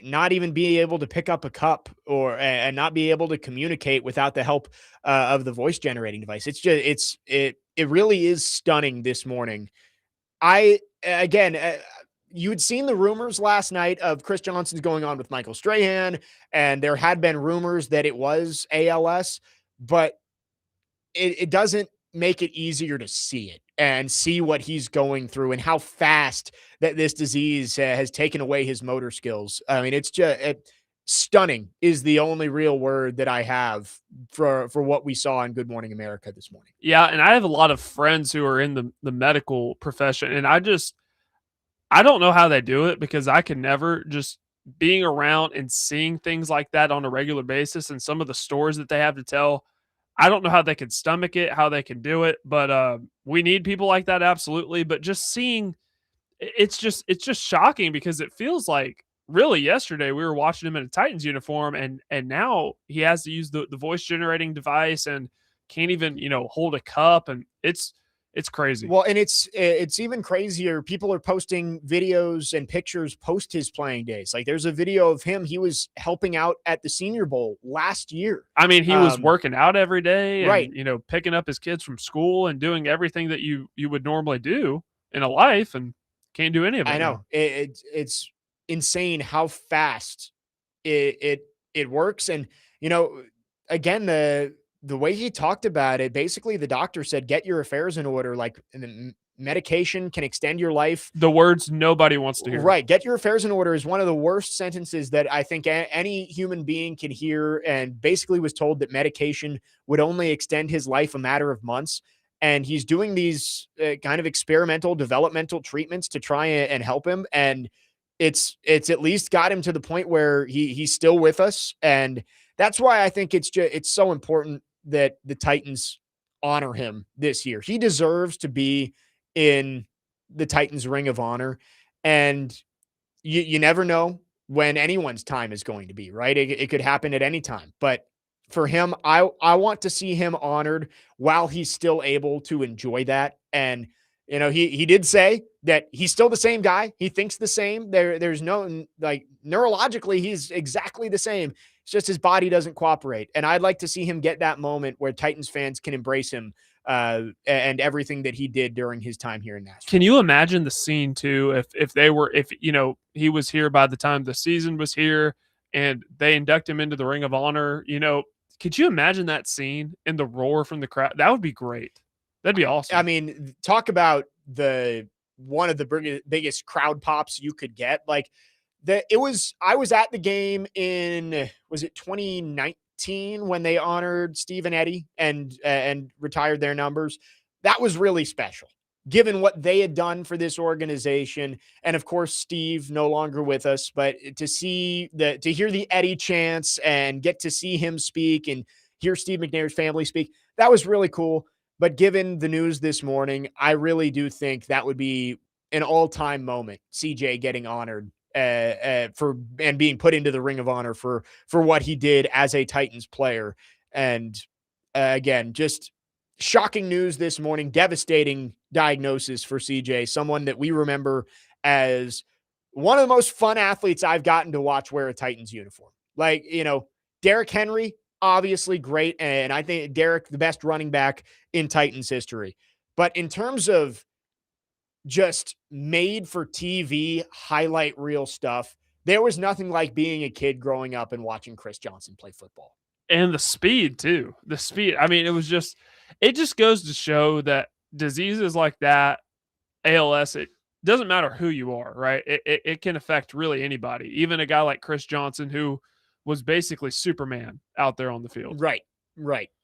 not even be able to pick up a cup and not be able to communicate without the help of the voice generating device. It really is stunning this morning. You had seen the rumors last night of Chris Johnson's going on with Michael Strahan, and there had been rumors that it was ALS, but it doesn't make it easier to see it and see what he's going through and how fast that this disease has taken away his motor skills. I mean, it's just stunning is the only real word that I have for what we saw on Good Morning America this morning. Yeah. And I have a lot of friends who are in the medical profession, and I don't know how they do it, because I can never, just being around and seeing things like that on a regular basis and some of the stories that they have to tell, I don't know how they can stomach it, how they can do it, but we need people like that, absolutely. But just seeing, it's just shocking, because it feels like really yesterday we were watching him in a Titans uniform, and now he has to use the voice generating device and can't even hold a cup, and it's crazy. Well, and it's even crazier. People are posting videos and pictures post his playing days. Like there's a video of him. He was helping out at the Senior Bowl last year. I mean, he was working out every day, and, right? Picking up his kids from school and doing everything that you would normally do in a life, and can't do any of it. I know it's insane how fast it works, and again the way he talked about it, basically the doctor said, get your affairs in order. Like the medication can extend your life. The words nobody wants to hear. Right. Get your affairs in order is one of the worst sentences that I think any human being can hear. And basically was told that medication would only extend his life a matter of months. And he's doing these kind of experimental developmental treatments to try and help him. And it's at least got him to the point where he's still with us. And that's why I think it's so important that the Titans honor him this year. He deserves to be in the Titans Ring of Honor. And you never know when anyone's time is going to be, right? It could happen at any time. But for him, I want to see him honored while he's still able to enjoy that. And, he did say that he's still the same guy. He thinks the same. There's no, like, neurologically, he's exactly the same. It's just his body doesn't cooperate. And I'd like to see him get that moment where Titans fans can embrace him and everything that he did during his time here in Nashville. Can you imagine the scene too if he was here by the time the season was here and they induct him into the Ring of Honor, could you imagine that scene and the roar from the crowd? That would be great. That'd be awesome. I mean, talk about one of the biggest crowd pops you could get. Like, I was at the game was it 2019 when they honored Steve and Eddie and retired their numbers? That was really special, given what they had done for this organization. And of course, Steve no longer with us, but to hear the Eddie chants and get to see him speak and hear Steve McNair's family speak, that was really cool. But given the news this morning, I really do think that would be an all-time moment, CJ getting honored and being put into the Ring of Honor for what he did as a Titans player. And again, just shocking news this morning, devastating diagnosis for CJ, someone that we remember as one of the most fun athletes I've gotten to watch wear a Titans uniform. Like, Derrick Henry, obviously great. And I think Derrick, the best running back in Titans history. But in terms of just made for TV highlight reel stuff, there was nothing like being a kid growing up and watching Chris Johnson play football. And the speed too. The speed. I mean, it just goes to show that diseases like that, ALS, it doesn't matter who you are, right? It can affect really anybody, even a guy like Chris Johnson, who was basically Superman out there on the field. Right.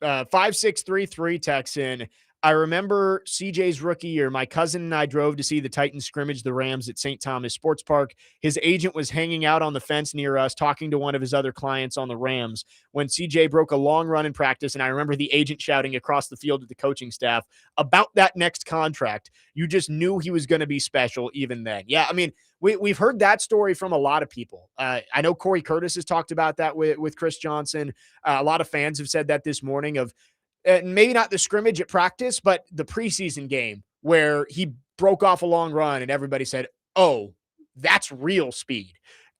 5633 Texan. I remember CJ's rookie year. My cousin and I drove to see the Titans scrimmage the Rams at St. Thomas Sports Park. His agent was hanging out on the fence near us, talking to one of his other clients on the Rams when CJ broke a long run in practice. And I remember the agent shouting across the field to the coaching staff about that next contract. You just knew he was going to be special even then. Yeah, I mean, we've heard that story from a lot of people. I know Corey Curtis has talked about that with Chris Johnson. A lot of fans have said that this morning of maybe not the scrimmage at practice, but the preseason game where he broke off a long run and everybody said, oh, that's real speed.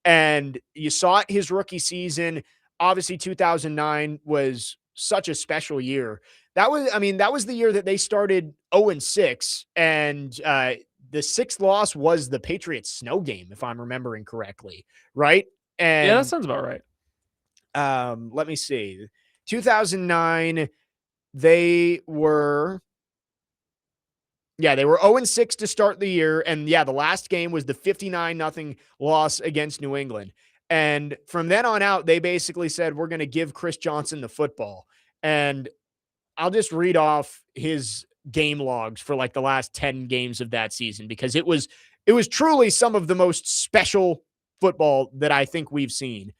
And you saw it his rookie season. Obviously, 2009 was such a special year. That was the year that they started 0-6, and the sixth loss was the Patriots snow game, if I'm remembering correctly, right? And yeah, that sounds about right. Let me see. 2009, they were 0-6 to start the year. And the last game was the 59-0 loss against New England. And from then on out, they basically said, we're going to give Chris Johnson the football. And I'll just read off his game logs for like the last 10 games of that season, because it was truly some of the most special football that I think we've seen.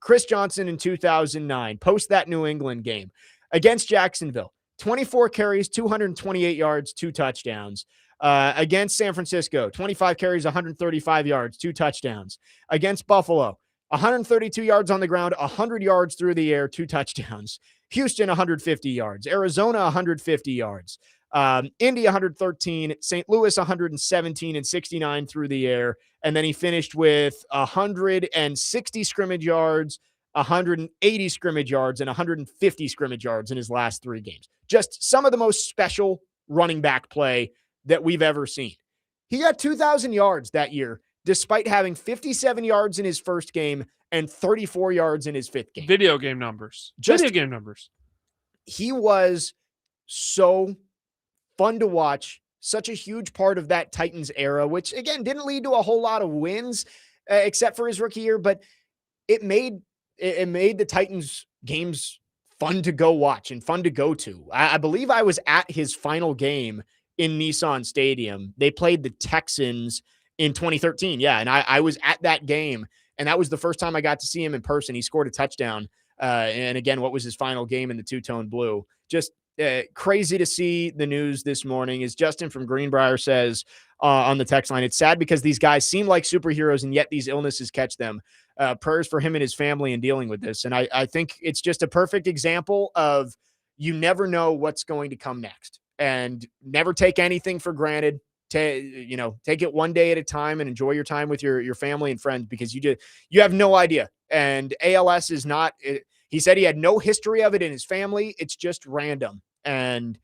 Chris Johnson in 2009, post that New England game against Jacksonville, 24 carries, 228 yards, 2 touchdowns. Against San Francisco, 25 carries, 135 yards, 2 touchdowns. Against Buffalo, 132 yards on the ground, 100 yards through the air, 2 touchdowns. Houston, 150 yards. Arizona, 150 yards. Indy, 113. St. Louis, 117 and 69 through the air. And then he finished with 160 scrimmage yards, 180 scrimmage yards, and 150 scrimmage yards in his last 3 games. Just some of the most special running back play that we've ever seen. He got 2,000 yards that year, despite having 57 yards in his first game and 34 yards in his 5th game. Video game numbers. He was so fun to watch, such a huge part of that Titans era, which again didn't lead to a whole lot of wins except for his rookie year, but it made the Titans games fun to go watch and fun to go to. I believe I was at his final game in Nissan Stadium. They played the Texans in 2013. Yeah. And I was at that game, and that was the first time I got to see him in person. He scored a touchdown. And again, what was his final game in the two-tone blue? Just crazy to see the news this morning. As Justin from Greenbrier says on the text line, it's sad because these guys seem like superheroes and yet these illnesses catch them. Prayers for him and his family in dealing with this. And I think it's just a perfect example of you never know what's going to come next, and never take anything for granted. Take it one day at a time and enjoy your time with your family and friends, because you have no idea. And ALS is not, he said he had no history of it in his family. It's just random. And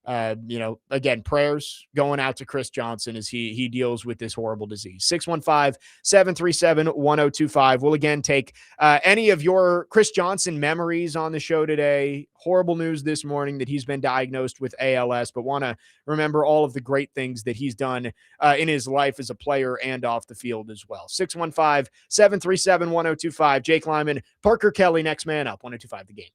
again, prayers going out to Chris Johnson as he deals with this horrible disease. 615-737-1025. We'll again take any of your Chris Johnson memories on the show today. Horrible news this morning that he's been diagnosed with ALS, but want to remember all of the great things that he's done in his life as a player and off the field as well. 615-737-1025. Jake Lyman, Parker Kelley, next man up. 1025 The Game.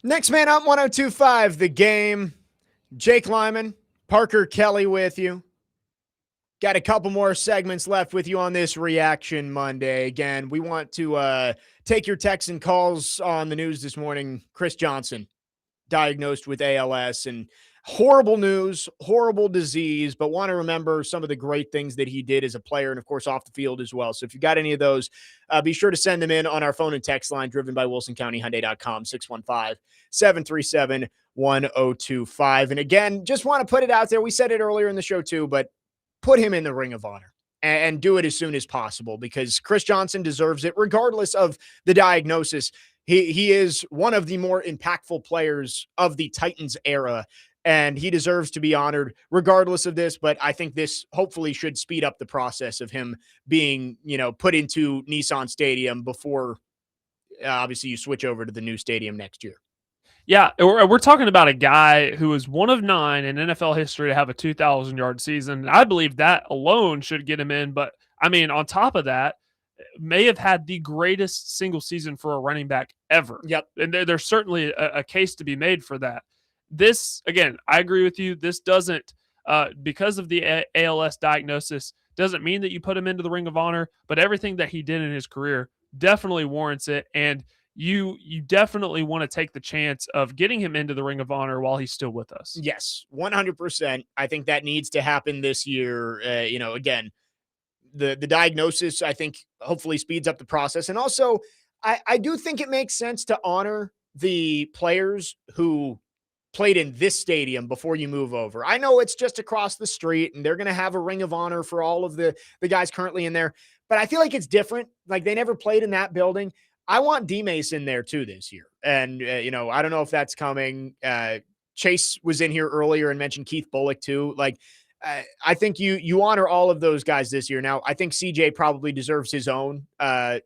Next man up, 1025 The Game. Jake Lyman, Parker Kelley with you. Got a couple more segments left with you on this Reaction Monday. Again, we want to take your texts and calls on the news this morning. Chris Johnson diagnosed with ALS, and horrible news, horrible disease, but want to remember some of the great things that he did as a player and, of course, off the field as well. So if you got any of those, be sure to send them in on our phone and text line driven by WilsonCountyHyundai.com, 615-737-1025. And again, just want to put it out there. We said it earlier in the show too, but put him in the Ring of Honor and do it as soon as possible, because Chris Johnson deserves it regardless of the diagnosis. He is one of the more impactful players of the Titans era, and he deserves to be honored regardless of this. But I think this hopefully should speed up the process of him being, put into Nissan Stadium before obviously you switch over to the new stadium next year. Yeah, we're talking about a guy who is one of 9 in NFL history to have a 2,000-yard season. I believe that alone should get him in. But, I mean, on top of that, may have had the greatest single season for a running back ever. Yep. And there's certainly a case to be made for that. This, again, I agree with you. This doesn't, because of the ALS diagnosis, doesn't mean that you put him into the Ring of Honor, but everything that he did in his career definitely warrants it. And you definitely want to take the chance of getting him into the Ring of Honor while he's still with us. Yes, 100%. I think that needs to happen this year. Again, the diagnosis, I think, hopefully speeds up the process. And also, I do think it makes sense to honor the players who played in this stadium before you move over. I know it's just across the street and they're going to have a Ring of Honor for all of the guys currently in there, but I feel like it's different. Like, they never played in that building. I want D-Mace in there too this year. And, I don't know if that's coming. Chase was in here earlier and mentioned Keith Bullock too. Like, I think you honor all of those guys this year. Now, I think CJ probably deserves his own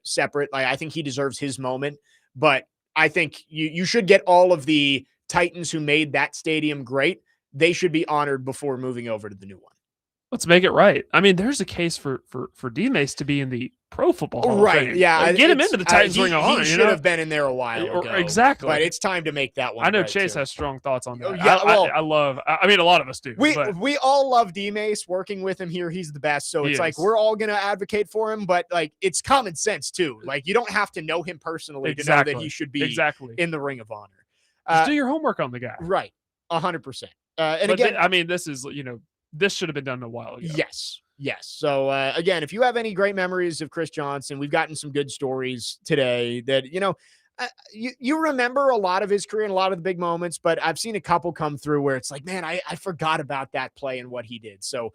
separate. Like, I think he deserves his moment, but I think you should get all of the Titans who made that stadium great. They should be honored before moving over to the new one. Let's make it right. I mean, there's a case for D-Mace to be in the Pro Football Hall of Fame. Yeah, like, get him into the Titans Ring of Honor. He should have been in there a while ago. Exactly, but it's time to make that one. I know right Chase too. has strong thoughts on that. Yeah, I mean, a lot of us do. We all love D-Mace. Working with him here, he's the best. So it's like we're all gonna advocate for him, but like, it's common sense too. Like, you don't have to know him personally to know that he should be in the Ring of Honor. Just do your homework on the guy. Right, 100%. And again, I mean, this is this should have been done a while ago. Yes. So, again, if you have any great memories of Chris Johnson, we've gotten some good stories today that, you remember a lot of his career and a lot of the big moments, but I've seen a couple come through where it's like, man, I forgot about that play and what he did. So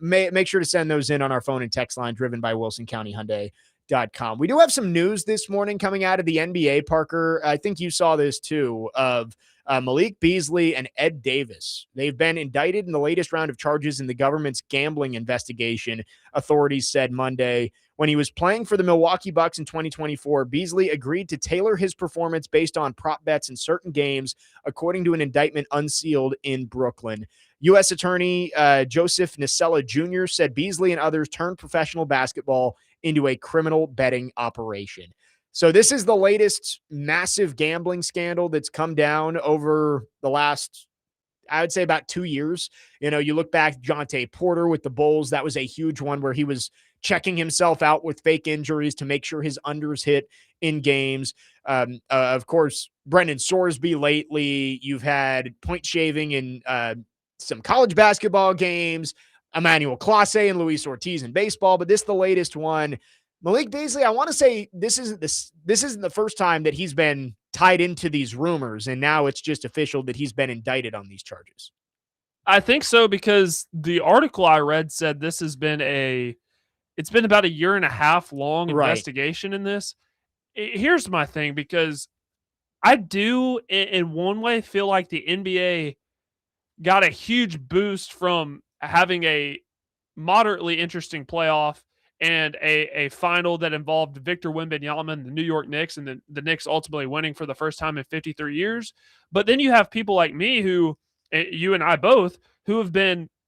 make sure to send those in on our phone and text line driven by WilsonCountyHyundai.com. We do have some news this morning coming out of the NBA, Parker. I think you saw this too, of Malik Beasley and Ed Davis. They've been indicted in the latest round of charges in the government's gambling investigation, authorities said Monday. When he was playing for the Milwaukee Bucks in 2024, Beasley agreed to tailor his performance based on prop bets in certain games, according to an indictment unsealed in Brooklyn. U.S. Attorney Joseph Nisella Jr. said Beasley and others turned professional basketball into a criminal betting operation. So this is the latest massive gambling scandal that's come down over the last, I would say, about 2 years. You look back, Jonte Porter with the Bulls, that was a huge one where he was checking himself out with fake injuries to make sure his unders hit in games. Of course, Brendan Sorsby lately. You've had point shaving in some college basketball games, Emmanuel Clase and Luis Ortiz in baseball, but this is the latest one. Malik Beasley, I want to say this isn't the first time that he's been tied into these rumors, and now it's just official that he's been indicted on these charges. I think so, because the article I read said it's been about 1.5 years long investigation in this. Here's my thing, because I do in one way feel like the NBA got a huge boost from having a moderately interesting playoff and a final that involved Victor Wembanyama, the New York Knicks, and the Knicks ultimately winning for the first time in 53 years. But then you have people like me who, you and I both, who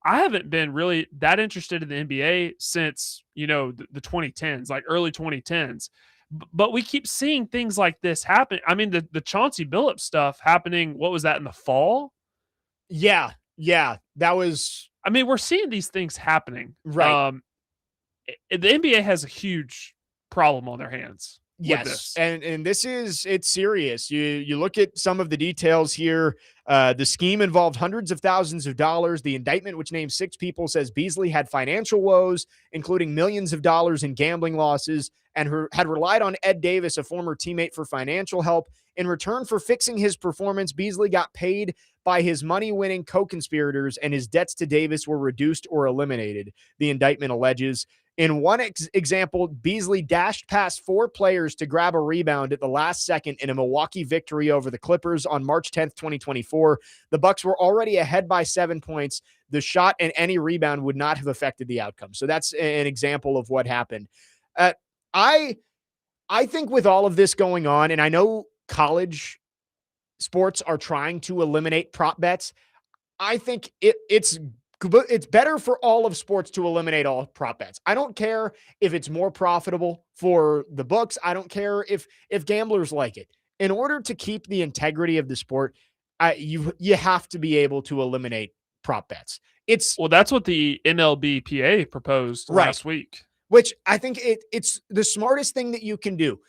I haven't been really that interested in the NBA since, the 2010s, like early 2010s. But we keep seeing things like this happen. I mean, the Chauncey Billups stuff happening, what was that, in the fall? Yeah, that was... I mean, we're seeing these things happening. Right. The NBA has a huge problem on their hands. Yes, this. and it's serious. You look at some of the details here. The scheme involved hundreds of thousands of dollars. The indictment, which names 6 people, says Beasley had financial woes, including millions of dollars in gambling losses, and had relied on Ed Davis, a former teammate, for financial help. In return for fixing his performance, Beasley got paid by his money-winning co-conspirators, and his debts to Davis were reduced or eliminated, the indictment alleges. In one example, Beasley dashed past 4 players to grab a rebound at the last second in a Milwaukee victory over the Clippers on March 10th, 2024. The Bucks were already ahead by 7 points. The shot and any rebound would not have affected the outcome. So that's an example of what happened. I think with all of this going on, and I know college sports are trying to eliminate prop bets, I think it's better for all of sports to eliminate all prop bets. I don't care if it's more profitable for the books. I don't care if gamblers like it. In order to keep the integrity of the sport, you have to be able to eliminate prop bets. Well, that's what the MLBPA proposed last week. Which I think it's the smartest thing that you can do.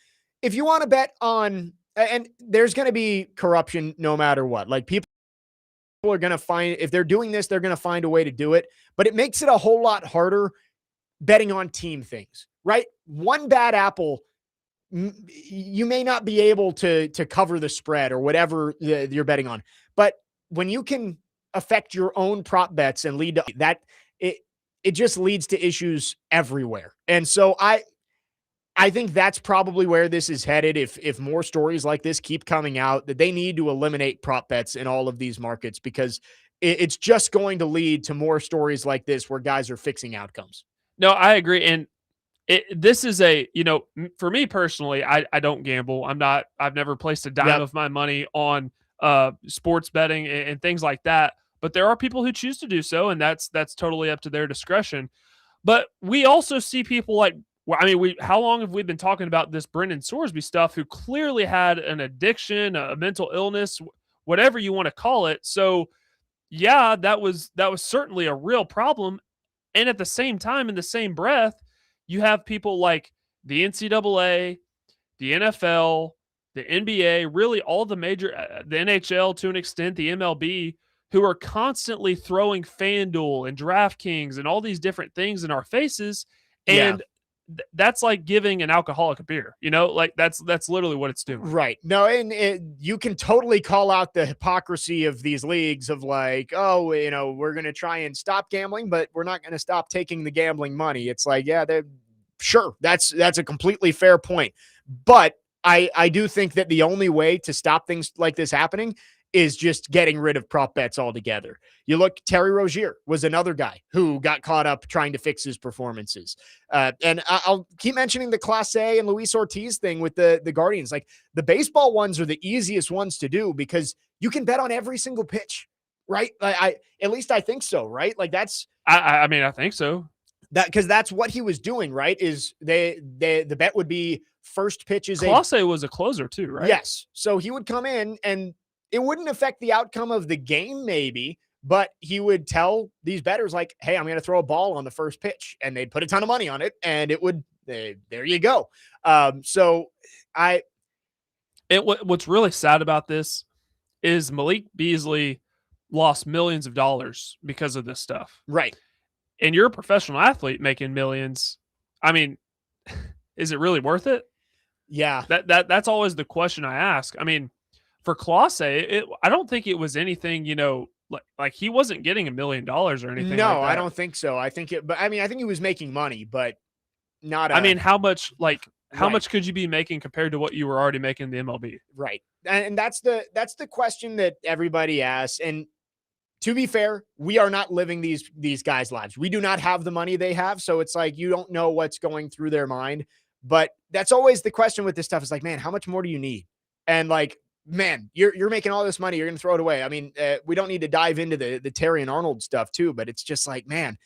If you want to bet on, and there's going to be corruption no matter what. Like, people are going to find, if they're doing this, they're going to find a way to do it. But it makes it a whole lot harder betting on team things, right? One bad apple, you may not be able to cover the spread or whatever you're betting on. But when you can affect your own prop bets and lead to that, it just leads to issues everywhere. And so I think that's probably where this is headed. If more stories like this keep coming out, that they need to eliminate prop bets in all of these markets, because it's just going to lead to more stories like this where guys are fixing outcomes. No, I agree. And this is for me personally, I don't gamble. I've never placed a dime of my money on sports betting and things like that. But there are people who choose to do so, and that's totally up to their discretion. But we also see people like, how long have we been talking about this Brendan Sorsby stuff, who clearly had an addiction, a mental illness, whatever you want to call it. So yeah, that was certainly a real problem. And at the same time, in the same breath, you have people like the NCAA, the NFL, the NBA, really all the major, the NHL to an extent, the MLB, who are constantly throwing FanDuel and DraftKings and all these different things in our faces. And that's like giving an alcoholic a beer, like that's literally what it's doing. Right. No, and you can totally call out the hypocrisy of these leagues of like, oh, we're going to try and stop gambling, but we're not going to stop taking the gambling money. It's like, yeah, sure. That's a completely fair point. But I do think that the only way to stop things like this happening is just getting rid of prop bets altogether. You look, Terry Rozier was another guy who got caught up trying to fix his performances. And I'll keep mentioning the Class A and Luis Ortiz thing with the Guardians. Like, the baseball ones are the easiest ones to do because you can bet on every single pitch, right? At least I think so, right? Like, that's, I think so. Because that's what he was doing, right? Is the bet would be first pitch is Class A was a closer too, right? Yes. So he would come in and it wouldn't affect the outcome of the game, maybe, but he would tell these bettors like, hey, I'm going to throw a ball on the first pitch, and they'd put a ton of money on it, and it would, there you go. What's really sad about this is Malik Beasley lost millions of dollars because of this stuff. Right. And you're a professional athlete making millions. I mean, is it really worth it? Yeah. That's always the question I ask. I mean, for Class A, I don't think it was anything, like he wasn't getting $1 million or anything. No, like that. I don't think so. I think I think he was making money, but not. How much, how much could you be making compared to what you were already making in the MLB? Right. And that's the question that everybody asks. And to be fair, we are not living these guys' lives. We do not have the money they have. So it's like, you don't know what's going through their mind, but that's always the question with this stuff. Is like, man, how much more do you need? And like, man, you're making all this money, you're going to throw it away. I mean, we don't need to dive into the Terry and Arnold stuff too, but it's just like, man,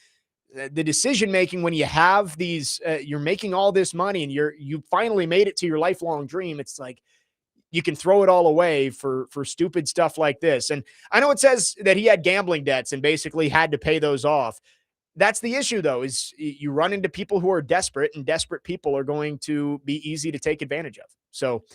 the decision-making when you have these, you're making all this money and you finally made it to your lifelong dream. It's like, you can throw it all away for stupid stuff like this. And I know it says that he had gambling debts and basically had to pay those off. that's the issue, though, is you run into people who are desperate, and desperate people are going to be easy to take advantage of. So,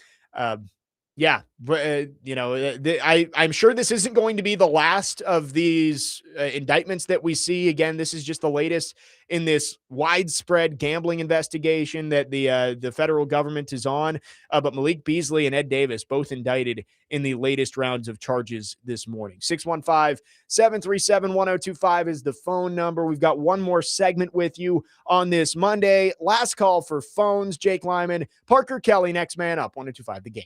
yeah, I'm sure this isn't going to be the last of these indictments that we see. Again, this is just the latest in this widespread gambling investigation that the federal government is on. But Malik Beasley and Ed Davis both indicted in the latest rounds of charges this morning. 615-737-1025 is the phone number. We've got one more segment with you on this Monday. Last call for phones. Jake Lyman, Parker Kelley, next man up. 1025 The Game.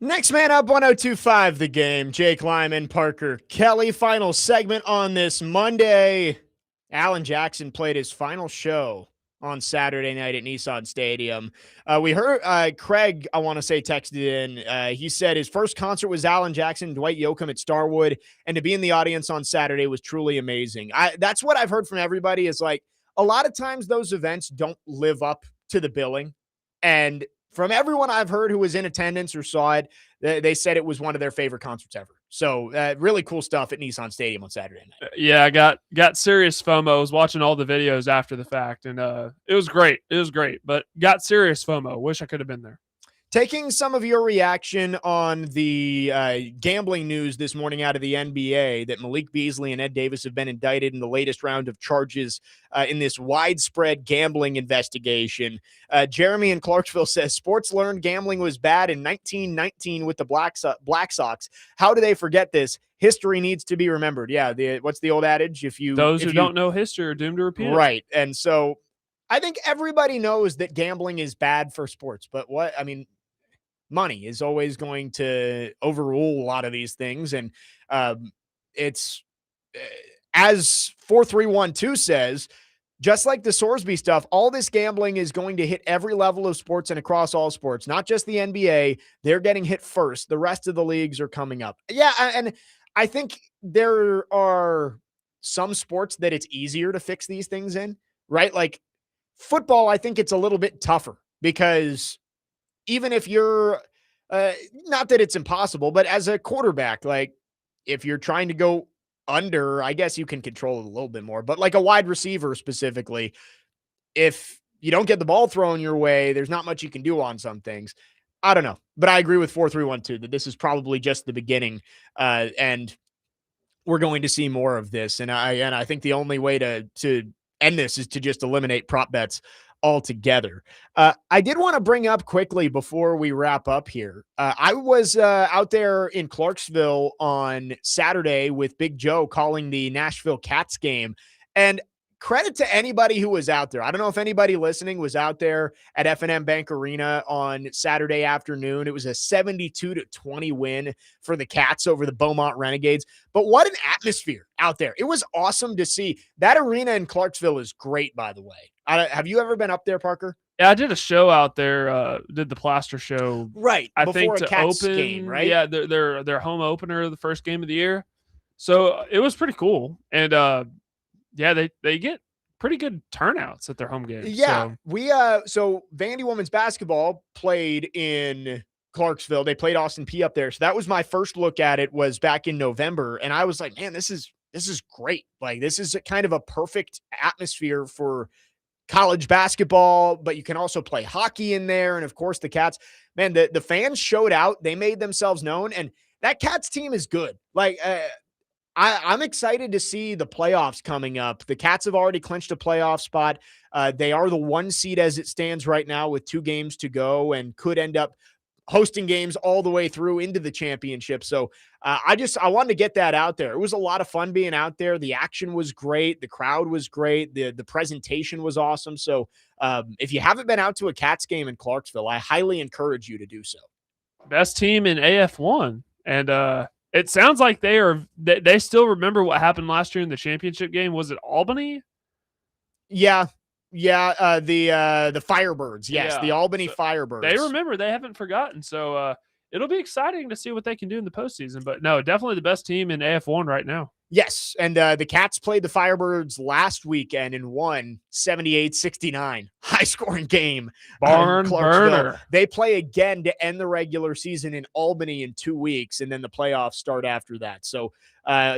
Next man up, 1025 The Game. Jake Lyman, Parker Kelley. Final segment on this Monday. Alan Jackson played his final show on Saturday night at Nissan Stadium. We heard Craig, I want to say, texted in. He said his first concert was Alan Jackson, Dwight Yoakam at Starwood, and to be in the audience on Saturday was truly amazing. That's what I've heard from everybody is like a lot of times those events don't live up to the billing. And from everyone I've heard who was in attendance or saw it, they said it was one of their favorite concerts ever. So really cool stuff at Nissan Stadium on Saturday night. Yeah, I got serious FOMO. I was watching all the videos after the fact, and it was great. It was great, but got serious FOMO. Wish I could have been there. Taking some of your reaction on the gambling news this morning out of the NBA that Malik Beasley and Ed Davis have been indicted in the latest round of charges in this widespread gambling investigation. Jeremy in Clarksville says sports learned gambling was bad in 1919 with the Black Sox. How do they forget this? History needs to be remembered. Yeah, what's the old adage? Those who don't know history are doomed to repeat it. Right, and so I think everybody knows that gambling is bad for sports, but money is always going to overrule a lot of these things. And it's as 4312 says, just like the Sorsby stuff, all this gambling is going to hit every level of sports and across all sports, not just the NBA. They're getting hit first. The rest of the leagues are coming up. Yeah. And I think there are some sports that it's easier to fix these things in, right? Like football, I think it's a little bit tougher because even if you're not that it's impossible, but as a quarterback, like if you're trying to go under, I guess you can control it a little bit more, but like a wide receiver specifically, if you don't get the ball thrown your way, there's not much you can do on some things. I don't know, but I agree with 4312 that this is probably just the beginning, and we're going to see more of this. And I think the only way to end this is to just eliminate prop bets altogether. I did want to bring up quickly before we wrap up here. I was out there in Clarksville on Saturday with Big Joe calling the Nashville Cats game, and credit to anybody who was out there. I don't know if anybody listening was out there at F&M Bank Arena on Saturday afternoon. It was a 72-20 win for the Cats over the Beaumont Renegades. But what an atmosphere out there. It was awesome to see. That arena in Clarksville is great, by the way. Have you ever been up there, Parker? Yeah, I did a show out there, did the Plaster show. Right. I before think a to Cats open, game, right? Yeah, their home opener of the first game of the year. So it was pretty cool. And yeah, they get pretty good turnouts at their home games. Yeah. So Vandy women's basketball played in Clarksville. They played Austin P up there. So that was my first look at it, was back in November. And I was like, man, this is great. Like, this is kind of a perfect atmosphere for college basketball, but you can also play hockey in there. And of course the Cats, man, the fans showed out. They made themselves known, and that Cats team is good. Like, I'm excited to see the playoffs coming up. The Cats have already clinched a playoff spot. They are the 1 seed as it stands right now with 2 games to go, and could end up hosting games all the way through into the championship. So I wanted to get that out there. It was a lot of fun being out there. The action was great. The crowd was great. The presentation was awesome. So if you haven't been out to a Cats game in Clarksville, I highly encourage you to do so. Best team in AF1. And it sounds like they still remember what happened last year in the championship game. Was it Albany? Yeah. Yeah, the Firebirds. Yes, Yeah. the Albany Firebirds. They remember. They haven't forgotten. So it'll be exciting to see what they can do in the postseason. But no, definitely the best team in AF1 right now. Yes, and the Cats played the Firebirds last weekend and won 78-69. High-scoring game. Barn burner. They play again to end the regular season in Albany in 2 weeks, and then the playoffs start after that. So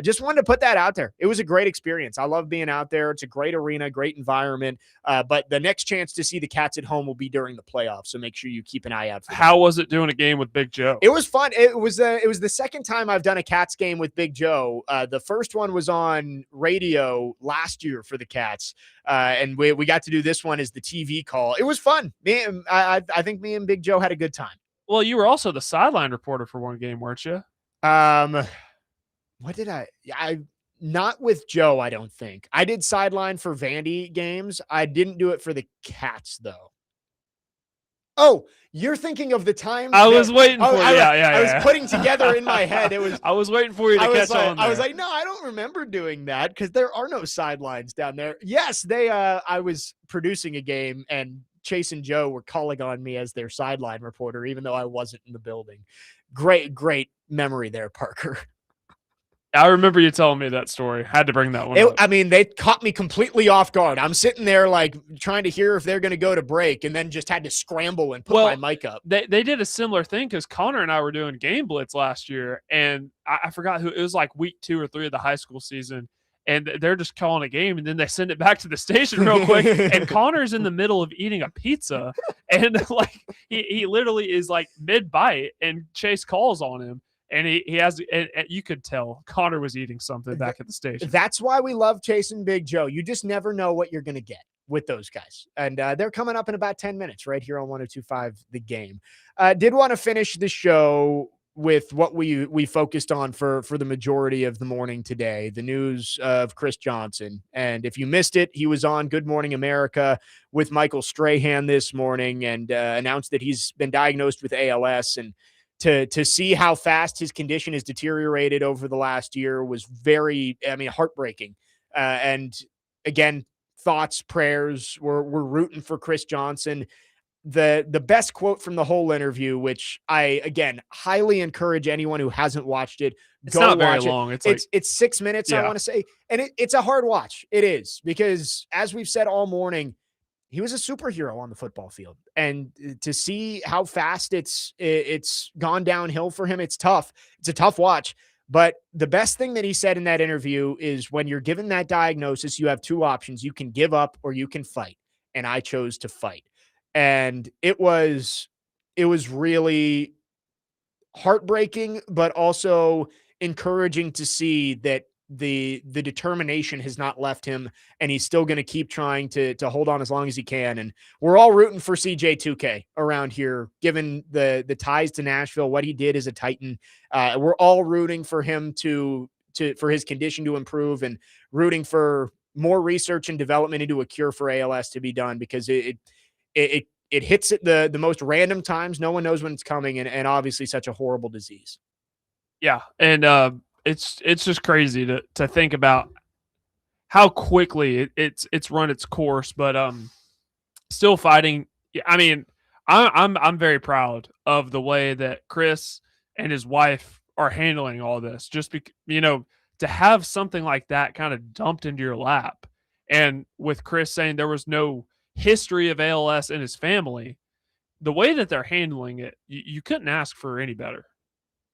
just wanted to put that out there. It was a great experience. I love being out there. It's a great arena, great environment. But the next chance to see the Cats at home will be during the playoffs, so make sure you keep an eye out for that. How was it doing a game with Big Joe? It was fun. It was the second time I've done a Cats game with Big Joe. The first one was on radio last year for the Cats, and we got to do this one as the TV call. It was fun. I think me and Big Joe had a good time. Well, you were also the sideline reporter for one game, weren't you? What did I not with Joe, I don't think. I did sideline for Vandy games. I didn't do it for the Cats, though. Oh, you're thinking of the time I was waiting for you. I was putting together in my head. It was. I was waiting for you to catch on. I was like, no, I don't remember doing that because there are no sidelines down there. Yes, they. I was producing a game and Chase and Joe were calling on me as their sideline reporter, even though I wasn't in the building. Great memory there, Parker. I remember you telling me that story. Had to bring that one up. I mean, they caught me completely off guard. I'm sitting there like trying to hear if they're going to go to break and then just had to scramble and put my mic up. They did a similar thing because Connor and I were doing Game Blitz last year, and I forgot who. It was like week 2 or 3 of the high school season, and they're just calling a game, and then they send it back to the station real quick, and Connor's in the middle of eating a pizza, and like he literally is like mid-bite, and Chase calls on him. And he has, and you could tell Connor was eating something back at the station. That's why we love chasing Big Joe. You just never know what you're going to get with those guys. And they're coming up in about 10 minutes right here on 102.5 The Game. Did want to finish the show with what we focused on for the majority of the morning today, the news of Chris Johnson. And if you missed it, he was on Good Morning America with Michael Strahan this morning and announced that he's been diagnosed with ALS. And to see how fast his condition has deteriorated over the last year was very, heartbreaking. And again, thoughts, prayers, we're rooting for Chris Johnson. The best quote from the whole interview, which I, again, highly encourage anyone who hasn't watched it, go watch it. It's not very long. It's 6 minutes, yeah. I want to say. And it's a hard watch. It is, because as we've said all morning, he was a superhero on the football field, and to see how fast it's gone downhill for him, it's tough. It's a tough watch, but the best thing that he said in that interview is when you're given that diagnosis, you have 2 options. You can give up or you can fight. And I chose to fight. And it was really heartbreaking, but also encouraging to see that the determination has not left him, and he's still going to keep trying to hold on as long as he can. And we're all rooting for CJ2K around here, given the ties to Nashville, what he did as a Titan. We're all rooting for him for his condition to improve, and rooting for more research and development into a cure for ALS to be done, because it hits at the most random times. No one knows when it's coming, and obviously such a horrible disease. Yeah. And, it's just crazy to think about how quickly it's run its course, but still fighting. I mean, I'm very proud of the way that Chris and his wife are handling all this. Just to have something like that kind of dumped into your lap, and with Chris saying there was no history of ALS in his family, the way that they're handling it, you couldn't ask for any better.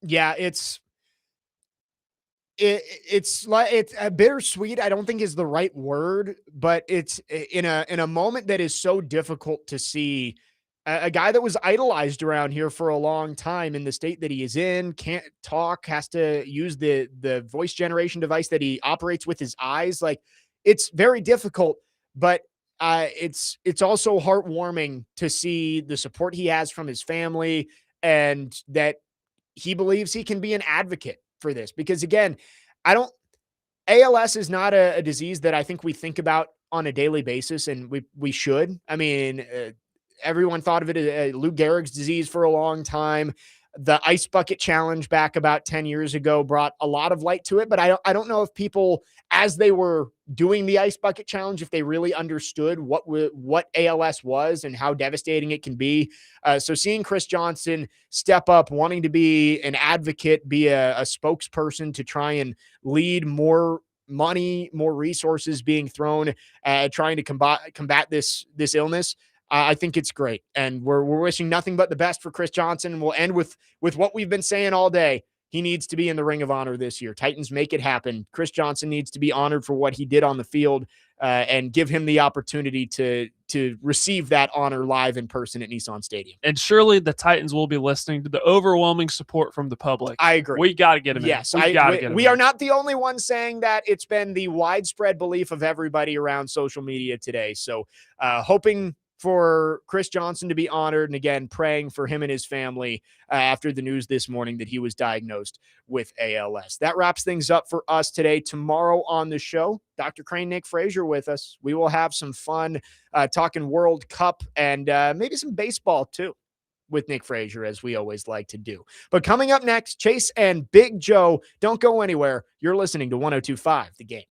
Yeah, it's bittersweet. I don't think is the right word, but it's in a moment that is so difficult to see a guy that was idolized around here for a long time in the state that he is in, can't talk, has to use the voice generation device that he operates with his eyes. Like, it's very difficult, but it's also heartwarming to see the support he has from his family, and that he believes he can be an advocate for this, because again, ALS is not a disease that I think we think about on a daily basis, and we should. I mean, everyone thought of it as Lou Gehrig's disease for a long time. The Ice Bucket Challenge back about 10 years ago brought a lot of light to it, but I don't know if people, as they were doing the Ice Bucket Challenge, if they really understood what ALS was and how devastating it can be. So seeing Chris Johnson step up, wanting to be an advocate, be a spokesperson to try and lead more money, more resources being thrown at trying to combat this illness, I think it's great. And we're wishing nothing but the best for Chris Johnson. And we'll end with what we've been saying all day. He needs to be in the Ring of Honor this year. Titans, make it happen. Chris Johnson needs to be honored for what he did on the field, and give him the opportunity to receive that honor live in person at Nissan Stadium. And surely the Titans will be listening to the overwhelming support from the public. I agree. We got to get him in. Yes, We are not the only ones saying that. It's been the widespread belief of everybody around social media today. So hoping for Chris Johnson to be honored. And again, praying for him and his family after the news this morning that he was diagnosed with ALS. That wraps things up for us today. Tomorrow on the show, Dr. Crane, Nick Frazier with us. We will have some fun talking World Cup and maybe some baseball too with Nick Frazier, as we always like to do. But coming up next, Chase and Big Joe. Don't go anywhere. You're listening to 102.5 The Game.